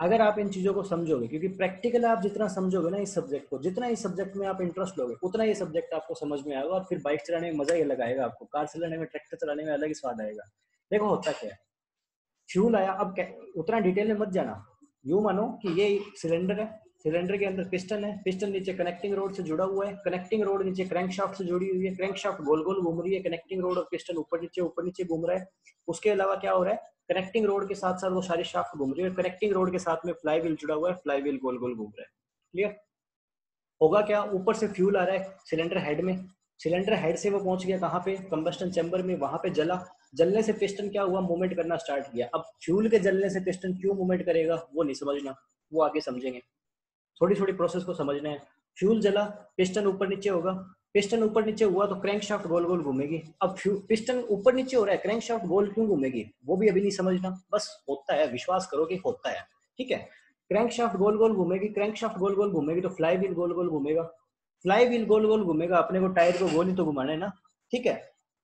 अगर आप इन चीजों को समझोगे, क्योंकि प्रैक्टिकल आप जितना समझोगे ना इस सब्जेक्ट को, जितना इस सब्जेक्ट में आप इंटरेस्ट लोगे, उतना ये सब्जेक्ट आपको समझ में आएगा, और फिर बाइक चलाने में मजा ही अलग आएगा आपको, कार चलाने में, ट्रैक्टर चलाने में अलग ही स्वाद आएगा। देखो होता क्या है, फ्यूल आया, अब उतना डिटेल में मत जाना, यूं मानो कि ये सिलेंडर है, सिलेंडर के अंदर पिस्टन है, पिस्टन नीचे कनेक्टिंग रोड से जुड़ा हुआ है, कनेक्टिंग रोड नीचे क्रैंकशाफ्ट से जुड़ी हुई है, क्रैंकशाफ्ट गोल गोल घूम रही है, कनेक्टिंग रोड और पिस्टन ऊपर नीचे घूम रहा है। उसके अलावा क्या हो रहा है, कनेक्टिंग रोड के साथ साथ वो सारी शाफ्ट घूम रही है, कनेक्टिंग रोड के साथ में फ्लाई व्हील जुड़ा हुआ है, फ्लाई व्हील गोल गोल घूम रहा है। क्लियर? होगा क्या, ऊपर से फ्यूल आ रहा है सिलेंडर हेड में, सिलेंडर हेड से वो पहुंच गया कहाँ पे, कंबस्टन चैम्बर में, वहां पे जला, जलने से पिस्टन क्या हुआ, मूवमेंट करना स्टार्ट किया। अब फ्यूल के जलने से पिस्टन क्यों मूवमेंट करेगा वो नहीं समझना, वो आगे समझेंगे, थोड़ी थोड़ी प्रोसेस को समझना है। फ्यूल जला, पिस्टन ऊपर नीचे होगा, पिस्टन ऊपर नीचे हुआ तो क्रैंकशाफ्ट गोल गोल घूमेगी। अब पिस्टन ऊपर नीचे हो रहा है, क्रैंकशाफ्ट गोल क्यों घूमेगी वो भी अभी नहीं समझना, बस होता है, विश्वास करो कि होता है, ठीक है। क्रैंकशाफ्ट गोल गोल घूमेगी, क्रैंकशाफ्ट गोल गोल घूमेगी तो फ्लाई व्हील गोल गोल घूमेगा, फ्लाई व्हील गोल गोल घूमेगा, अपने को टायर को गोल ही तो घुमाना है ना, ठीक है।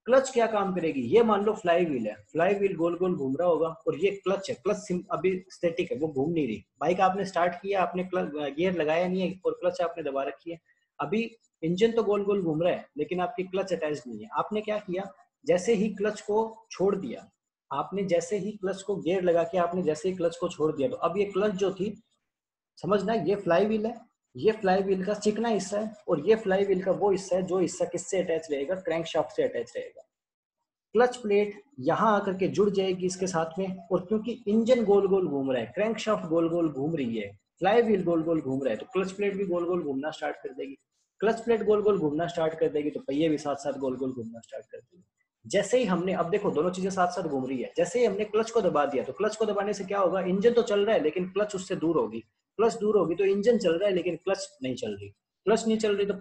क्लच क्या काम करेगी, ये मान लो फ्लाई व्हील है, फ्लाई व्हील गोल गोल घूम रहा होगा, और ये क्लच है, क्लच अभी स्टैटिक है, वो घूम नहीं रही। बाइक आपने स्टार्ट किया, आपने गियर लगाया नहीं है और क्लच आपने दबा रखी है, अभी इंजन तो गोल गोल घूम रहा है लेकिन आपकी क्लच अटैच नहीं है। आपने क्या किया, जैसे ही क्लच को छोड़ दिया, आपने जैसे ही क्लच को गियर लगा के आपने जैसे ही क्लच को छोड़ दिया, तो अब ये क्लच जो थी, समझना, ये फ्लाई व्हील है, ये फ्लाई व्हील का चिकना हिस्सा है, और ये फ्लाई व्हील का वो हिस्सा है जो हिस्सा किससे अटैच रहेगा, क्रैंक शाफ्ट से अटैच रहेगा। क्लच प्लेट यहाँ आकर के जुड़ जाएगी इसके साथ में, और क्योंकि इंजन गोल गोल घूम रहा है, क्रैंक शाफ्ट गोल गोल घूम रही है, फ्लाई व्हील गोल गोल घूम रहा है, तो क्लच प्लेट भी गोल गोल घूमना स्टार्ट कर देगी। क्लच प्लेट गोल गोल घूमना स्टार्ट कर देगी तो पहिए भी साथ साथ गोल गोल घूमना स्टार्ट कर देगी। जैसे ही हमने, अब देखो दोनों चीजें साथ साथ घूम रही है, जैसे ही हमने क्लच को दबा दिया, तो क्लच को दबाने से क्या होगा, इंजन तो चल रहा है लेकिन क्लच उससे दूर होगी, क्लच दूर होगी तो इंजन चल रहा है लेकिन क्लच नहीं चल रही, क्लच नहीं चल रही तो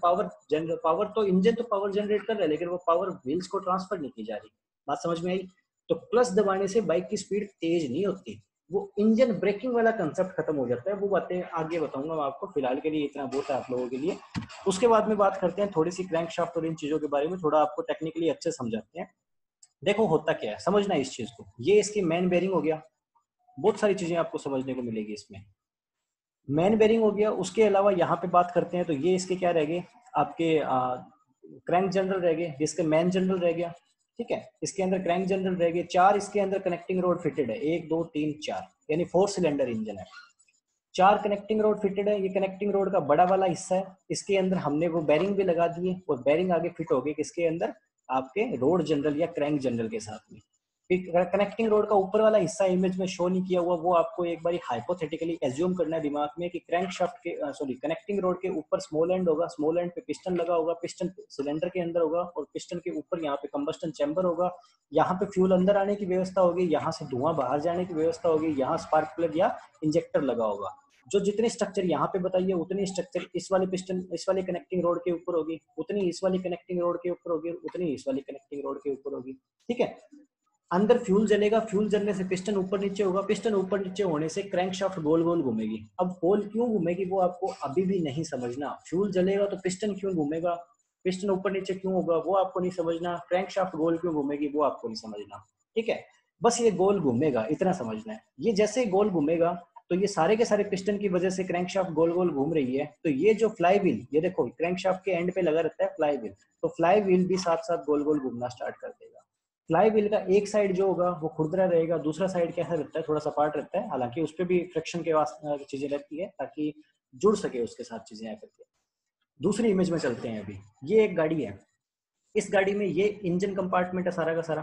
पावर तो इंजन तो पावर जनरेट कर रहा है लेकिन वो पावर व्हील्स को ट्रांसफर नहीं की जा रही। बात समझ में आई? तो क्लच दबाने से बाइक की स्पीड तेज नहीं होती, वो इंजन ब्रेकिंग वाला कंसेप्ट खत्म हो जाता है। वो बातें आगे बताऊंगा मैं आपको, फिलहाल के लिए इतना बहुत है आप लोगों के लिए। उसके बाद में बात करते हैं थोड़ी सी क्रैंकशाफ्ट और इन चीजों के बारे में, थोड़ा आपको टेक्निकली अच्छे समझाते हैं। देखो होता क्या है, समझना इस चीज को, ये इसकी मैन बेरिंग हो गया, बहुत सारी चीजें आपको समझने को मिलेगी इसमें। मैन बेरिंग हो गया, उसके अलावा यहाँ पे बात करते हैं तो ये इसके क्या रह गए, आपके क्रैंक जनरल रह गए, जिसके मैन जनरल रह गया, ठीक है। इसके अंदर क्रैंक जनरल रह गए, चार इसके अंदर कनेक्टिंग रोड फिटेड है, 1 2 3 4, यानी 4 सिलेंडर इंजन है, चार कनेक्टिंग रोड फिटेड है। ये कनेक्टिंग रोड का बड़ा वाला हिस्सा है, इसके अंदर हमने वो बेरिंग भी लगा दिए, और बेरिंग आगे फिट हो गई किसके अंदर, आपके रोड जनरल या क्रैंक जनरल के साथ में। कनेक्टिंग रोड का ऊपर वाला हिस्सा इमेज में शो नहीं किया हुआ, वो आपको एक बार हाइपोथेटिकली एज्यूम करना है दिमाग में कि क्रैंक शाफ्ट के सॉरी कनेक्टिंग रोड के ऊपर स्मॉल एंड होगा, स्मॉल एंड पे पिस्टन लगा होगा, पिस्टन सिलेंडर के अंदर होगा, और पिस्टन के ऊपर यहाँ पे कंबस्टन चैम्बर होगा, यहाँ पे फ्यूल अंदर आने की व्यवस्था होगी, यहाँ से धुआं बाहर जाने की व्यवस्था होगी, यहाँ स्पार्क प्लग या इंजेक्टर लगा होगा। जो जितने स्ट्रक्चर यहाँ पे बताइए उतनी स्ट्रक्चर इस वाले पिस्टन, इस वाले कनेक्टिंग रोड के ऊपर होगी, उतनी इस वाली कनेक्टिंग रोड के ऊपर होगी, उतनी इस वाली कनेक्टिंग रोड के ऊपर होगी, ठीक है। अंदर फ्यूल जलेगा, फ्यूल जलने से पिस्टन ऊपर नीचे होगा, पिस्टन ऊपर नीचे होने से क्रैंकशाफ्ट गोल गोल घूमेगी। अब गोल क्यों घूमेगी वो आपको अभी भी नहीं समझना, फ्यूल जलेगा तो पिस्टन क्यों घूमेगा, पिस्टन ऊपर नीचे क्यों होगा वो आपको नहीं समझना, क्रैंकशाफ्ट गोल क्यों घूमेगी वो आपको नहीं समझना, ठीक है। बस ये गोल घूमेगा इतना समझना है। ये जैसे ही गोल घूमेगा तो ये सारे के सारे पिस्टन की वजह से क्रैंकशाफ्ट गोल गोल घूम रही है, तो ये जो फ्लाई व्हील, ये देखो क्रैंकशाफ्ट के एंड पे लगा रहता है फ्लाई व्हील, तो फ्लाई व्हील भी साथ साथ गोल गोल घूमना स्टार्ट कर देगा। फ्लाई व्हील का एक साइड जो होगा वो खुरदरा रहेगा, दूसरा साइड कैसा रहता है, थोड़ा सपाट रहता है, हालांकि उस पर भी फ्रिक्शन के वास्ते चीजें रहती है ताकि जुड़ सके उसके साथ चीजें आकर के। दूसरी इमेज में चलते हैं। अभी ये एक गाड़ी है, इस गाड़ी में ये इंजन कंपार्टमेंट है सारा का सारा,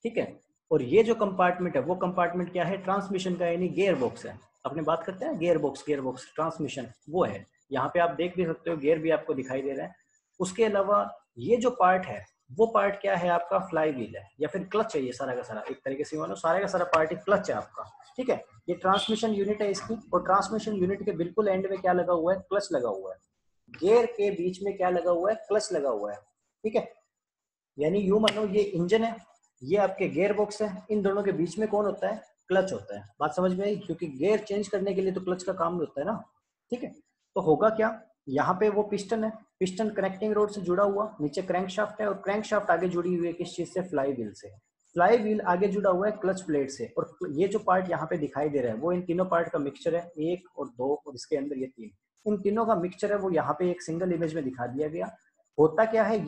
ठीक है। और ये जो कंपार्टमेंट है वो कंपार्टमेंट क्या है, ट्रांसमिशन का, यानी गियर बॉक्स है। अपने बात करते हैं गियर बॉक्स ट्रांसमिशन, वो है। यहाँ पे आप देख भी सकते हो गियर भी आपको दिखाई दे रहा है। उसके अलावा ये जो पार्ट है वो पार्ट क्या है आपका, फ्लाई व्हील है या फिर क्लच है। ये सारा का सारा एक तरीके से मानो सारा का सारा पार्ट ही क्लच है आपका, ठीक है। ये ट्रांसमिशन यूनिट है इसकी, और ट्रांसमिशन यूनिट के बिल्कुल एंड में क्या लगा हुआ है, क्लच लगा हुआ है। गियर के बीच में क्या लगा हुआ है, क्लच लगा हुआ है, ठीक है। यानी यूं मानो ये इंजन है, ये आपके गियर बॉक्स है, इन दोनों के बीच में कौन होता है, क्लच होता है। बात समझ में आई, क्योंकि गियर चेंज करने के लिए तो क्लच का काम होता है ना, ठीक है। तो होगा क्या, यहाँ पे वो पिस्टन है, पिस्टन कनेक्टिंग रोड से जुड़ा हुआ, नीचे क्रैंकशाफ्ट है, और क्रैंकशाफ्ट आगे जुड़ी हुई है किस चीज से, फ्लाई व्हील से। फ्लाई व्हील आगे जुड़ा हुआ है क्लच प्लेट से, और ये जो पार्ट यहाँ पे दिखाई दे रहा है वो इन तीनों पार्ट का मिक्सचर है, 1 और 2 और इसके अंदर ये 3, इन तीनों का मिक्सचर है। वो यहाँ पे एक सिंगल इमेज में दिखा दिया गया। होता क्या है,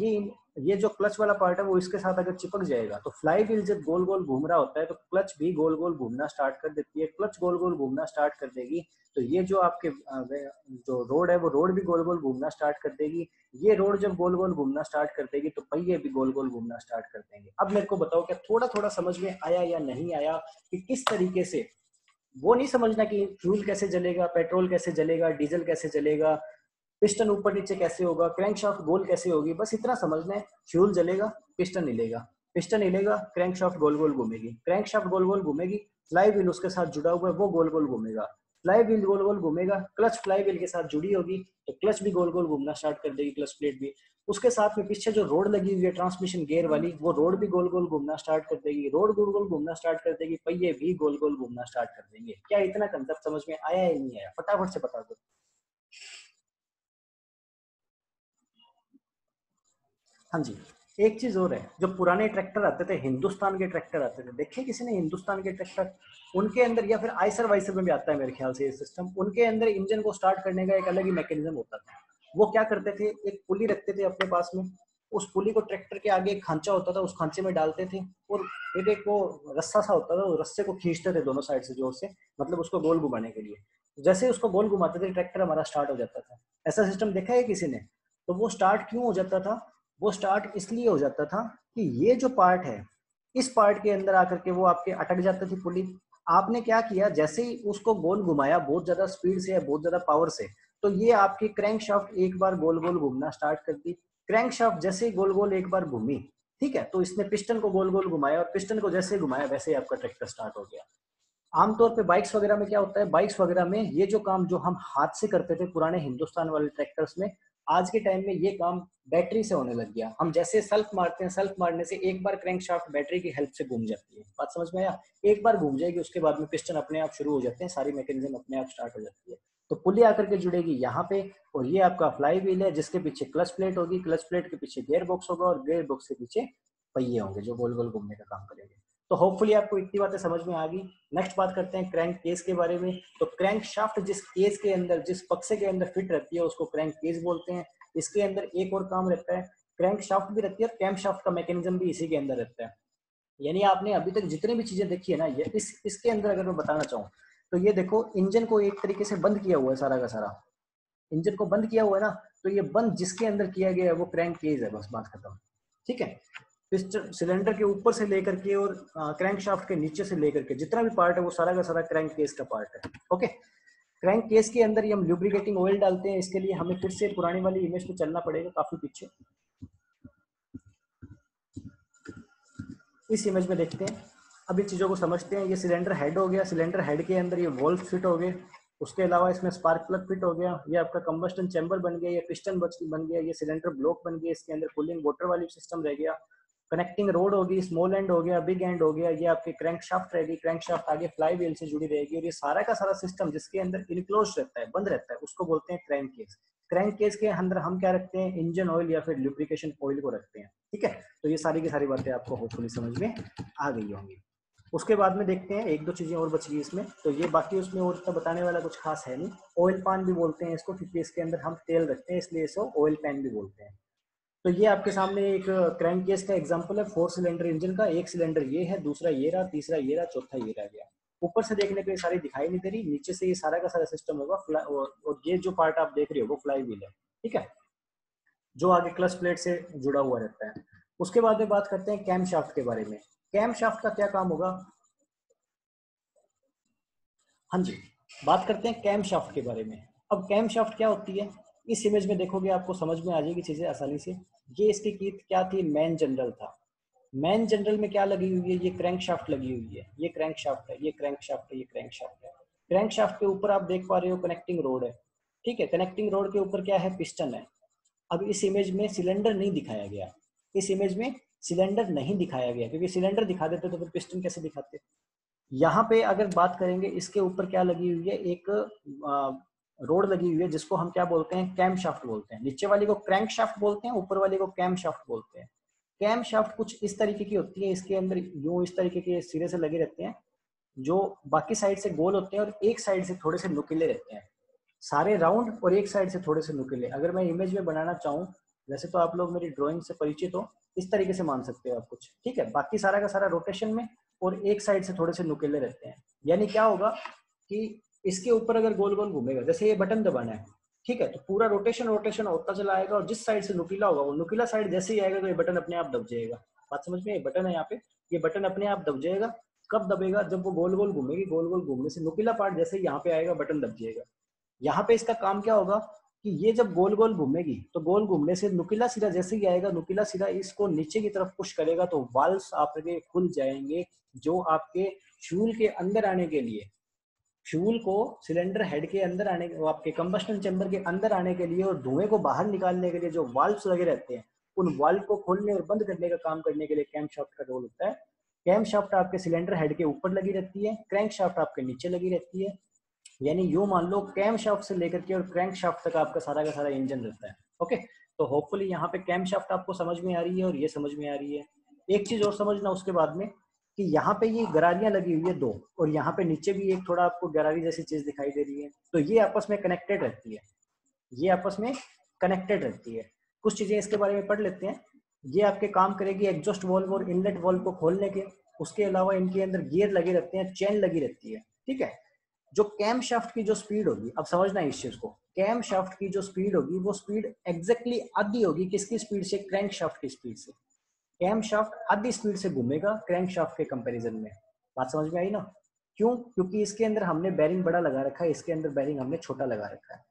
ये जो क्लच वाला पार्ट है वो इसके साथ अगर चिपक जाएगा तो फ्लाई व्हील जब गोल गोल घूम रहा होता है तो क्लच भी गोल गोल घूमना स्टार्ट कर देती है। क्लच गोल गोल घूमना स्टार्ट कर देगी तो ये जो आपके जो रोड है वो रोड भी गोल गोल घूमना स्टार्ट कर देगी। ये रोड जब गोल गोल घूमना स्टार्ट कर देगी तो पहिए भी गोल गोल घूमना स्टार्ट कर देंगे। अब मेरे को बताओ क्या थोड़ा थोड़ा समझ में आया या नहीं आया, कि किस तरीके से, वो नहीं समझना कि फ्यूल कैसे जलेगा, पेट्रोल कैसे जलेगा, डीजल कैसे जलेगा, पिस्टन ऊपर नीचे कैसे होगा, क्रैंकशाफ्ट गोल कैसे होगी, बस इतना समझना है। फ्यूल जलेगा, पिस्टन हिलेगा, पिस्टन हिलेगा, क्रैंकशाफ्ट गोल गोल घूमेगी, क्रैंकशाफ्ट गोल गोल घूमेगी, फ्लाई व्हील उसके साथ जुड़ा हुआ है वो गोल गोल घूमेगा, फ्लाई व्हील गोल गोल घूमेगा, क्लच फ्लाई व्हील के साथ जुड़ी होगी तो क्लच भी गोल गोल घूमना स्टार्ट कर देगी, क्लच प्लेट भी। उसके साथ में पीछे जो रोड लगी हुई है ट्रांसमिशन गियर वाली, वो रोड भी गोल गोल घूमना स्टार्ट कर देगी, रोड गोल गोल घूमना स्टार्ट कर देगी, पहिए भी गोल गोल घूमना स्टार्ट कर देंगे। क्या इतना कंसेप्ट समझ में आया या नहीं आया, फटाफट से बता दो। हाँ जी। एक चीज और है, जो पुराने ट्रैक्टर आते थे, हिंदुस्तान के ट्रैक्टर आते थे, देखे किसी ने हिंदुस्तान के ट्रैक्टर, उनके अंदर, या फिर आइसर वाइसर में भी आता है मेरे ख्याल से ये सिस्टम, उनके अंदर इंजन को स्टार्ट करने का एक अलग ही मैकेनिज्म होता था। वो क्या करते थे, एक पुली रखते थे अपने पास में, उस पुली को ट्रैक्टर के आगे एक खांचा होता था, उस खांचे में डालते थे, और एक वो रस्सा सा होता था, उस रस्से को खींचते थे दोनों साइड से जोर से, मतलब उसको गोल घुमाने के लिए। जैसे ही उसको गोल घुमाते थे ट्रैक्टर हमारा स्टार्ट हो जाता था। ऐसा सिस्टम देखा है किसी ने? तो वो स्टार्ट क्यों हो जाता था, वो स्टार्ट इसलिए हो जाता था कि ये जो पार्ट है, इस पार्ट के अंदर आकर के वो आपके अटक जाती थी पुली। आपने क्या किया, जैसे ही उसको गोल घुमाया बहुत ज्यादा स्पीड से या बहुत ज्यादा पावर से, तो ये आपकी क्रैंक शाफ्ट एक बार गोल गोल घूमना स्टार्ट कर दी। क्रैंक शाफ्ट जैसे ही गोल गोल एक बार घूमी, ठीक है, तो इसने पिस्टन को गोल गोल घुमाया, और पिस्टन को जैसे ही घुमाया वैसे ही आपका ट्रैक्टर स्टार्ट हो गया। आमतौर पे बाइक्स वगैरह में क्या होता है, बाइक्स वगैरह में ये जो काम जो हम हाथ से करते थे पुराने हिंदुस्तान वाले ट्रैक्टर्स में, आज के टाइम में ये काम बैटरी से होने लग गया। हम जैसे सेल्फ मारते हैं, सेल्फ मारने से एक बार क्रैंकशाफ्ट बैटरी की हेल्प से घूम जाती है। बात समझ में आया? एक बार घूम जाएगी, उसके बाद में पिस्टन अपने आप शुरू हो जाते हैं, सारी मैकेनिज्म अपने आप स्टार्ट हो जाती है। तो पुली आकर के जुड़ेगी यहाँ पे, और ये आपका फ्लाई व्हील है जिसके पीछे क्लच प्लेट होगी, क्लच प्लेट के पीछे गियर बॉक्स होगा, और गियर बॉक्स के पीछे पहिए होंगे जो गोल गोल घूमने का काम करेंगे। तो होपफुली आपको इतनी बातें समझ में आ गई। नेक्स्ट बात करते हैं क्रैंक केस के बारे में। तो क्रैंक शाफ्ट जिस केस के अंदर, जिस बक्से के अंदर फिट रहती है उसको क्रैंक केस बोलते हैं। इसके अंदर एक और काम रहता है, क्रैंक शाफ्ट भी रहती है और कैम शाफ्ट का मैकेनिज्म भी इसी के अंदर रहता है। यानी आपने अभी तक जितनी भी चीजें देखी है ना, ये इसके अंदर अगर मैं बताना चाहूँ तो ये देखो, इंजन को एक तरीके से बंद किया हुआ है सारा का सारा। इंजन को बंद किया हुआ है ना, तो ये बंद जिसके अंदर किया गया है वो क्रैंक केस है, बस बात खत्म। ठीक है। पिस्टन सिलेंडर के ऊपर से लेकर के और क्रैंक शाफ्ट के नीचे से लेकर के जितना भी पार्ट है वो सारा का सारा क्रैंक केस का पार्ट है। ओके। क्रैंक केस के अंदर ही हम लुब्रिकेटिंग ऑयल डालते हैं। इसके लिए हमें फिर से पुरानी वाली इमेज पे चलना पड़ेगा, काफी पीछे। इस इमेज में देखते हैं, अभी चीज़ों को समझते हैं। ये सिलेंडर हेड हो गया, सिलेंडर हेड के अंदर ये वॉल्व फिट हो गए, उसके अलावा इसमें स्पार्क प्लग फिट हो गया, ये आपका कंबस्टन चैम्बर बन गया, ये पिस्टन बन गया, ये सिलेंडर ब्लॉक बन गया, इसके अंदर कूलिंग वाटर वाली सिस्टम रह गया, कनेक्टिंग रोड होगी, स्मॉल एंड हो गया, बिग एंड हो गया, ये आपके क्रैंक शाफ्ट रहेगी, क्रैंक शाफ्ट आगे फ्लाई व्हील से जुड़ी रहेगी, और ये सारा का सारा सिस्टम जिसके अंदर इनक्लोज रहता है, बंद रहता है, उसको बोलते हैं क्रैंक केस। क्रैंक केस के अंदर हम क्या रखते हैं, इंजन ऑयल या फिर लुब्रिकेशन ऑयल को रखते हैं। ठीक है। तो ये सारी की सारी बातें आपको होपफुली समझ में आ गई होंगी। उसके बाद में देखते हैं एक दो चीजें और बच गई इसमें, तो ये बाकी उसमें और इतना बताने वाला कुछ खास है नहीं। ऑयल पान भी बोलते हैं इसको, क्योंकि इसके अंदर हम तेल रखते हैं, इसलिए इसको ऑयल पैन भी बोलते हैं। तो ये आपके सामने एक क्रैंक केस का एग्जांपल है, 4 सिलेंडर इंजन का। एक सिलेंडर ये है, दूसरा ये रहा, तीसरा ये रहा, चौथा ये रह गया। ऊपर से देखने पे ये सारी दिखाई नहीं दे रही, नीचे से ये सारा का सारा सिस्टम होगा और ये जो पार्ट आप देख रहे हो वो फ्लाई व्हील है, ठीक है, जो आगे क्लच प्लेट से जुड़ा हुआ रहता है। उसके बाद में बात करते हैं कैम शाफ्ट के बारे में। कैम शाफ्ट का क्या काम होगा? हाँ जी, बात करते हैं कैम शाफ्ट के बारे में। अब कैम शाफ्ट क्या होती है, इस इमेज में देखोगे आपको समझ में आ जाएगी चीजें आसानी से। ये इसकी कीट क्या थी? मेन जनरल था। मेन जनरल में क्या लगी हुई है? ये क्रैंक शाफ्ट लगी हुई है, ये क्रैंक शाफ्ट है, ये क्रैंक शाफ्ट है, ये क्रैंक शाफ्ट है। क्रैंक शाफ्ट के ऊपर आप देख पा रहे हो कनेक्टिंग रोड है, ठीक है, कनेक्टिंग रोड के ऊपर क्या है? पिस्टन है। अब इस इमेज में सिलेंडर नहीं दिखाया गया, इस इमेज में सिलेंडर नहीं दिखाया गया, क्योंकि सिलेंडर दिखा देते तो फिर पिस्टन कैसे दिखाते। यहाँ पे अगर बात करेंगे, इसके ऊपर क्या लगी हुई है? एक रोड लगी हुई है जिसको हम क्या बोलते हैं? कैम शाफ्ट बोलते हैं। नीचे वाली को क्रैंक शाफ्ट बोलते हैं, ऊपर वाली को कैम शाफ्ट बोलते हैं। कैम शाफ्ट कुछ इस तरीके की होती है, इसके अंदर यूं इस तरीके के सिरे से लगे रहते हैं, जो बाकी साइड से गोल होते हैं और एक साइड से थोड़े से नुकीले रहते हैं। सारे राउंड और एक साइड से थोड़े से नुकीले। अगर मैं इमेज में बनाना चाहूँ, वैसे तो आप लोग मेरी ड्राइंग से परिचित हो, इस तरीके से मान सकते हो आप कुछ, ठीक है। बाकी सारा का सारा रोटेशन में और एक साइड से थोड़े से नुकीले रहते हैं। यानी क्या होगा कि इसके ऊपर अगर गोल गोल घूमेगा, जैसे ये बटन दबाना है, ठीक है, तो पूरा रोटेशन रोटेशन होता चला आएगा और जिस साइड से नुकीला होगा वो नुकीला साइड जैसे ही आएगा तो ये बटन अपने आप दब जाएगा। बात समझ में? ये बटन है यहाँ पे, ये बटन अपने आप दब जाएगा। कब दबेगा? जब वो गोल गोल घूमेगी, गोल गोल घूमने से नुकीला पार्ट जैसे ही यहाँ पे आएगा बटन दब जाएगा। यहाँ पे इसका काम क्या होगा कि ये जब गोल गोल घूमेगी तो गोल घूमने से नुकीला सिरा जैसे ही आएगा, नुकीला सिरा इसको नीचे की तरफ पुश करेगा तो वाल्व्स आपके खुल जाएंगे, जो आपके फ्यूल के अंदर आने के लिए, फ्यूल को सिलेंडर हेड के अंदर आने, आपके कंबस्टन चैम्बर के अंदर आने के लिए और धुएं को बाहर निकालने के लिए जो वाल्व्स लगे रहते हैं, उन वाल्व को खोलने और बंद करने का काम करने के लिए कैम शाफ्ट का रोल होता है। कैम शाफ्ट आपके सिलेंडर हेड के ऊपर लगी रहती है, क्रैंक शाफ्ट आपके नीचे लगी रहती है। यानी यूं मान लो कैम शाफ्ट से लेकर के और क्रैंक शाफ्ट तक आपका सारा का सारा इंजन रहता है। ओके, तो होपफुली यहाँ पे कैम शाफ्ट आपको समझ में आ रही है और ये समझ में आ रही है। एक चीज और समझना उसके बाद में कि यहाँ पे ये गरारियां लगी हुई है दो, और यहाँ पे नीचे भी एक थोड़ा आपको गरारी जैसी चीज दिखाई दे रही है, तो ये आपस में कनेक्टेड रहती है, ये आपस में कनेक्टेड रहती है। कुछ चीजें इसके बारे में पढ़ लेते हैं। ये आपके काम करेगी एग्जॉस्ट वॉल्व और इनलेट वॉल्व को खोलने के। उसके अलावा इनके अंदर गियर लगे रहते हैं, चेन लगी रहती है, ठीक है। जो कैम शाफ्ट की जो स्पीड होगी, अब समझना है इस चीज को, कैम शाफ्ट की जो स्पीड होगी वो स्पीड एग्जैक्टली आधी होगी किसकी स्पीड से? क्रैंक शाफ्ट की स्पीड से। कैम शाफ्ट आधी स्पीड से घूमेगा क्रैंक शाफ्ट के कंपैरिजन में। बात समझ में आई ना? क्यों? क्योंकि इसके अंदर हमने बैरिंग बड़ा लगा रखा है, इसके अंदर बैरिंग हमने छोटा लगा रखा है।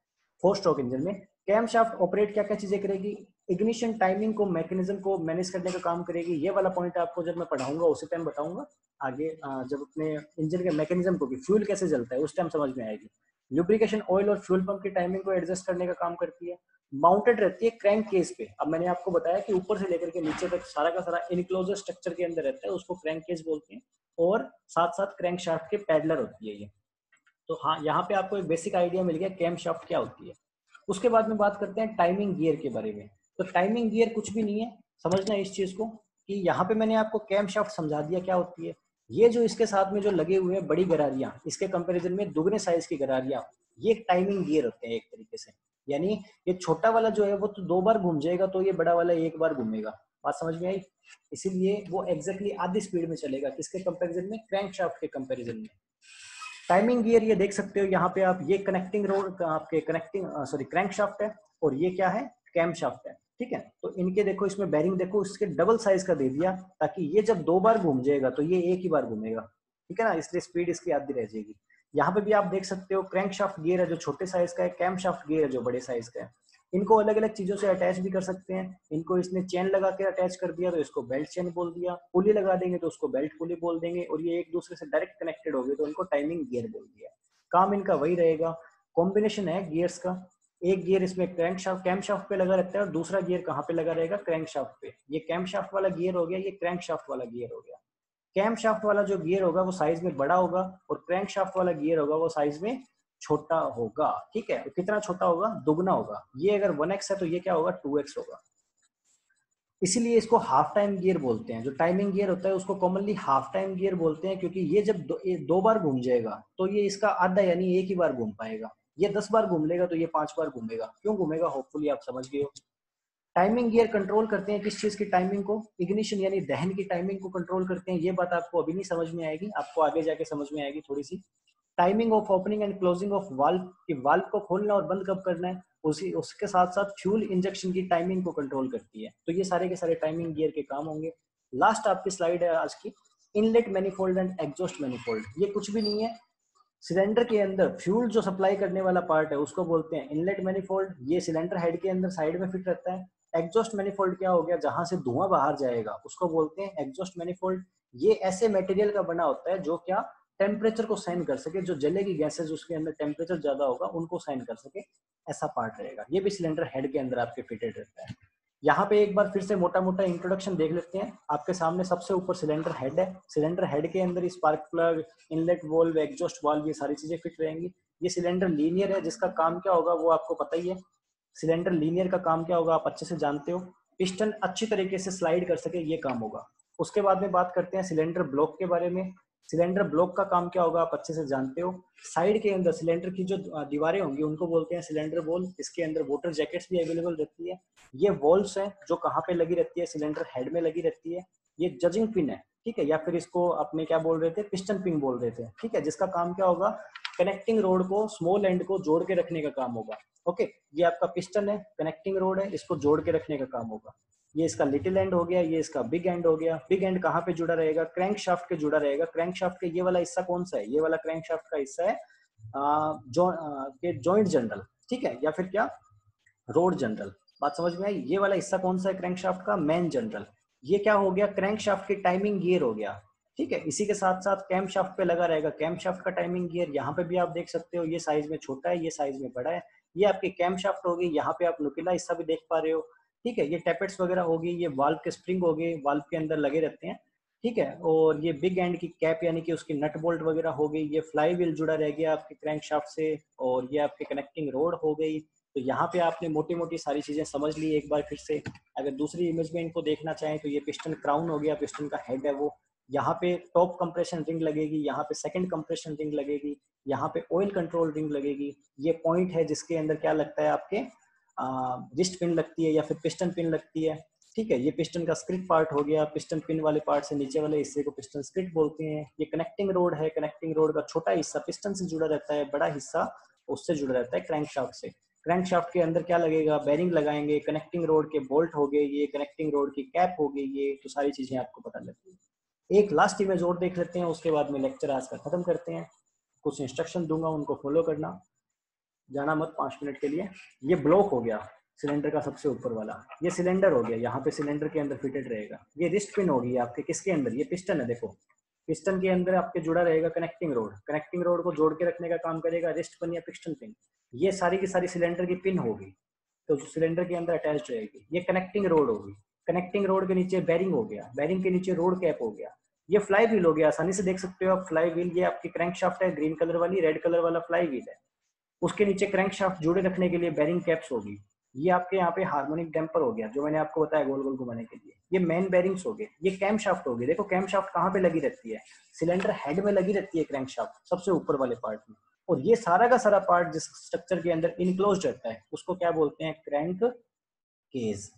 4 स्ट्रोक इंजन में कैम शाफ्ट ऑपरेट क्या क्या चीजें करेगी? इग्निशन टाइमिंग को, मैकेनिज्म को मैनेज करने का काम करेगी। ये वाला पॉइंट आपको जब मैं पढ़ाऊंगा उसी टाइम बताऊंगा आगे, जब अपने इंजन के मैकेनिज्म को भी, फ्यूल कैसे जलता है उस टाइम समझ में आएगी। लुब्रिकेशन ऑयल और फ्यूल पंप की टाइमिंग को एडजस्ट करने का काम करती है। माउंटेड रहती है क्रैंक केस पे। अब मैंने आपको बताया कि ऊपर से लेकर के नीचे तक सारा का सारा इनक्लोजर स्ट्रक्चर के अंदर रहता है, उसको क्रैंक केस बोलते हैं, और साथ साथ क्रैंक शाफ्ट के पैडलर होती है ये। तो हाँ, यहाँ पे आपको एक बेसिक आइडिया मिल गया कैम शाफ्ट क्या होती है। उसके बाद में बात करते हैं टाइमिंग गियर के बारे में। तो टाइमिंग गियर कुछ भी नहीं है, समझना इस चीज को कि यहाँ पे मैंने आपको कैम शाफ्ट समझा दिया क्या होती है। ये जो इसके साथ में जो लगे हुए हैं बड़ी गरारियां, इसके कंपैरिजन में दुगने साइज की गरारियां, ये टाइमिंग गियर होते हैं एक तरीके से। यानी ये छोटा वाला जो है वो तो 2 बार घूम जाएगा, तो ये बड़ा वाला 1 बार घूमेगा। बात समझ में आई? इसीलिए वो एग्जैक्टली आधी स्पीड में चलेगा, किसके कंपैरिजन में? क्रैंक शाफ्ट के कंपैरिजन में। टाइमिंग गियर ये देख सकते हो यहाँ पे आप, ये कनेक्टिंग रोड आपके कनेक्टिंग सॉरी क्रैंक शाफ्ट है, और ये क्या है? कैम शाफ्ट है, ठीक है। तो इनके देखो, इसमें बैरिंग देखो इसके डबल साइज का दे दिया, ताकि ये जब 2 बार घूम जाएगा तो ये एक ही बार घूमेगा, ठीक है ना, इसलिए स्पीड इसकी आधी रह जाएगी। यहाँ पे भी आप देख सकते हो क्रैंक शाफ्ट गियर है जो छोटे साइज का है, कैम शाफ्ट गियर है जो बड़े साइज का है। इनको अलग अलग चीजों से अटैच भी कर सकते हैं। इनको इसने चेन लगा के अटैच कर दिया तो इसको बेल्ट चेन बोल दिया, पुली लगा देंगे तो उसको बेल्ट पुली बोल देंगे, और ये एक दूसरे से डायरेक्ट कनेक्टेड हो गए तो इनको टाइमिंग गियर बोल दिया। काम इनका वही रहेगा, कॉम्बिनेशन है गियर्स का। एक गियर इसमें क्रैंक शाफ्ट कैम शाफ्ट पे लगा रहता है और दूसरा गियर कहाँ पे लगा रहेगा? क्रैंक शाफ्ट पे। ये कैम शाफ्ट वाला गियर हो गया, ये क्रैंक शाफ्ट वाला गियर हो गया। कैम शाफ्ट वाला जो गियर होगा वो साइज में बड़ा होगा, और क्रैंक शाफ्ट वाला गियर होगा वो साइज में छोटा होगा, ठीक है। कितना छोटा होगा? दुगना होगा। ये अगर 1x है तो ये क्या होगा? 2x होगा। इसीलिए इसको हाफ टाइम गियर बोलते हैं। जो टाइमिंग गियर होता है उसको कॉमनली हाफ टाइम गियर बोलते हैं, क्योंकि ये जब 2 बार घूम जाएगा तो ये इसका आधा यानी एक ही बार घूम पाएगा। ये 10 बार घूम लेगा तो ये 5 बार घूमेगा। क्यों घूमेगा? होपफुली आप समझ गए हो। टाइमिंग गियर कंट्रोल करते हैं किस चीज की टाइमिंग को, इग्निशन यानी दहन की टाइमिंग को कंट्रोल करते हैं। ये बात आपको अभी नहीं समझ में आएगी, आपको आगे जाके समझ में आएगी थोड़ी सी। Timing of opening and closing of valve, कि वाल्व को खोलना और बंद कब करना है, उसी उसके साथ साथ फ्यूल इंजेक्शन की टाइमिंग को कंट्रोल करती है। तो ये सारे के सारे टाइमिंग गियर के काम होंगे। लास्ट आपकी स्लाइड है आज की, inlet manifold and exhaust manifold. ये कुछ भी नहीं है, सिलेंडर के अंदर फ्यूल जो सप्लाई करने वाला पार्ट है उसको बोलते हैं इनलेट मैनिफोल्ड। ये सिलेंडर हेड के अंदर साइड में फिट रहता है। एग्जॉस्ट मैनिफोल्ड क्या हो गया, जहां से धुआं बाहर जाएगा उसको बोलते हैं एग्जॉस्ट मैनिफोल्ड। ये ऐसे मटेरियल का बना होता है जो क्या टेम्परेचर को सहन कर सके, जो जलेगी गैसेज उसके अंदर टेम्परेचर ज्यादा होगा उनको सहन कर सके, ऐसा पार्ट रहेगा। ये भी सिलेंडर हेड के अंदर आपके फिटेड रहता है। यहाँ पे एक बार फिर से मोटा मोटा इंट्रोडक्शन देख लेते हैं। आपके सामने सबसे ऊपर सिलेंडर हेड है, सिलेंडर हेड के अंदर spark plug, inlet valve, exhaust valve, ये सारी चीजें फिट रहेंगी। ये सिलेंडर लीनियर है, जिसका काम क्या होगा वो आपको पता ही है। सिलेंडर लीनियर का काम क्या होगा आप अच्छे से जानते हो, पिस्टन अच्छी तरीके से स्लाइड कर सके ये काम होगा। उसके बाद में बात करते हैं सिलेंडर ब्लॉक के बारे में। सिलेंडर ब्लॉक का काम क्या होगा आप अच्छे से जानते हो। साइड के अंदर सिलेंडर की जो दीवारें होंगी उनको बोलते हैं सिलेंडर वॉल। इसके अंदर वाटर जैकेट्स भी अवेलेबल रहती है। ये वॉल्स हैं जो कहाँ पे लगी रहती है, सिलेंडर हेड में लगी रहती है। ये जजिंग पिन है, ठीक है, या फिर इसको अपने क्या बोल रहे थे, पिस्टन पिन बोल रहे थे, ठीक है, जिसका काम क्या होगा, कनेक्टिंग रोड को, स्मॉल एंड को जोड़ के रखने का काम होगा। ओके, ये आपका पिस्टन है, कनेक्टिंग रोड है, इसको जोड़ के रखने का काम होगा। ये इसका लिटिल एंड हो गया, ये इसका बिग एंड हो गया। बिग एंड कहाँ पे जुड़ा रहेगा, क्रैंक शाफ्ट के जुड़ा रहेगा। क्रैंक शाफ्ट के ये वाला हिस्सा कौन सा है, ये वाला क्रैंक शाफ्ट का हिस्सा है जॉइंट जनरल, ठीक है, या फिर क्या, रोड जनरल। बात समझ में आई। ये वाला हिस्सा कौन सा है क्रैंक शाफ्ट का, मेन जनरल। ये क्या हो गया, क्रैंक शाफ्ट की टाइमिंग गियर हो गया, ठीक है। इसी के साथ साथ कैम शाफ्ट पे लगा रहेगा कैम शाफ्ट का टाइमिंग गियर। यहाँ पे भी आप देख सकते हो, ये साइज में छोटा है, ये साइज में बड़ा है। ये आपकी कैम शाफ्ट होगी, यहाँ पे आप नुकीला हिस्सा भी देख पा रहे हो, ठीक है। ये टैपेट्स वगैरह होगी, ये वाल्व के स्प्रिंग हो गए, वाल्व के अंदर लगे रहते हैं, ठीक है। और ये बिग एंड की कैप यानी कि उसकी नट बोल्ट वगैरह हो गई। ये फ्लाई व्हील जुड़ा रह गया आपके क्रैंक शाफ्ट से, और ये आपके कनेक्टिंग रोड हो गई। तो यहाँ पे आपने मोटी मोटी सारी चीजें समझ ली एक बार फिर से। अगर दूसरी इमेज में इनको देखना चाहें तो ये पिस्टन क्राउन हो गया, पिस्टन का हेड है वो। यहाँ पे टॉप कंप्रेशन रिंग लगेगी, यहाँ पे सेकंड कंप्रेशन रिंग लगेगी, यहाँ पे ऑयल कंट्रोल रिंग लगेगी। ये पॉइंट है जिसके अंदर क्या लगता है आपके रिस्ट पिन लगती है या फिर पिस्टन पिन लगती है, ठीक है। ये पिस्टन का स्क्रिट पार्ट हो गया, पिस्टन पिन वाले पार्ट से नीचे वाले हिस्से को पिस्टन स्क्रिट बोलते हैं। ये कनेक्टिंग रोड है, कनेक्टिंग रोड का छोटा हिस्सा पिस्टन से जुड़ा रहता है, बड़ा हिस्सा उससे जुड़ा रहता है क्रैंक शाफ्ट से। क्रैंक शाफ्ट के अंदर क्या लगेगा, बेरिंग लगाएंगे, कनेक्टिंग रोड के बोल्ट हो गए, ये कनेक्टिंग रोड की कैप हो गई, ये तो सारी चीजें आपको पता लगती है। एक लास्ट इमेज और देख लेते हैं, उसके बाद में लेक्चर आज का खत्म करते हैं। कुछ इंस्ट्रक्शन दूंगा उनको फॉलो करना, जाना मत 5 मिनट के लिए। ये ब्लॉक हो गया सिलेंडर का सबसे ऊपर वाला, ये सिलेंडर हो गया, यहाँ पे सिलेंडर के अंदर फिटेड रहेगा। ये रिस्ट पिन होगी आपके किसके अंदर, ये पिस्टन है, देखो पिस्टन के अंदर आपके जुड़ा रहेगा कनेक्टिंग रोड। कनेक्टिंग रोड को जोड़ के रखने का काम करेगा रिस्ट पिन या पिस्टन पिन। ये सारी की सारी सिलेंडर की पिन होगी, तो सिलेंडर के अंदर अटैच रहेगी। ये कनेक्टिंग रोड होगी, कनेक्टिंग रोड के नीचे बेरिंग हो गया, बेरिंग के नीचे रोड कैप हो गया। ये फ्लाई व्हील हो गया, आसानी से देख सकते हो आप फ्लाई व्हील। ये आपकी क्रैंक शाफ्ट है, ग्रीन कलर वाली, रेड कलर वाला फ्लाई व्हील है। उसके नीचे क्रैंक शाफ्ट जोड़े रखने के लिए बेरिंग कैप्स होगी। ये आपके यहाँ पे हार्मोनिक डैम्पर हो गया, जो मैंने आपको बताया गोल गोल घुमाने के लिए। ये मेन बेरिंग्स हो गए। ये कैम शाफ्ट हो गई, देखो कैम शाफ्ट कहाँ पे लगी रहती है, सिलेंडर हेड में लगी रहती है क्रैंक शाफ्ट सबसे ऊपर वाले पार्ट में। और ये सारा का सारा पार्ट जिस स्ट्रक्चर के अंदर इनक्लोज रहता है उसको क्या बोलते हैं, क्रैंक केज।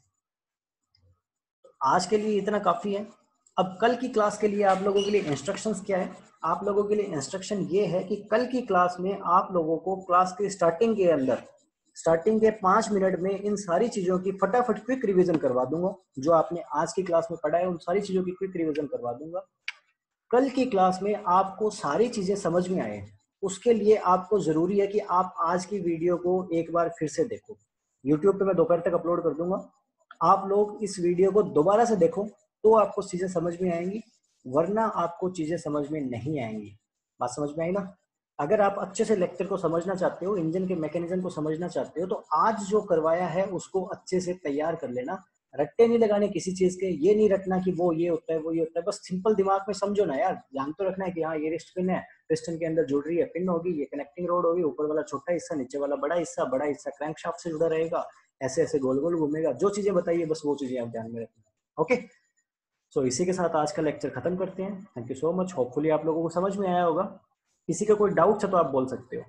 आज के लिए इतना काफी है। अब कल की क्लास के लिए आप लोगों के लिए इंस्ट्रक्शंस क्या है, आप लोगों के लिए इंस्ट्रक्शन ये है कि कल की क्लास में आप लोगों को क्लास के स्टार्टिंग के अंदर, स्टार्टिंग के 5 मिनट में इन सारी चीजों की फटाफट क्विक रिवीजन करवा दूंगा। जो आपने आज की क्लास में पढ़ा है उन सारी चीजों की क्विक रिवीजन करवा दूंगा। कल की क्लास में आपको सारी चीजें समझ में आए, उसके लिए आपको जरूरी है कि आप आज की वीडियो को एक बार फिर से देखो। यूट्यूब पे मैं दोपहर तक अपलोड कर दूंगा, आप लोग इस वीडियो को दोबारा से देखो तो आपको चीजें समझ में आएंगी, वरना आपको चीजें समझ में नहीं आएंगी। बात समझ में आई ना। अगर आप अच्छे से लेक्चर को समझना चाहते हो, इंजन के मैकेनिज्म को समझना चाहते हो, तो आज जो करवाया है उसको अच्छे से तैयार कर लेना। रट्टे नहीं लगाने किसी चीज के, ये नहीं रखना कि वो ये होता है वो ये होता है, बस सिंपल दिमाग में समझो ना यार। ध्यान तो रखना है कि हाँ ये रिस्ट पिन है, पिस्टन के अंदर जुड़ रही है पिन होगी, ये कनेक्टिंग रोड होगी, ऊपर वाला छोटा हिस्सा, नीचे वाला बड़ा हिस्सा, बड़ा हिस्सा क्रैंक शाफ्ट से जुड़ा रहेगा, ऐसे ऐसे गोल गोल घूमेगा। जो चीजें बताइए बस वो चीजें आप ध्यान में रखना। ओके, सो इसी के साथ आज का लेक्चर खत्म करते हैं। Thank you so much, hopefully आप लोगों को समझ में आया होगा। किसी का कोई डाउट है तो आप बोल सकते हो।